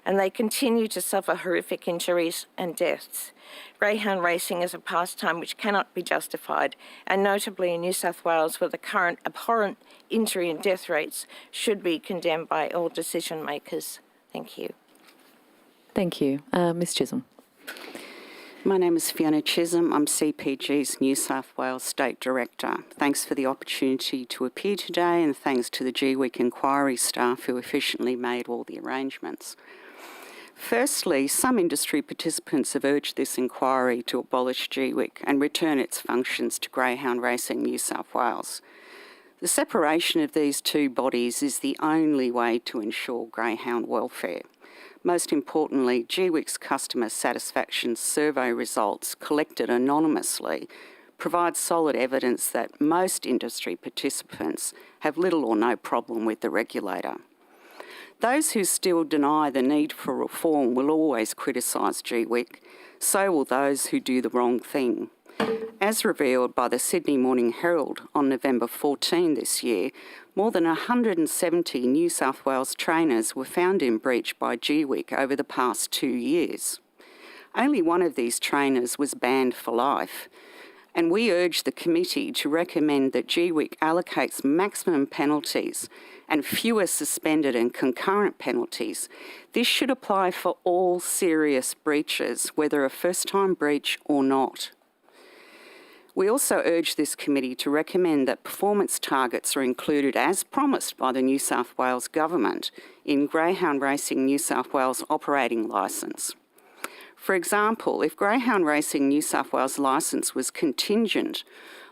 and they continue to suffer horrific injuries and deaths. Greyhound racing is a pastime which cannot be justified, and notably in New South Wales, where the current abhorrent injury and death rates should be condemned by all decision makers. Thank you. Thank you. Ms Chisholm. My name is Fiona Chisholm. I'm CPG's New South Wales State Director. Thanks for the opportunity to appear today, and thanks to the GWIC inquiry staff who efficiently made all the arrangements. Firstly, some industry participants have urged this inquiry to abolish GWIC and return its functions to Greyhound Racing New South Wales. The separation of these two bodies is the only way to ensure greyhound welfare. Most importantly, GWIC's customer satisfaction survey results, collected anonymously, provide solid evidence that most industry participants have little or no problem with the regulator. Those who still deny the need for reform will always criticise GWIC, so will those who do the wrong thing. As revealed by the Sydney Morning Herald on November 14 this year, more than 170 New South Wales trainers were found in breach by GWIC over the past 2 years. Only one of these trainers was banned for life, and we urge the committee to recommend that GWIC allocates maximum penalties and fewer suspended and concurrent penalties. This should apply for all serious breaches, whether a first-time breach or not. We also urge this committee to recommend that performance targets are included as promised by the New South Wales Government in Greyhound Racing New South Wales operating licence. For example, if Greyhound Racing New South Wales licence was contingent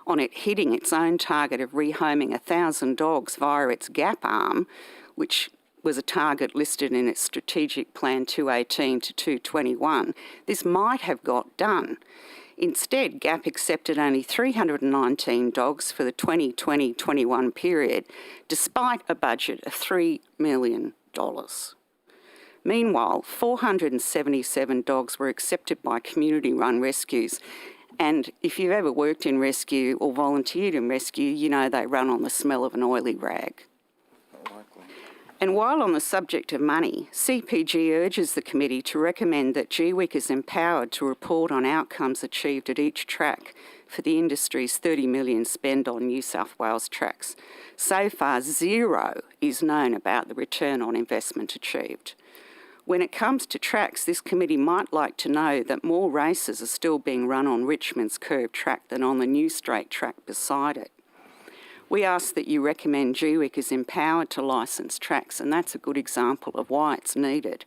on it hitting its own target of rehoming 1,000 dogs via its GAP arm, which was a target listed in its strategic plan 218 to 221, this might have got done. Instead, GAP accepted only 319 dogs for the 2020-21 period, despite a budget of $3 million. Meanwhile, 477 dogs were accepted by community-run rescues, and if you've ever worked in rescue or volunteered in rescue, you know they run on the smell of an oily rag. And while on the subject of money, CPG urges the committee to recommend that GWIC is empowered to report on outcomes achieved at each track for the industry's $30 million spend on New South Wales tracks. So far, zero is known about the return on investment achieved. When it comes to tracks, this committee might like to know that more races are still being run on Richmond's curved track than on the new straight track beside it. We ask that you recommend GWIC is empowered to licence tracks, and that's a good example of why it's needed.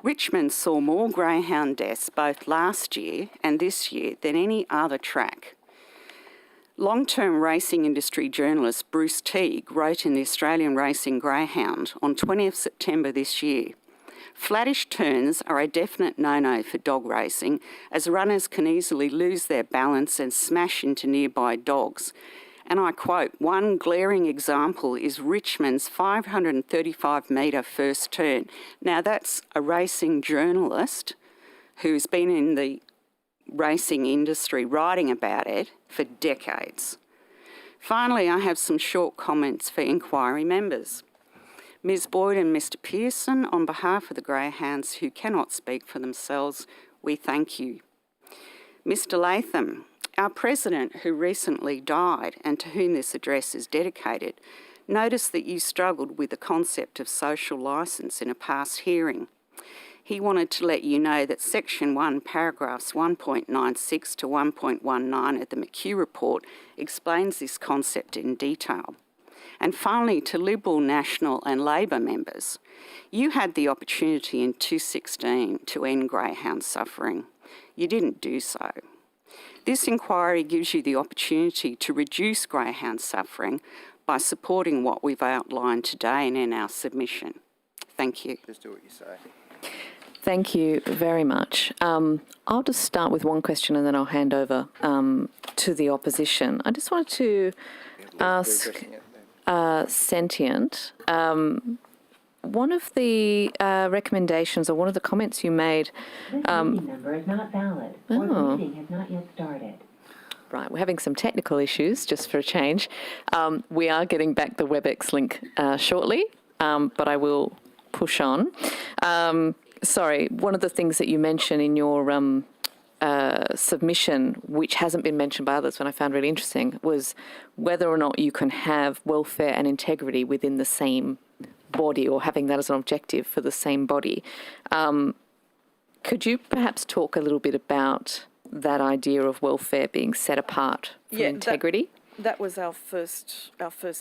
Richmond saw more greyhound deaths both last year and this year than any other track. Long-term racing industry journalist Bruce Teague wrote in the Australian Racing Greyhound on 20th September this year, "Flattish turns are a definite no-no for dog racing, as runners can easily lose their balance and smash into nearby dogs." And I quote, "One glaring example is Richmond's 535-metre first turn." Now that's a racing journalist who's been in the racing industry writing about it for decades. Finally, I have some short comments for inquiry members. Ms Boyd and Mr Pearson, on behalf of the Greyhounds who cannot speak for themselves, we thank you. Mr Latham, our President, who recently died and to whom this address is dedicated, noticed that you struggled with the concept of social licence in a past hearing. He wanted to let you know that Section 1, paragraphs 1.96 to 1.19 of the McHugh report explains this concept in detail. And finally, to Liberal, National and Labor members, you had the opportunity in 2016 to end greyhound suffering. You didn't do so. This inquiry gives you the opportunity to reduce greyhound suffering by supporting what we've outlined today and in our submission. Thank you. Just do what you say. Thank you very much. I'll just start with one question and then I'll hand over to the opposition. I just wanted to ask Sentient, one of the recommendations or one of the comments you made... This meeting number is not valid, or the meeting has not yet started. Right, we're having some technical issues, just for a change. We are getting back the WebEx link shortly, but I will push on. Sorry, one of the things that you mentioned in your submission, which hasn't been mentioned by others, and I found really interesting, was whether or not you can have welfare and integrity within the same body, or having that as an objective for the same body. Could you perhaps talk a little bit about that idea of welfare being set apart from integrity? That was our first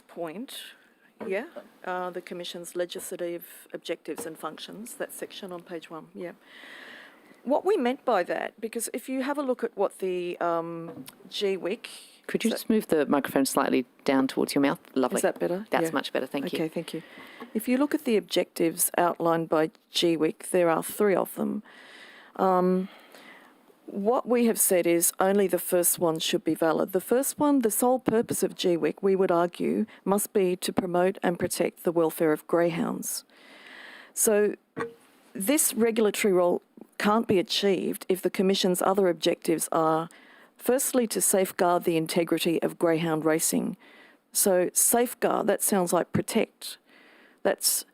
point. Yeah, the Commission's legislative objectives and functions, that section on page 1, yeah. What we meant by that, because if you have a look at what the GWIC... Could you just move the microphone slightly down towards your mouth? Lovely. Is that better? That's much better, thank you. Okay, thank you. If you look at the objectives outlined by GWIC, there are 3 of them. What we have said is only the first one should be valid. The first one, the sole purpose of GWIC, we would argue, must be to promote and protect the welfare of greyhounds. So this regulatory role can't be achieved if the Commission's other objectives are, firstly, to safeguard the integrity of greyhound racing. So safeguard, that sounds like protect. That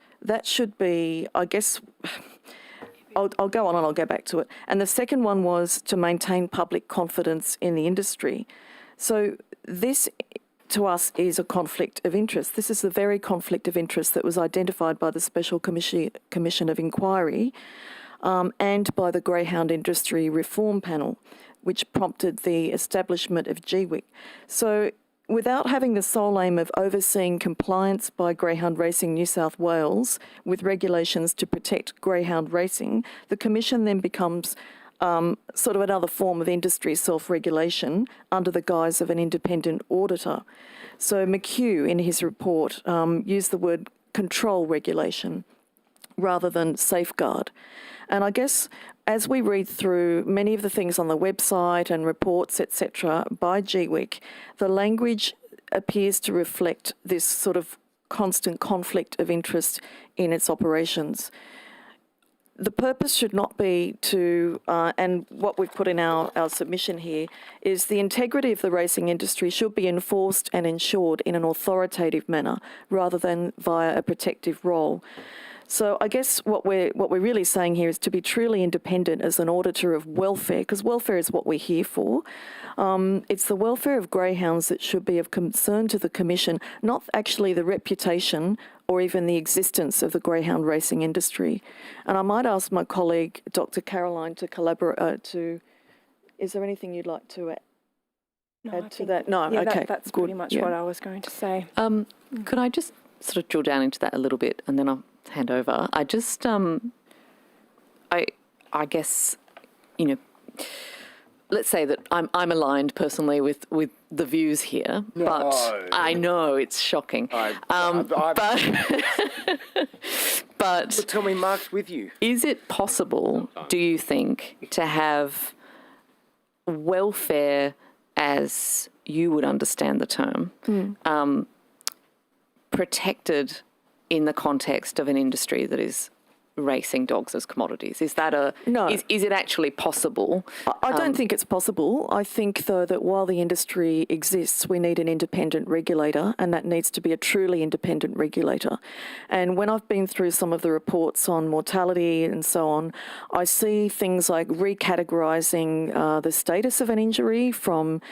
should be, I guess... I'll go on and I'll go back to it. And the second one was to maintain public confidence in the industry. So this, to us, is a conflict of interest. This is the very conflict of interest that was identified by the Special Commission of Inquiry and by the Greyhound Industry Reform Panel, which prompted the establishment of GWIC. So without having the sole aim of overseeing compliance by Greyhound Racing New South Wales with regulations to protect greyhound racing, the Commission then becomes sort of another form of industry self-regulation under the guise of an independent auditor. So McHugh, in his report, used the word control regulation rather than safeguard. And I guess as we read through many of the things on the website and reports, etc., by GWIC, the language appears to reflect this sort of constant conflict of interest in its operations. The purpose should not be to, and what we've put in our submission here, is the integrity of the racing industry should be enforced and ensured in an authoritative manner rather than via a protective role. So I guess what we're really saying here is to be truly independent as an auditor of welfare, because welfare is what we're here for. It's the welfare of greyhounds that should be of concern to the Commission, not actually the reputation or even the existence of the greyhound racing industry. And I might ask my colleague, Dr. Caroline, to collaborate. Is there anything you'd like to add to that? No, yeah, okay, that's good. pretty much Yeah. what I was going to say. Could I just sort of drill down into that a little bit, and then I'll hand over? I just, I guess, let's say that I'm aligned personally with the views here, but I know it's shocking. But tell me, Mark's with you. Is it possible, do you think, to have welfare, as you would understand the term, protected in the context of an industry that is racing dogs as commodities? Is that is it actually possible? I don't think it's possible. I think, though, that while the industry exists, we need an independent regulator, and that needs to be a truly independent regulator. And when I've been through some of the reports on mortality and so on, I see things like recategorising the status of an injury from,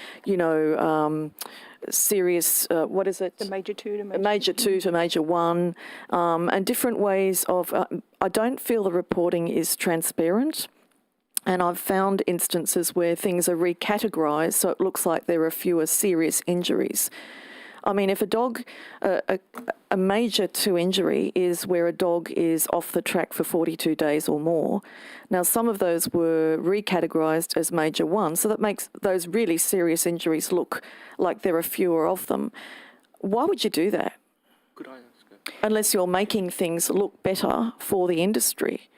serious, what is it? The major 2 to major 2 to major 1, and different ways of, I don't feel the reporting is transparent. And I've found instances where things are recategorised so it looks like there are fewer serious injuries. I mean, if a dog, a major 2 injury is where a dog is off the track for 42 days or more. Now, some of those were recategorised as major 1, so that makes those really serious injuries look like there are fewer of them. Why would you do that? Could I ask her? Unless you're making things look better for the industry.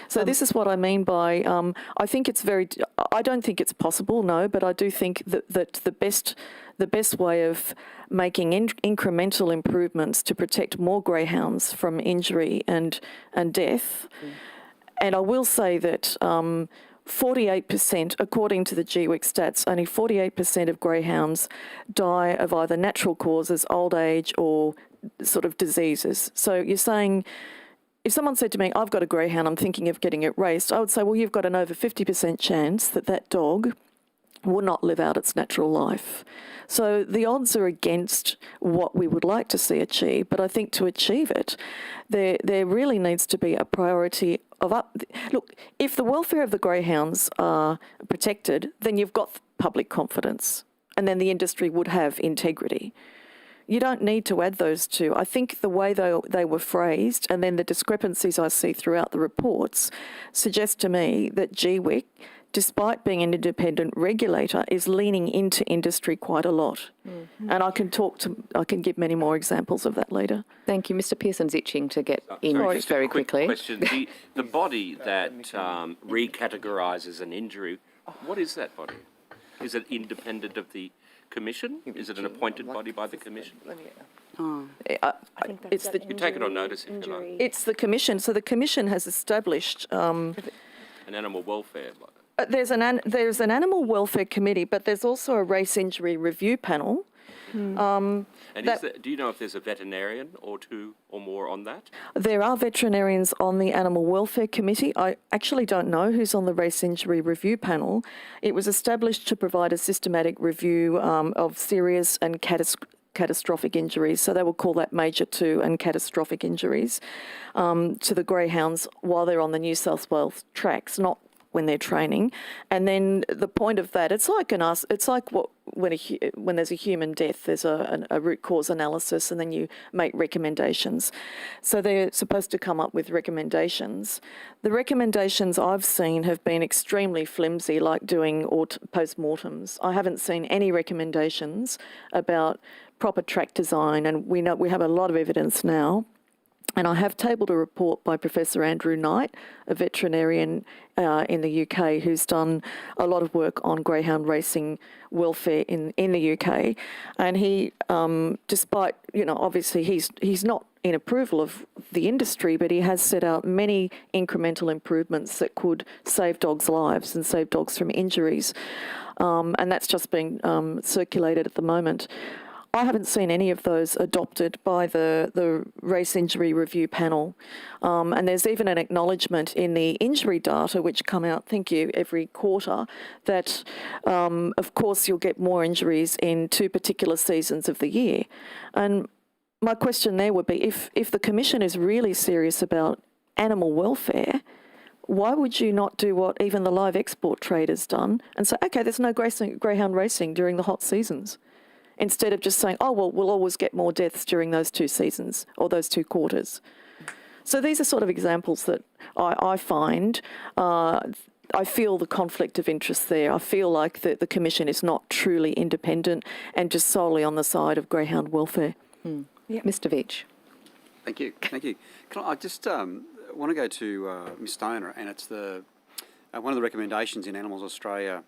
So this is what I mean by, I think it's I don't think it's possible, no, but I do think that the best way of making incremental improvements to protect more greyhounds from injury and death, and I will say that 48%, according to the GWIC stats, only 48% of greyhounds die of either natural causes, old age, or sort of diseases. So you're saying, if someone said to me, I've got a greyhound, I'm thinking of getting it raced, I would say, well, you've got an over 50% chance that dog will not live out its natural life. So the odds are against what we would like to see achieved, but I think to achieve it, there really needs to be a priority of look, if the welfare of the greyhounds are protected, then you've got public confidence, and then the industry would have integrity. You don't need to add those two. I think the way they were phrased and then the discrepancies I see throughout the reports suggest to me that GWIC, despite being an independent regulator, is leaning into industry quite a lot. And I can give many more examples of that later. Thank you. Mr. Pearson's itching to get in Just very a quick quickly. question. The body that recategorises an injury, what is that body? Is it independent of the Commission? Is it an appointed body by the Commission? You take it on notice if you like. It's the Commission. So the Commission has established An animal welfare. there's an animal welfare committee, but there's also a race injury review panel. And do you know if there's a veterinarian or 2 or more on that? There are veterinarians on the Animal Welfare Committee. I actually don't know who's on the Race Injury Review Panel. It was established to provide a systematic review of serious and catastrophic injuries, so they will call that major 2 and catastrophic injuries to the greyhounds while they're on the New South Wales tracks, not when they're training. And then the point of that, it's like when there's a human death, there's a root cause analysis, and then you make recommendations. So they're supposed to come up with recommendations. The recommendations I've seen have been extremely flimsy, like doing post-mortems. I haven't seen any recommendations about proper track design, and we have a lot of evidence now. And I have tabled a report by Professor Andrew Knight, a veterinarian in the UK, who's done a lot of work on greyhound racing welfare in the UK. And he, despite, obviously he's not in approval of the industry, but he has set out many incremental improvements that could save dogs' lives and save dogs from injuries. And that's just being circulated at the moment. I haven't seen any of those adopted by the Race Injury Review Panel. And there's even an acknowledgement in the injury data, which come out, every quarter, that, of course, you'll get more injuries in 2 particular seasons of the year. And my question there would be, if the Commission is really serious about animal welfare, why would you not do what even the live export trade has done and say, okay, there's no greyhound racing during the hot seasons, instead of just saying, oh, well, we'll always get more deaths during those 2 seasons or those 2 quarters. So these are sort of examples that I find, I feel the conflict of interest there. I feel like the Commission is not truly independent and just solely on the side of greyhound welfare. Yeah. Mr. Veitch. Thank you. I just want to go to Ms Stoner, and it's the one of the recommendations in Animals Australia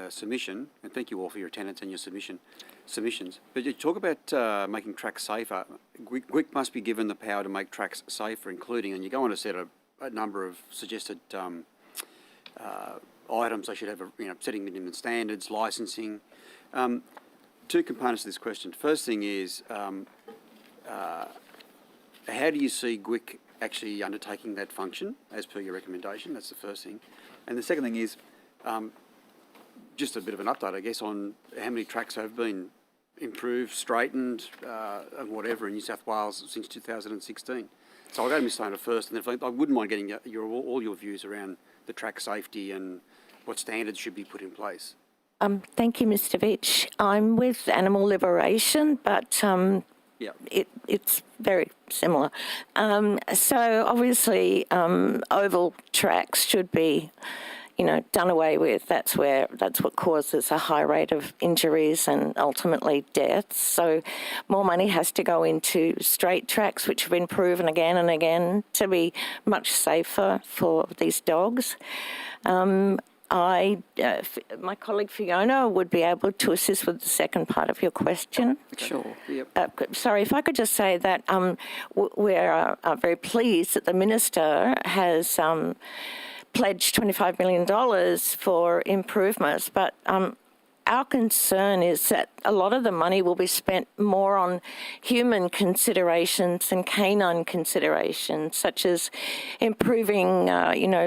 submission, and thank you all for your attendance and your submissions. But you talk about making tracks safer. GWIC must be given the power to make tracks safer, including, and you go on to set a number of suggested items. They should have, setting minimum standards, licensing. 2 components to this question. First thing is, how do you see GWIC actually undertaking that function as per your recommendation? That's the first thing. And the second thing is, just a bit of an update, I guess, on how many tracks have been improved, straightened, and whatever in New South Wales since 2016. So I'll go to Ms Stoner first, and then I wouldn't mind getting all your views around the track safety and what standards should be put in place. Thank you, Mr. Veitch. I'm with Animal Liberation, but it's very similar. So obviously, oval tracks should be, done away with. That's what causes a high rate of injuries and ultimately deaths. So more money has to go into straight tracks, which have been proven again and again to be much safer for these dogs. My colleague Fiona would be able to assist with the second part of your question. Sure. Yep. Sorry, if I could just say that we're very pleased that the Minister has pledged $25 million for improvements, but our concern is that a lot of the money will be spent more on human considerations and canine considerations, such as improving,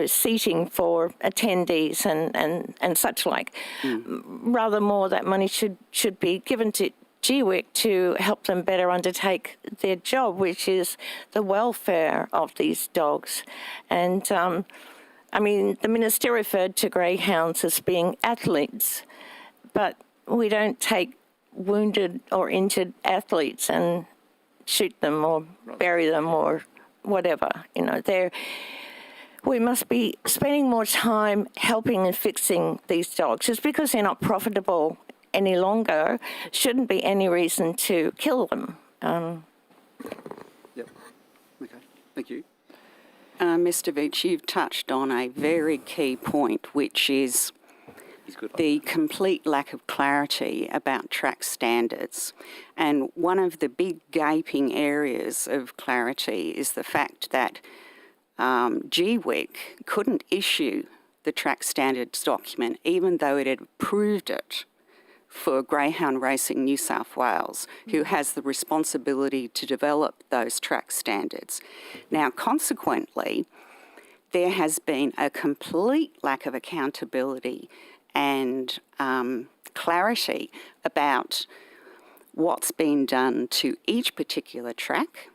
seating for attendees and such like. Rather more, that money should be given to GWIC to help them better undertake their job, which is the welfare of these dogs. And, the Minister referred to greyhounds as being athletes, but we don't take wounded or injured athletes and shoot them or bury them or whatever. We must be spending more time helping and fixing these dogs. Just because they're not profitable any longer shouldn't be any reason to kill them. Yep. Okay. Thank you. Mr. Veitch, you've touched on a very key point, which is the complete lack of clarity about track standards. And one of the big gaping areas of clarity is the fact that GWIC couldn't issue the track standards document, even though it had approved it for Greyhound Racing New South Wales, who has the responsibility to develop those track standards. Now, consequently, there has been a complete lack of accountability and clarity about what's been done to each particular track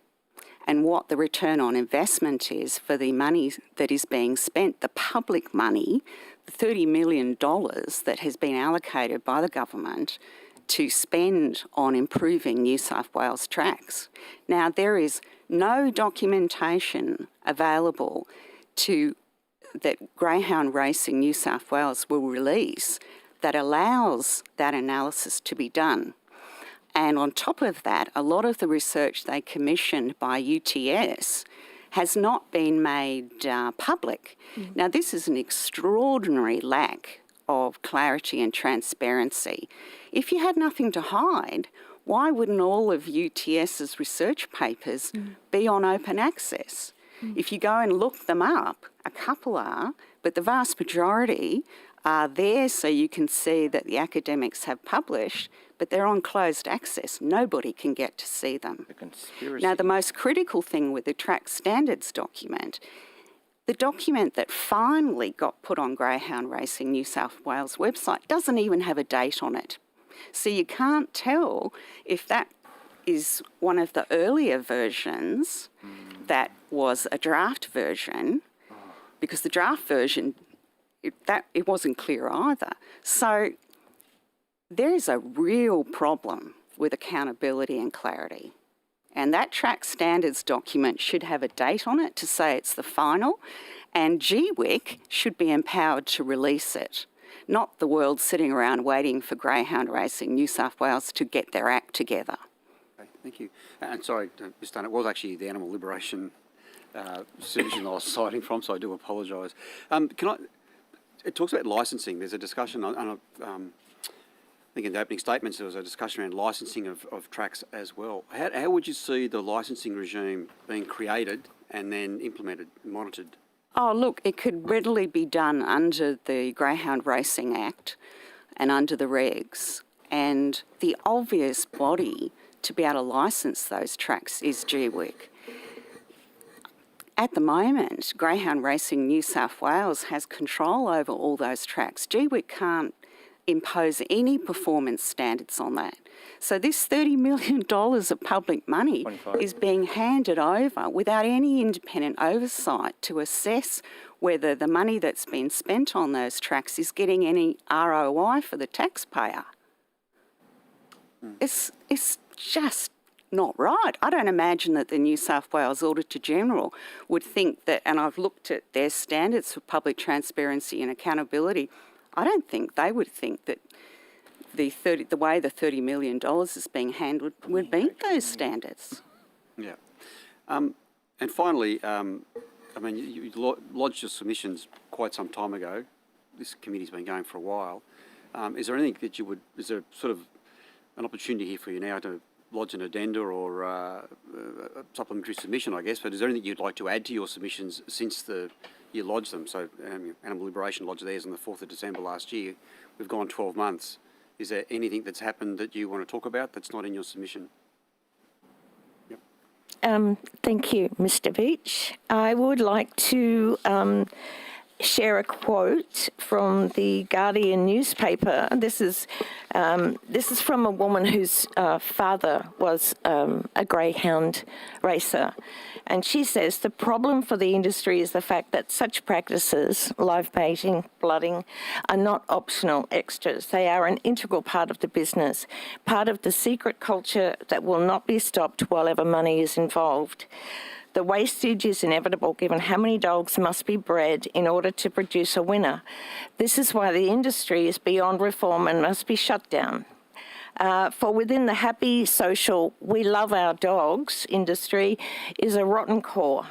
and what the return on investment is for the money that is being spent, the public money, the $30 million that has been allocated by the government to spend on improving New South Wales tracks. Now, there is no documentation available that Greyhound Racing New South Wales will release that allows that analysis to be done. And on top of that, a lot of the research they commissioned by UTS has not been made public. Now, this is an extraordinary lack of clarity and transparency. If you had nothing to hide, why wouldn't all of UTS's research papers be on open access? If you go and look them up, a couple are, but the vast majority are there so you can see that the academics have published, but they're on closed access. Nobody can get to see them. Now, the most critical thing with the track standards document, the document that finally got put on Greyhound Racing New South Wales website doesn't even have a date on it. So you can't tell if that is one of the earlier versions that was a draft version because the draft version, it wasn't clear either. So there is a real problem with accountability and clarity. And that track standards document should have a date on it to say it's the final, and GWIC should be empowered to release it, not the world sitting around waiting for Greyhound Racing New South Wales to get their act together. Okay, thank you. And sorry, Ms. Dunn, it was actually the Animal Liberation submission I was citing from, so I do apologise. It talks about licensing. There's a discussion, I think in the opening statements there was a discussion around licensing of tracks as well. How would you see the licensing regime being created and then implemented, monitored? Oh, look, it could readily be done under the Greyhound Racing Act and under the regs. And the obvious body to be able to licence those tracks is GWIC. At the moment, Greyhound Racing New South Wales has control over all those tracks. GWIC can't impose any performance standards on that. So this $30 million of public money 25. is being handed over without any independent oversight to assess whether the money that's been spent on those tracks is getting any ROI for the taxpayer. It's just not right. I don't imagine that the New South Wales Auditor General would think that, and I've looked at their standards for public transparency and accountability, I don't think they would think that the way the $30 million is being handled would meet those standards. Yeah. And finally, you lodged your submissions quite some time ago. This committee's been going for a while. Is there anything that is there sort of an opportunity here for you now to lodge an addenda or a supplementary submission, I guess, but is there anything you'd like to add to your submissions since you lodged them? So Animal Liberation lodged theirs on the 4th of December last year. We've gone 12 months. Is there anything that's happened that you want to talk about that's not in your submission? Yep. Thank you, Mr. Beach. I would like to share a quote from the Guardian newspaper. This is from a woman whose father was a greyhound racer. And she says, the problem for the industry is the fact that such practices, live baiting, blooding, are not optional extras. They are an integral part of the business, part of the secret culture that will not be stopped while ever money is involved. The wastage is inevitable given how many dogs must be bred in order to produce a winner. This is why the industry is beyond reform and must be shut down. For within the happy, social, we love our dogs industry is a rotten core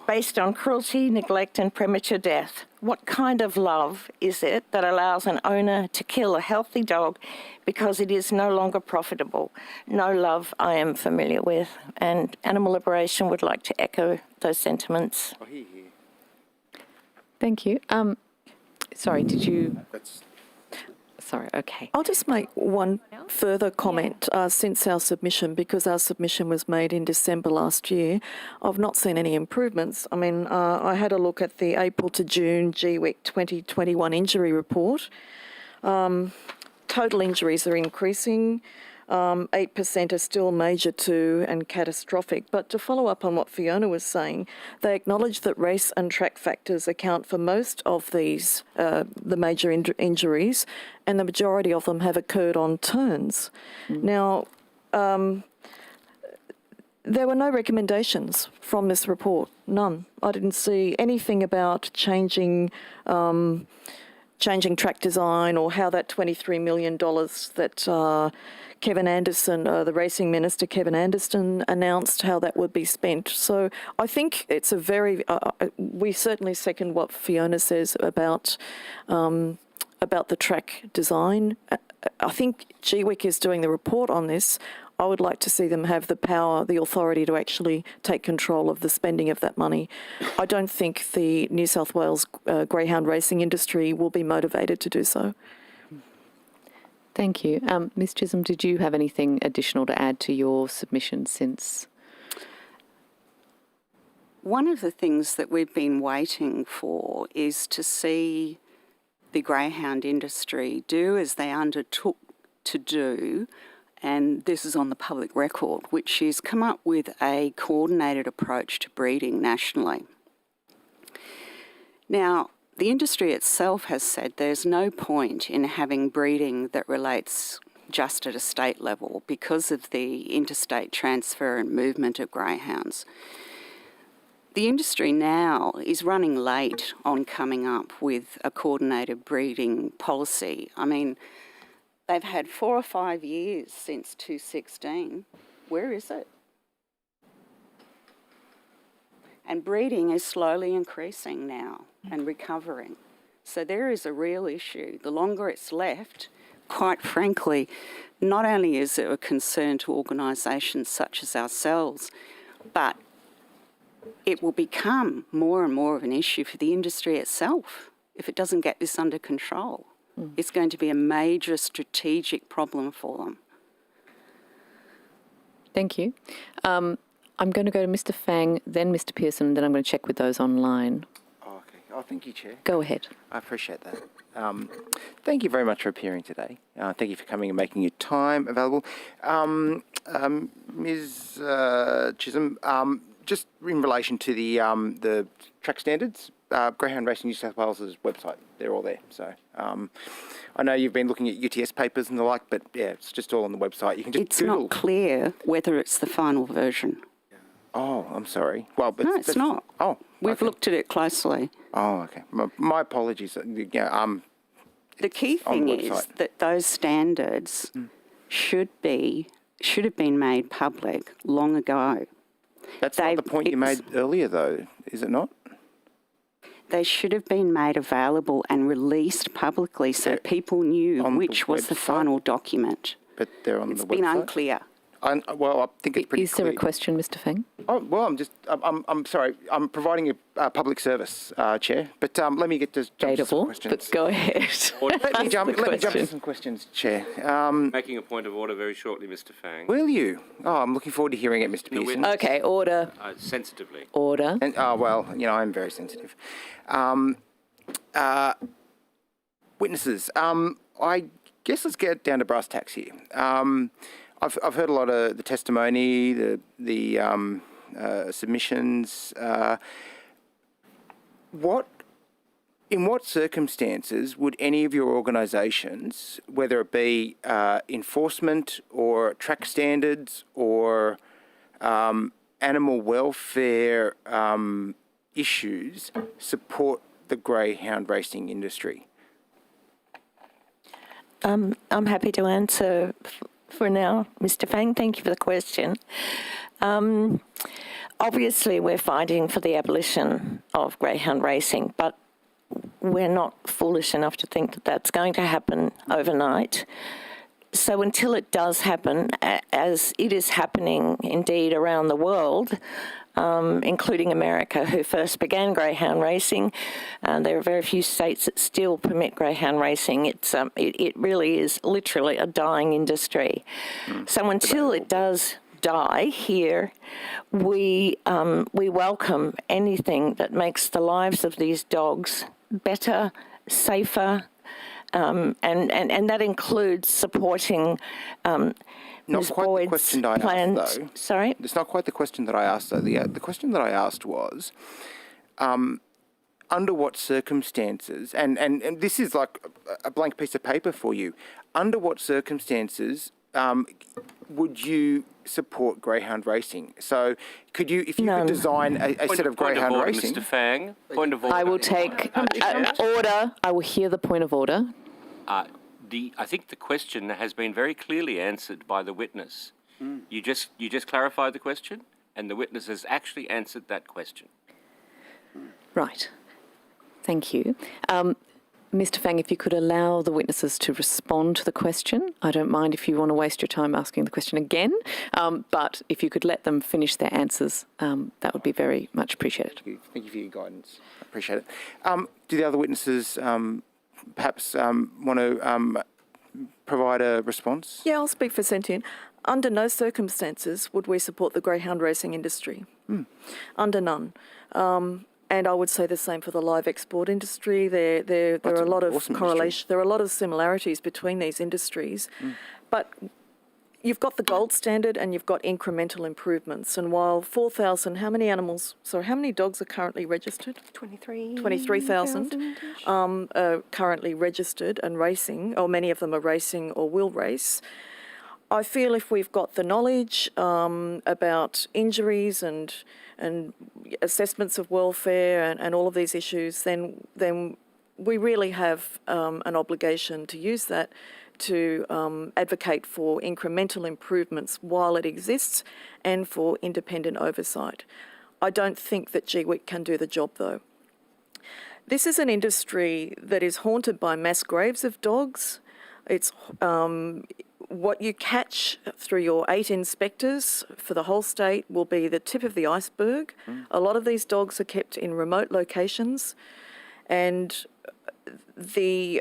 based on cruelty, neglect and premature death. What kind of love is it that allows an owner to kill a healthy dog because it is no longer profitable? No love I am familiar with. And Animal Liberation would like to echo those sentiments. Thank you. Sorry, did you... Sorry, okay. I'll just make one further comment since our submission, because our submission was made in December last year. I've not seen any improvements. I mean, I had a look at the April to June GWIC 2021 injury report. Total injuries are increasing. 8% are still major 2 and catastrophic. But to follow up on what Fiona was saying, they acknowledge that race and track factors account for most of these, the major injuries, and the majority of them have occurred on turns. Now, there were no recommendations from this report, none. I didn't see anything about changing track design or how that $23 million that Kevin Anderson, the racing minister, Kevin Anderson, announced how that would be spent. So I think it's a very, we certainly second what Fiona says about the track design. I think GWIC is doing the report on this. I would like to see them have the power, the authority to actually take control of the spending of that money. I don't think the New South Wales greyhound racing industry will be motivated to do so. Thank you. Ms Chisholm, did you have anything additional to add to your submission since? One of the things that we've been waiting for is to see the greyhound industry do as they undertook to do, and this is on the public record, which is come up with a coordinated approach to breeding nationally. Now, the industry itself has said there's no point in having breeding that relates just at a state level because of the interstate transfer and movement of greyhounds. The industry now is running late on coming up with a coordinated breeding policy. I mean, they've had 4 or 5 years since 2016. Where is it? And breeding is slowly increasing now and recovering. So there is a real issue. The longer it's left, quite frankly, not only is it a concern to organisations such as ourselves, but it will become more and more of an issue for the industry itself if it doesn't get this under control. It's going to be a major strategic problem for them. Thank you. I'm going to go to Mr. Fang, then Mr. Pearson, then I'm going to check with those online. Oh, okay. Oh, thank you, Chair. Go ahead. I appreciate that. Thank you very much for appearing today. Thank you for coming and making your time available. Ms. Chisholm, just in relation to the track standards, Greyhound Racing New South Wales' website, they're all there. So I know you've been looking at UTS papers and the like, but yeah, it's just all on the website. You can just It's Google. not clear whether it's the final version. Oh, I'm sorry. Well, No, it's not. Oh, We've okay. looked at it closely. Oh, okay. My apologies. Yeah, The key on thing the is website. that those standards should have been made public long ago. That's not the point you made earlier, though, is it not? They should have been made available and released publicly so people knew which was the final document. But they're on the website. It's been unclear. Well, I think it's pretty Is there a question, Mr. Fang? Oh, well, I'm sorry. I'm providing a public service, Chair. But let me get to jump to some questions. But go ahead. Let me jump to some questions, Chair. Making a point of order very shortly, Mr. Fang. Will you? Oh, I'm looking forward to hearing it, Mr. Pearson. Okay, order. Sensitively. Order. And, well, I'm very sensitive. Witnesses. I guess let's get down to brass tacks here. I've heard a lot of the testimony, the submissions. In what circumstances would any of your organisations, whether it be enforcement or track standards or animal welfare issues, support the greyhound racing industry? I'm happy to answer for now, Mr. Fang. Thank you for the question. Obviously, we're fighting for the abolition of greyhound racing, but we're not foolish enough to think that that's going to happen overnight. So until it does happen, as it is happening indeed around the world, including America, who first began greyhound racing. There are very few states that still permit greyhound racing. It really is literally a dying industry. So until it does die here, we welcome anything that makes the lives of these dogs better, safer, and that includes supporting Not Ms. quite Boyd's the question I plans. asked, though. Sorry? It's not quite the question that I asked, though. The question that I asked was, under what circumstances, and this is like a blank piece of paper for you, under what circumstances would you support greyhound racing? So could you, if you could design a set of greyhound racing... Mr. Fang, point of order. I will take order. I will hear the point of order. I think the question has been very clearly answered by the witness. You just clarified the question, and the witness has actually answered that question. Right. Thank you. Mr. Fang, if you could allow the witnesses to respond to the question. I don't mind if you want to waste your time asking the question again, but if you could let them finish their answers, that would be very much appreciated. Thank you for your guidance. I appreciate it. Do the other witnesses perhaps want to provide a response? Yeah, I'll speak for Sentient. Under no circumstances would we support the greyhound racing industry. Under none. And I would say the same for the live export industry. There are a lot of correlation. There are a lot of similarities between these industries, but you've got the gold standard and you've got incremental improvements. And while 4,000, how many dogs are currently registered? 23,000 are currently registered and racing, or many of them are racing or will race. I feel if we've got the knowledge about injuries and assessments of welfare and all of these issues, then we really have an obligation to use that to advocate for incremental improvements while it exists and for independent oversight. I don't think that GWIC can do the job, though. This is an industry that is haunted by mass graves of dogs. It's what you catch through your 8 inspectors for the whole state will be the tip of the iceberg. A lot of these dogs are kept in remote locations, and the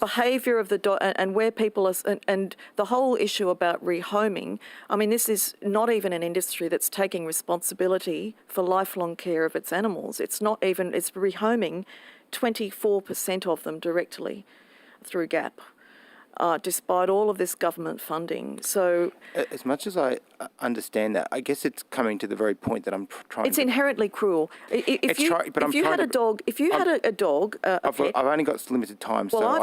behaviour of the dog and where people are, and the whole issue about rehoming. I mean, this is not even an industry that's taking responsibility for lifelong care of its animals. It's rehoming 24% of them directly through GAP, despite all of this government funding. So, as much as I understand that, I guess it's coming to the very point that I'm trying. It's inherently cruel. If you had a dog, I've only got limited time, well, so I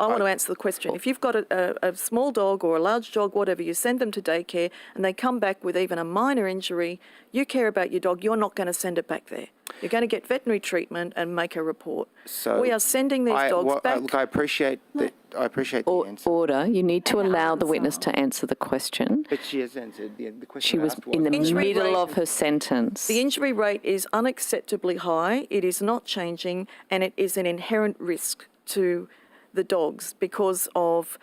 want to answer the question. If you've got a small dog or a large dog, whatever, you send them to daycare and they come back with even a minor injury, you care about your dog, you're not going to send it back there. You're going to get veterinary treatment and make a report. So we are sending these dogs back. Look, I appreciate that. I appreciate the answer. Order. You need to allow the witness to answer the question. But she has answered the question. She was in the middle of her sentence. The injury rate is unacceptably high. It is not changing, and it is an inherent risk to the dogs because of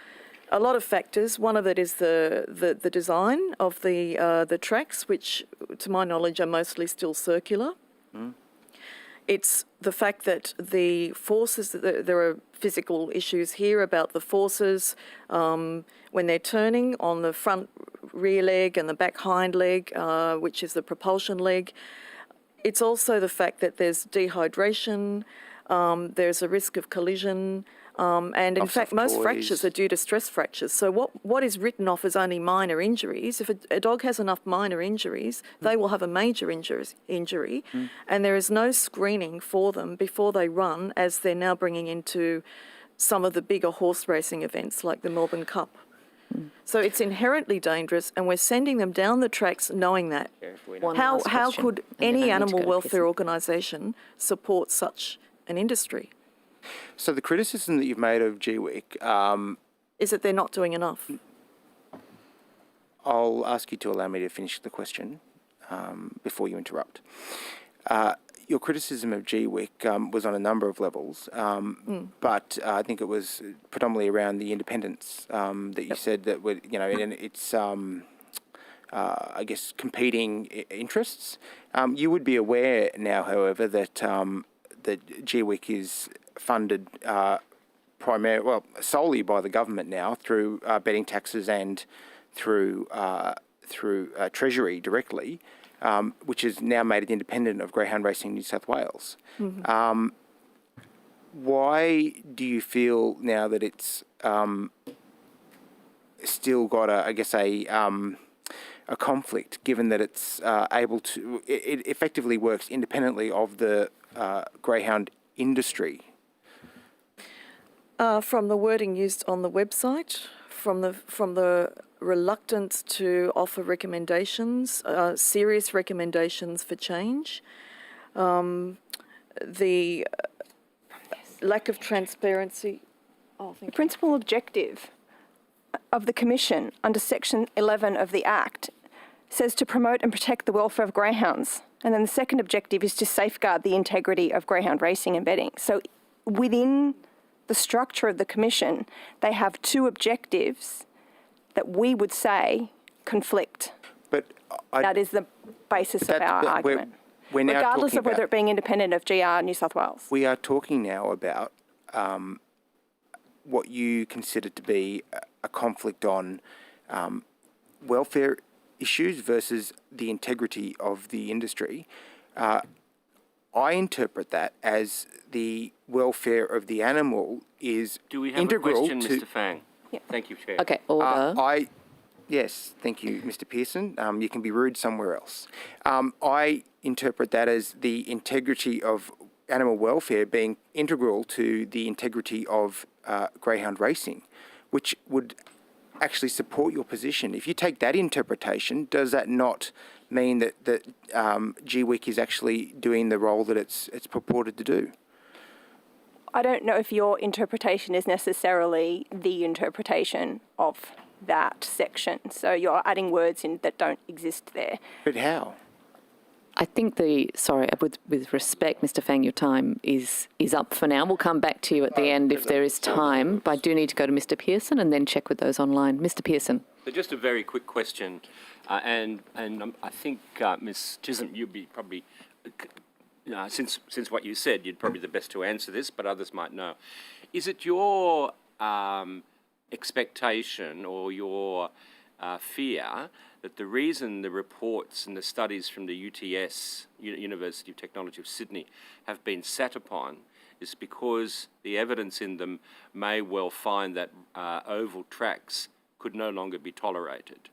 a lot of factors. One of it is the design of the tracks, which, to my knowledge, are mostly still circular. It's the fact that the forces, there are physical issues here about the forces when they're turning on the front rear leg and the back hind leg, which is the propulsion leg. It's also the fact that there's dehydration, there's a risk of collision, and in fact most fractures are due to stress fractures. So what is written off as only minor injuries, if a dog has enough minor injuries, they will have a major injury, and there is no screening for them before they run, as they're now bringing into some of the bigger horse racing events like the Melbourne Cup. So it's inherently dangerous, and we're sending them down the tracks knowing that. How could any animal welfare organisation support such an industry? So the criticism that you've made of GWIC is that they're not doing enough. I'll ask you to allow me to finish the question before you interrupt. Your criticism of GWIC was on a number of levels, but I think it was predominantly around the independence that you said that would, and it's I guess competing interests. You would be aware now, however, that that GWIC is funded solely by the government now through betting taxes and through Treasury directly, which is now made it independent of Greyhound Racing New South Wales. Why do you feel now that it's still got a conflict, given that it's it effectively works independently of the Greyhound industry? From the wording used on the website, from the reluctance to offer recommendations, serious recommendations for change, the lack of transparency. The principal objective of the Commission under Section 11 of the Act says to promote and protect the welfare of greyhounds. And then the second objective is to safeguard the integrity of greyhound racing and betting. So within the structure of the Commission, they have two objectives that we would say conflict. But that is the basis of our argument, we're now regardless talking of whether about, it being independent of GR New South Wales. We are talking now about what you consider to be a conflict on welfare issues versus the integrity of the industry. I interpret that as the welfare of the animal is Do we have integral a question, to... Mr. Fang? Thank you, Chair. Okay, order. Yes, thank you, Mr. Pearson. You can be rude somewhere else. I interpret that as the integrity of animal welfare being integral to the integrity of greyhound racing, which would actually support your position. If you take that interpretation, does that not mean that GWIC is actually doing the role that it's purported to do? I don't know if your interpretation is necessarily the interpretation of that section. So you're adding words in that don't exist there. But how? I think with respect, Mr. Fang, your time is up for now. We'll come back to you at the end if there is time. But I do need to go to Mr. Pearson and then check with those online. Mr. Pearson. So just a very quick question, and I think Ms. Chisholm, you'd be probably, since what you said, you'd probably the best to answer this, but others might know. Is it your expectation or your fear that the reason the reports and the studies from the UTS, University of Technology of Sydney, have been sat upon is because the evidence in them may well find that oval tracks could no longer be tolerated?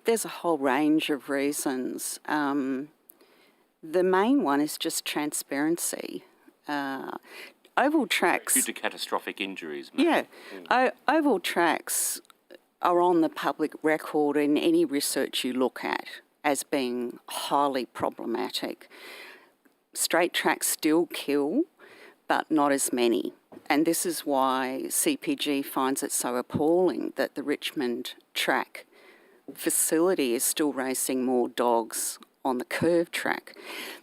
There's a whole range of reasons. The main one is just transparency. Oval tracks... Due to catastrophic injuries. Yeah. Oval tracks are on the public record in any research you look at as being highly problematic. Straight tracks still kill, but not as many. And this is why CPG finds it so appalling that the Richmond track facility is still racing more dogs on the curved track.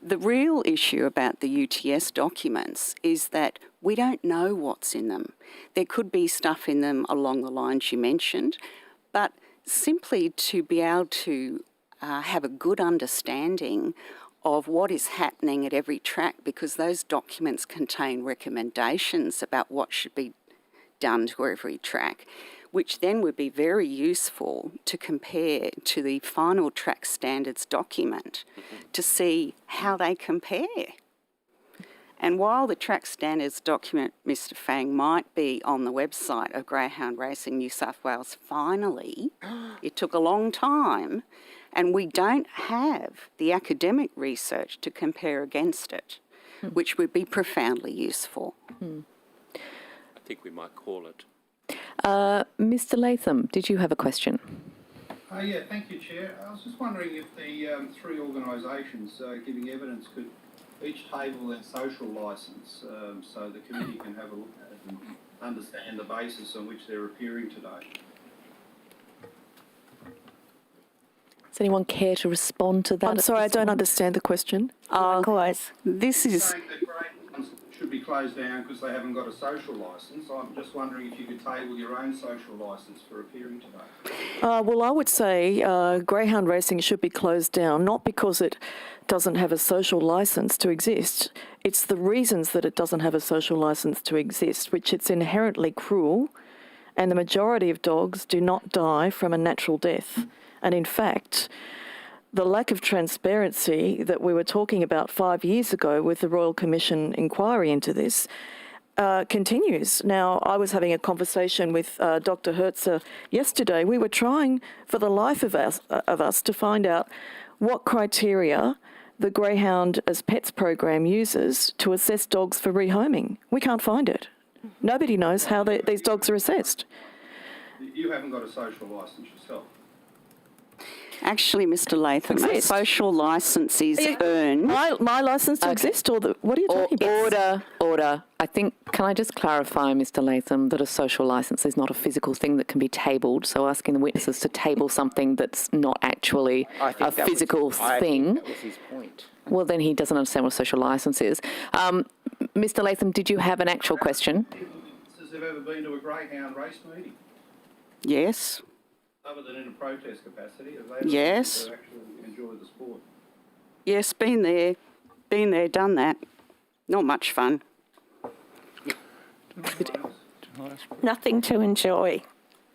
The real issue about the UTS documents is that we don't know what's in them. There could be stuff in them along the lines you mentioned, but simply to be able to have a good understanding of what is happening at every track, because those documents contain recommendations about what should be done to every track, which then would be very useful to compare to the final track standards document to see how they compare. And while the track standards document, Mr. Fang, might be on the website of Greyhound Racing New South Wales, finally, it took a long time, and we don't have the academic research to compare against it, which would be profoundly useful. I think we might call it. Mr. Latham, did you have a question? Yeah, thank you, Chair. I was just wondering if the three organisations giving evidence could each table their social licence so the committee can have a look at it and understand the basis on which they're appearing today. Does anyone care to respond to that? I'm sorry, I don't understand the question. Likewise. This is... Saying that Greyhounds should be closed down because they haven't got a social licence. I'm just wondering if you could table your own social licence for appearing today. Well, I would say Greyhound racing should be closed down, not because it doesn't have a social licence to exist. It's the reasons that it doesn't have a social licence to exist, which it's inherently cruel, and the majority of dogs do not die from a natural death. And in fact, the lack of transparency that we were talking about 5 years ago with the Royal Commission inquiry into this continues. Now, I was having a conversation with Dr. Hertzer yesterday. We were trying for the life of us to find out what criteria the Greyhound as Pets program uses to assess dogs for rehoming. We can't find it. Nobody knows how these dogs are assessed. You haven't got a social licence yourself. Actually, Mr. Latham, a social licence is earned. My licence to exist, or what are you talking about? Order. I think, can I just clarify, Mr. Latham, that a social licence is not a physical thing that can be tabled, so asking the witnesses to table something that's not actually a physical thing. I think that was his point. Well, then he doesn't understand what a social licence is. Mr. Latham, did you have an actual question? Has there ever been to a Greyhound race meeting? Yes. Other than in a protest capacity, have they Yes. to actually enjoy the sport? Yes, been there, done that. Not much fun. Nothing to enjoy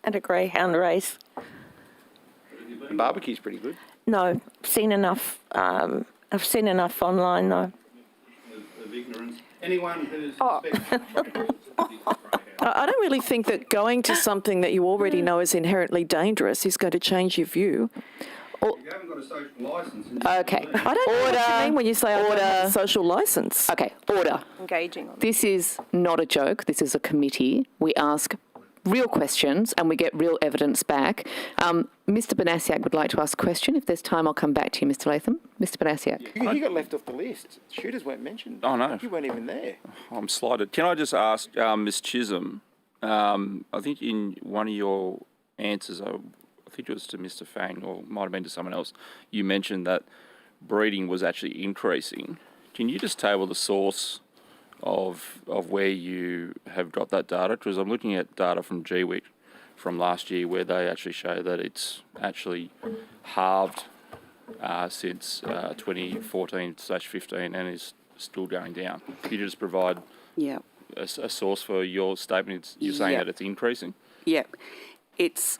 at a greyhound race. The barbecue's pretty good. No, seen enough. I've seen enough online though. Of ignorance. Anyone who's I don't really think that going to something that you already know is inherently dangerous is going to change your view. You haven't got a social licence. Okay. I don't know what you mean when you say I don't have a social licence. Okay, order. Engaging on This is not a joke. This is a committee. We ask real questions and we get real evidence back. Mr. Banasiak would like to ask a question. If there's time, I'll come back to you, Mr. Latham. Mr. Banasiak. You got left off the list. Shooters weren't mentioned. Oh, no. You weren't even there. I'm slighted. Can I just ask Ms. Chisholm, I think in one of your answers, I think it was to Mr. Fang or might have been to someone else, you mentioned that breeding was actually increasing. Can you just table the source of where you have got that data? Because I'm looking at data from GWIC from last year where they actually show that it's actually halved since 2014/15 and is still going down. Can you just provide a source for your statement? You're saying that it's increasing? Yep. It's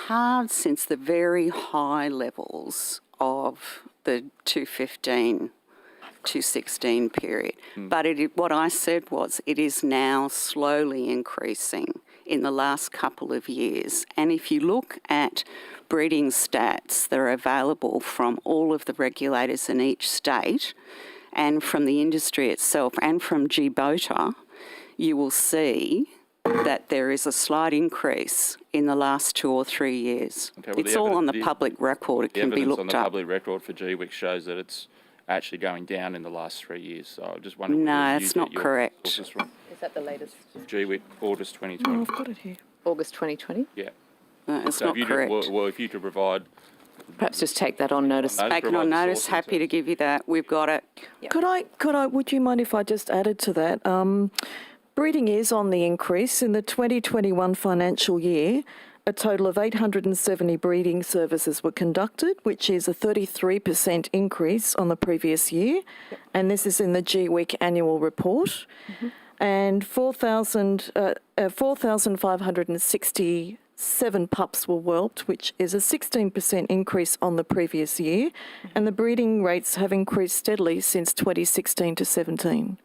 halved since the very high levels of the 2015-2016 period. But what I said was it is now slowly increasing in the last couple of years. And if you look at breeding stats that are available from all of the regulators in each state and from the industry itself and from GBOTA, you will see that there is a slight increase in the last 2 or 3 years. Okay, well, it's all on the public record. It can be looked up. The evidence on the public record for GWIC shows that it's actually going down in the last 3 years. So I just wondering. No, it's not correct. Is that the latest? GWIC, August 2020. Oh, I've got it here. August 2020? Yeah. No, it's so not if you correct. if you could provide. Perhaps just take that on notice. Take it on notice. Happy to give you that. We've got it. Could I, would you mind if I just added to that? Breeding is on the increase. In the 2021 financial year, a total of 870 breeding services were conducted, which is a 33% increase on the previous year. And this is in the GWIC annual report. And 4,567 pups were whelped, which is a 16% increase on the previous year. And the breeding rates have increased steadily since 2016 to 17.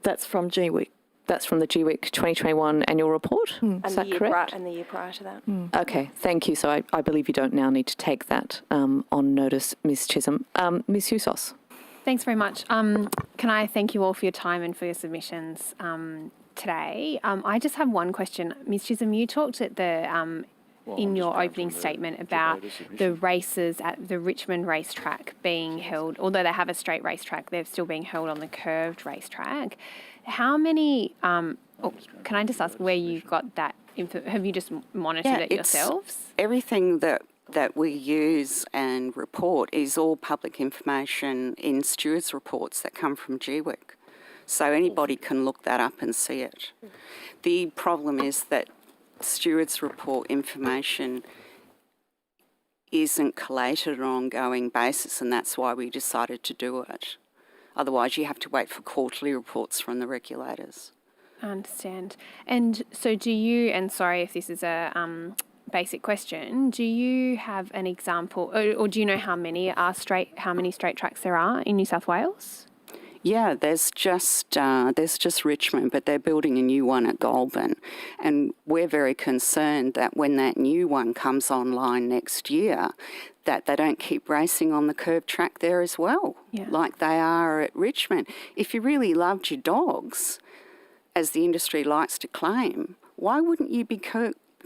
That's from GWIC. That's from the GWIC 2021 annual report. Is that correct? And the year prior to that. Okay, thank you. So I believe you don't now need to take that on notice, Ms. Chisholm. Ms. Husos. Thanks very much. Can I thank you all for your time and for your submissions today? I just have one question. Ms. Chisholm, you talked at the in your opening statement about the races at the Richmond racetrack being held, although they have a straight racetrack, they're still being held on the curved racetrack. How many, can I just ask where you got that info? Have you just monitored it yourselves? Everything that we use and report is all public information in stewards' reports that come from GWIC. So anybody can look that up and see it. The problem is that stewards' report information isn't collated on an ongoing basis, and that's why we decided to do it. Otherwise, you have to wait for quarterly reports from the regulators. I understand. And so do you, and sorry if this is a basic question, do you have an example, or do you know how many straight tracks there are in New South Wales? Yeah, there's just Richmond, but they're building a new one at Goulburn. And we're very concerned that when that new one comes online next year, that they don't keep racing on the curved track there as well, like they are at Richmond. If you really loved your dogs, as the industry likes to claim, why wouldn't you be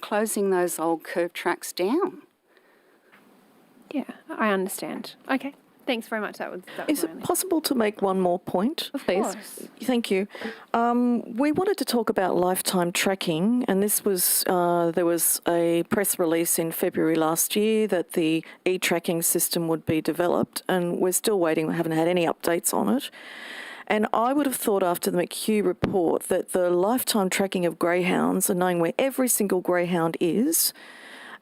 closing those old curved tracks down? Yeah, I understand. Okay. Thanks very much. That was Is it possible to make one more point? Please. Thank you. We wanted to talk about lifetime tracking, and this was there was a press release in February last year that the e-tracking system would be developed, and we're still waiting. We haven't had any updates on it. And I would have thought after the McHugh report that the lifetime tracking of greyhounds and knowing where every single greyhound is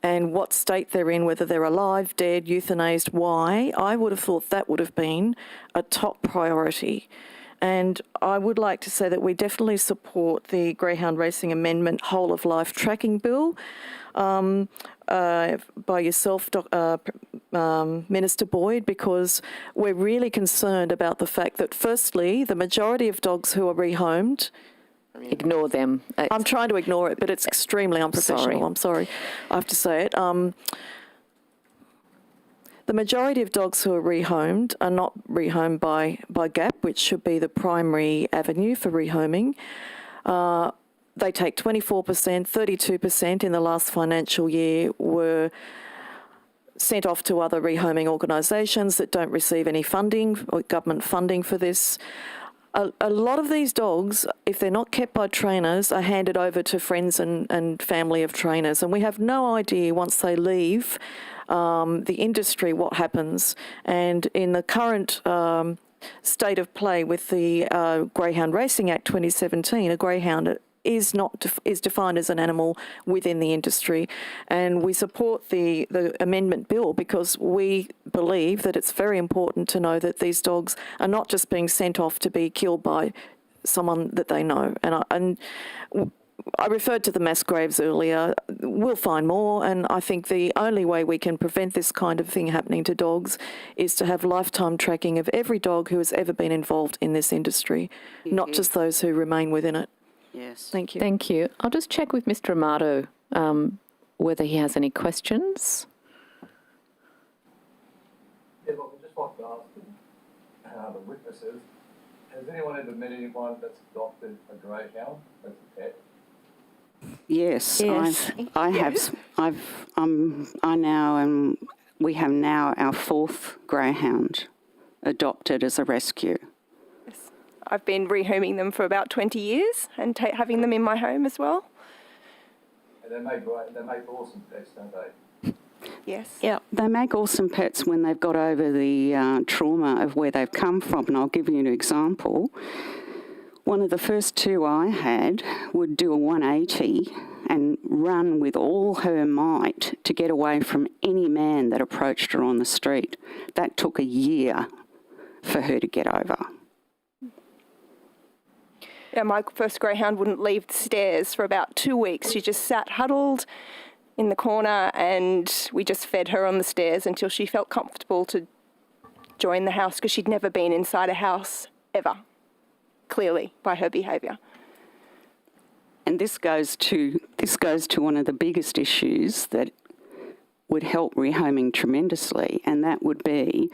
and what state they're in, whether they're alive, dead, euthanased, why, I would have thought that would have been a top priority. And I would like to say that we definitely support the Greyhound Racing Amendment Whole of Life Tracking Bill by yourself, Minister Boyd, because we're really concerned about the fact that, firstly, the majority of dogs who are rehomed ignore them. I'm trying to ignore it, but it's extremely unprofessional. Sorry. I'm sorry. I have to say it. The majority of dogs who are rehomed are not rehomed by GAP, which should be the primary avenue for rehoming. They take 24%, 32% in the last financial year were sent off to other rehoming organisations that don't receive any funding or government funding for this. A lot of these dogs, if they're not kept by trainers, are handed over to friends and family of trainers. And we have no idea once they leave the industry what happens. And in the current state of play with the Greyhound Racing Act 2017, a greyhound is defined as an animal within the industry, and we support the amendment bill because we believe that it's very important to know that these dogs are not just being sent off to be killed by someone that they know. And I referred to the mass graves earlier. We'll find more, and I think the only way we can prevent this kind of thing happening to dogs is to have lifetime tracking of every dog who has ever been involved in this industry, not just those who remain within it. Yes. Thank you. Thank you. I'll just check with Mr. Amato whether he has any questions. Yeah, look, I just like to ask the witnesses, has anyone ever met anyone that's adopted a greyhound as a pet? Yes, Yes. I have. I now am. We have now our 4th greyhound adopted as a rescue. I've been rehoming them for about 20 years and having them in my home as well. And they make awesome pets, don't they? Yes. Yeah, they make awesome pets when they've got over the trauma of where they've come from. And I'll give you an example. One of the first 2 I had would do a 180 and run with all her might to get away from any man that approached her on the street. That took a year for her to get over. Yeah, my first greyhound wouldn't leave the stairs for about 2 weeks. She just sat huddled in the corner and we just fed her on the stairs until she felt comfortable to join the house because she'd never been inside a house ever, clearly, by her behaviour. And this goes to one of the biggest issues that would help rehoming tremendously, and that would be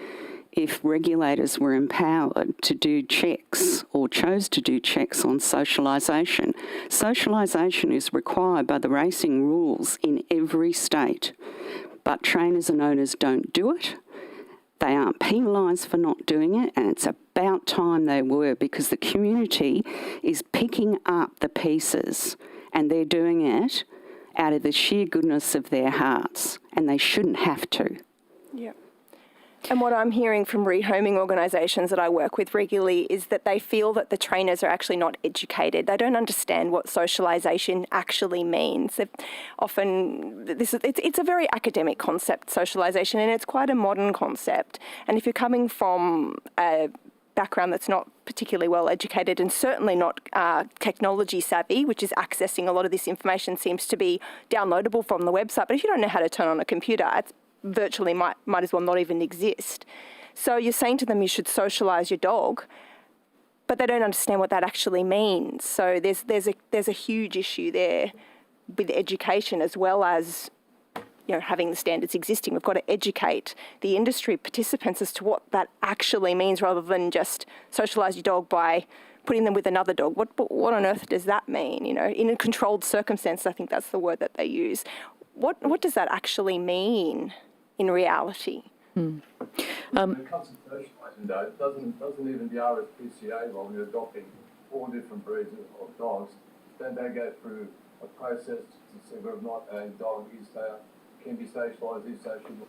if regulators were empowered to do checks or chose to do checks on socialisation. Socialisation is required by the racing rules in every state, but trainers and owners don't do it. They aren't penalised for not doing it, and it's about time they were, because the community is picking up the pieces and they're doing it out of the sheer goodness of their hearts, and they shouldn't have to. Yeah. And what I'm hearing from rehoming organisations that I work with regularly is that they feel that the trainers are actually not educated. They don't understand what socialisation actually means. It's a very academic concept, socialisation, and it's quite a modern concept. And if you're coming from a background that's not particularly well educated and certainly not technology savvy, which is accessing a lot of this information seems to be downloadable from the website, but if you don't know how to turn on a computer, it's virtually might as well not even exist. So you're saying to them you should socialise your dog, but they don't understand what that actually means. So there's a huge issue there with education as well as having the standards existing. We've got to educate the industry participants as to what that actually means rather than just socialise your dog by putting them with another dog. What on earth does that mean? In a controlled circumstance, I think that's the word that they use. What does that actually mean in reality? When it comes to socialising, though, doesn't even the RSPCA, when you're adopting 4 different breeds of dogs, don't they go through a process to see whether or not a dog can be socialised, is sociable,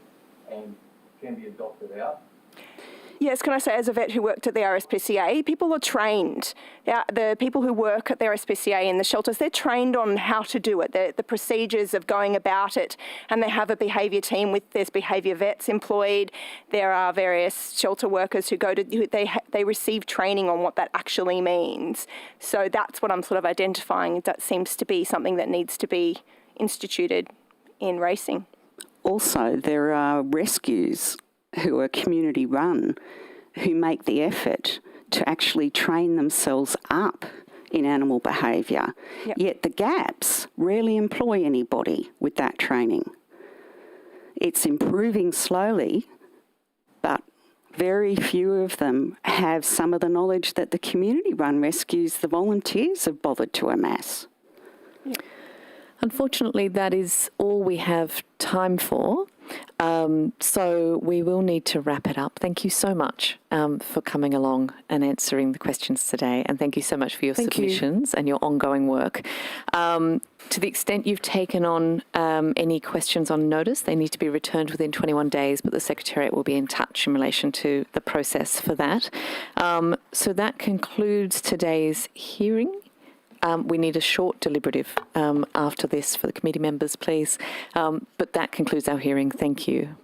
and can be adopted out? Yes, can I say, as a vet who worked at the RSPCA, people are trained. The people who work at the RSPCA in the shelters, they're trained on how to do it, the procedures of going about it, and they have a behaviour team there's behaviour vets employed. There are various shelter workers who they receive training on what that actually means. So that's what I'm sort of identifying. That seems to be something that needs to be instituted in racing. Also, there are rescues who are community run, who make the effort to actually train themselves up in animal behaviour. Yet the GAPs rarely employ anybody with that training. It's improving slowly, but very few of them have some of the knowledge that the community-run rescues the volunteers have bothered to amass. Unfortunately, that is all we have time for. So we will need to wrap it up. Thank you so much for coming along and answering the questions today. And thank you so much for your submissions and your ongoing work. To the extent you've taken on any questions on notice, they need to be returned within 21 days, but the Secretariat will be in touch in relation to the process for that. So that concludes today's hearing. We need a short deliberative after this for the committee members, please. But that concludes our hearing. Thank you.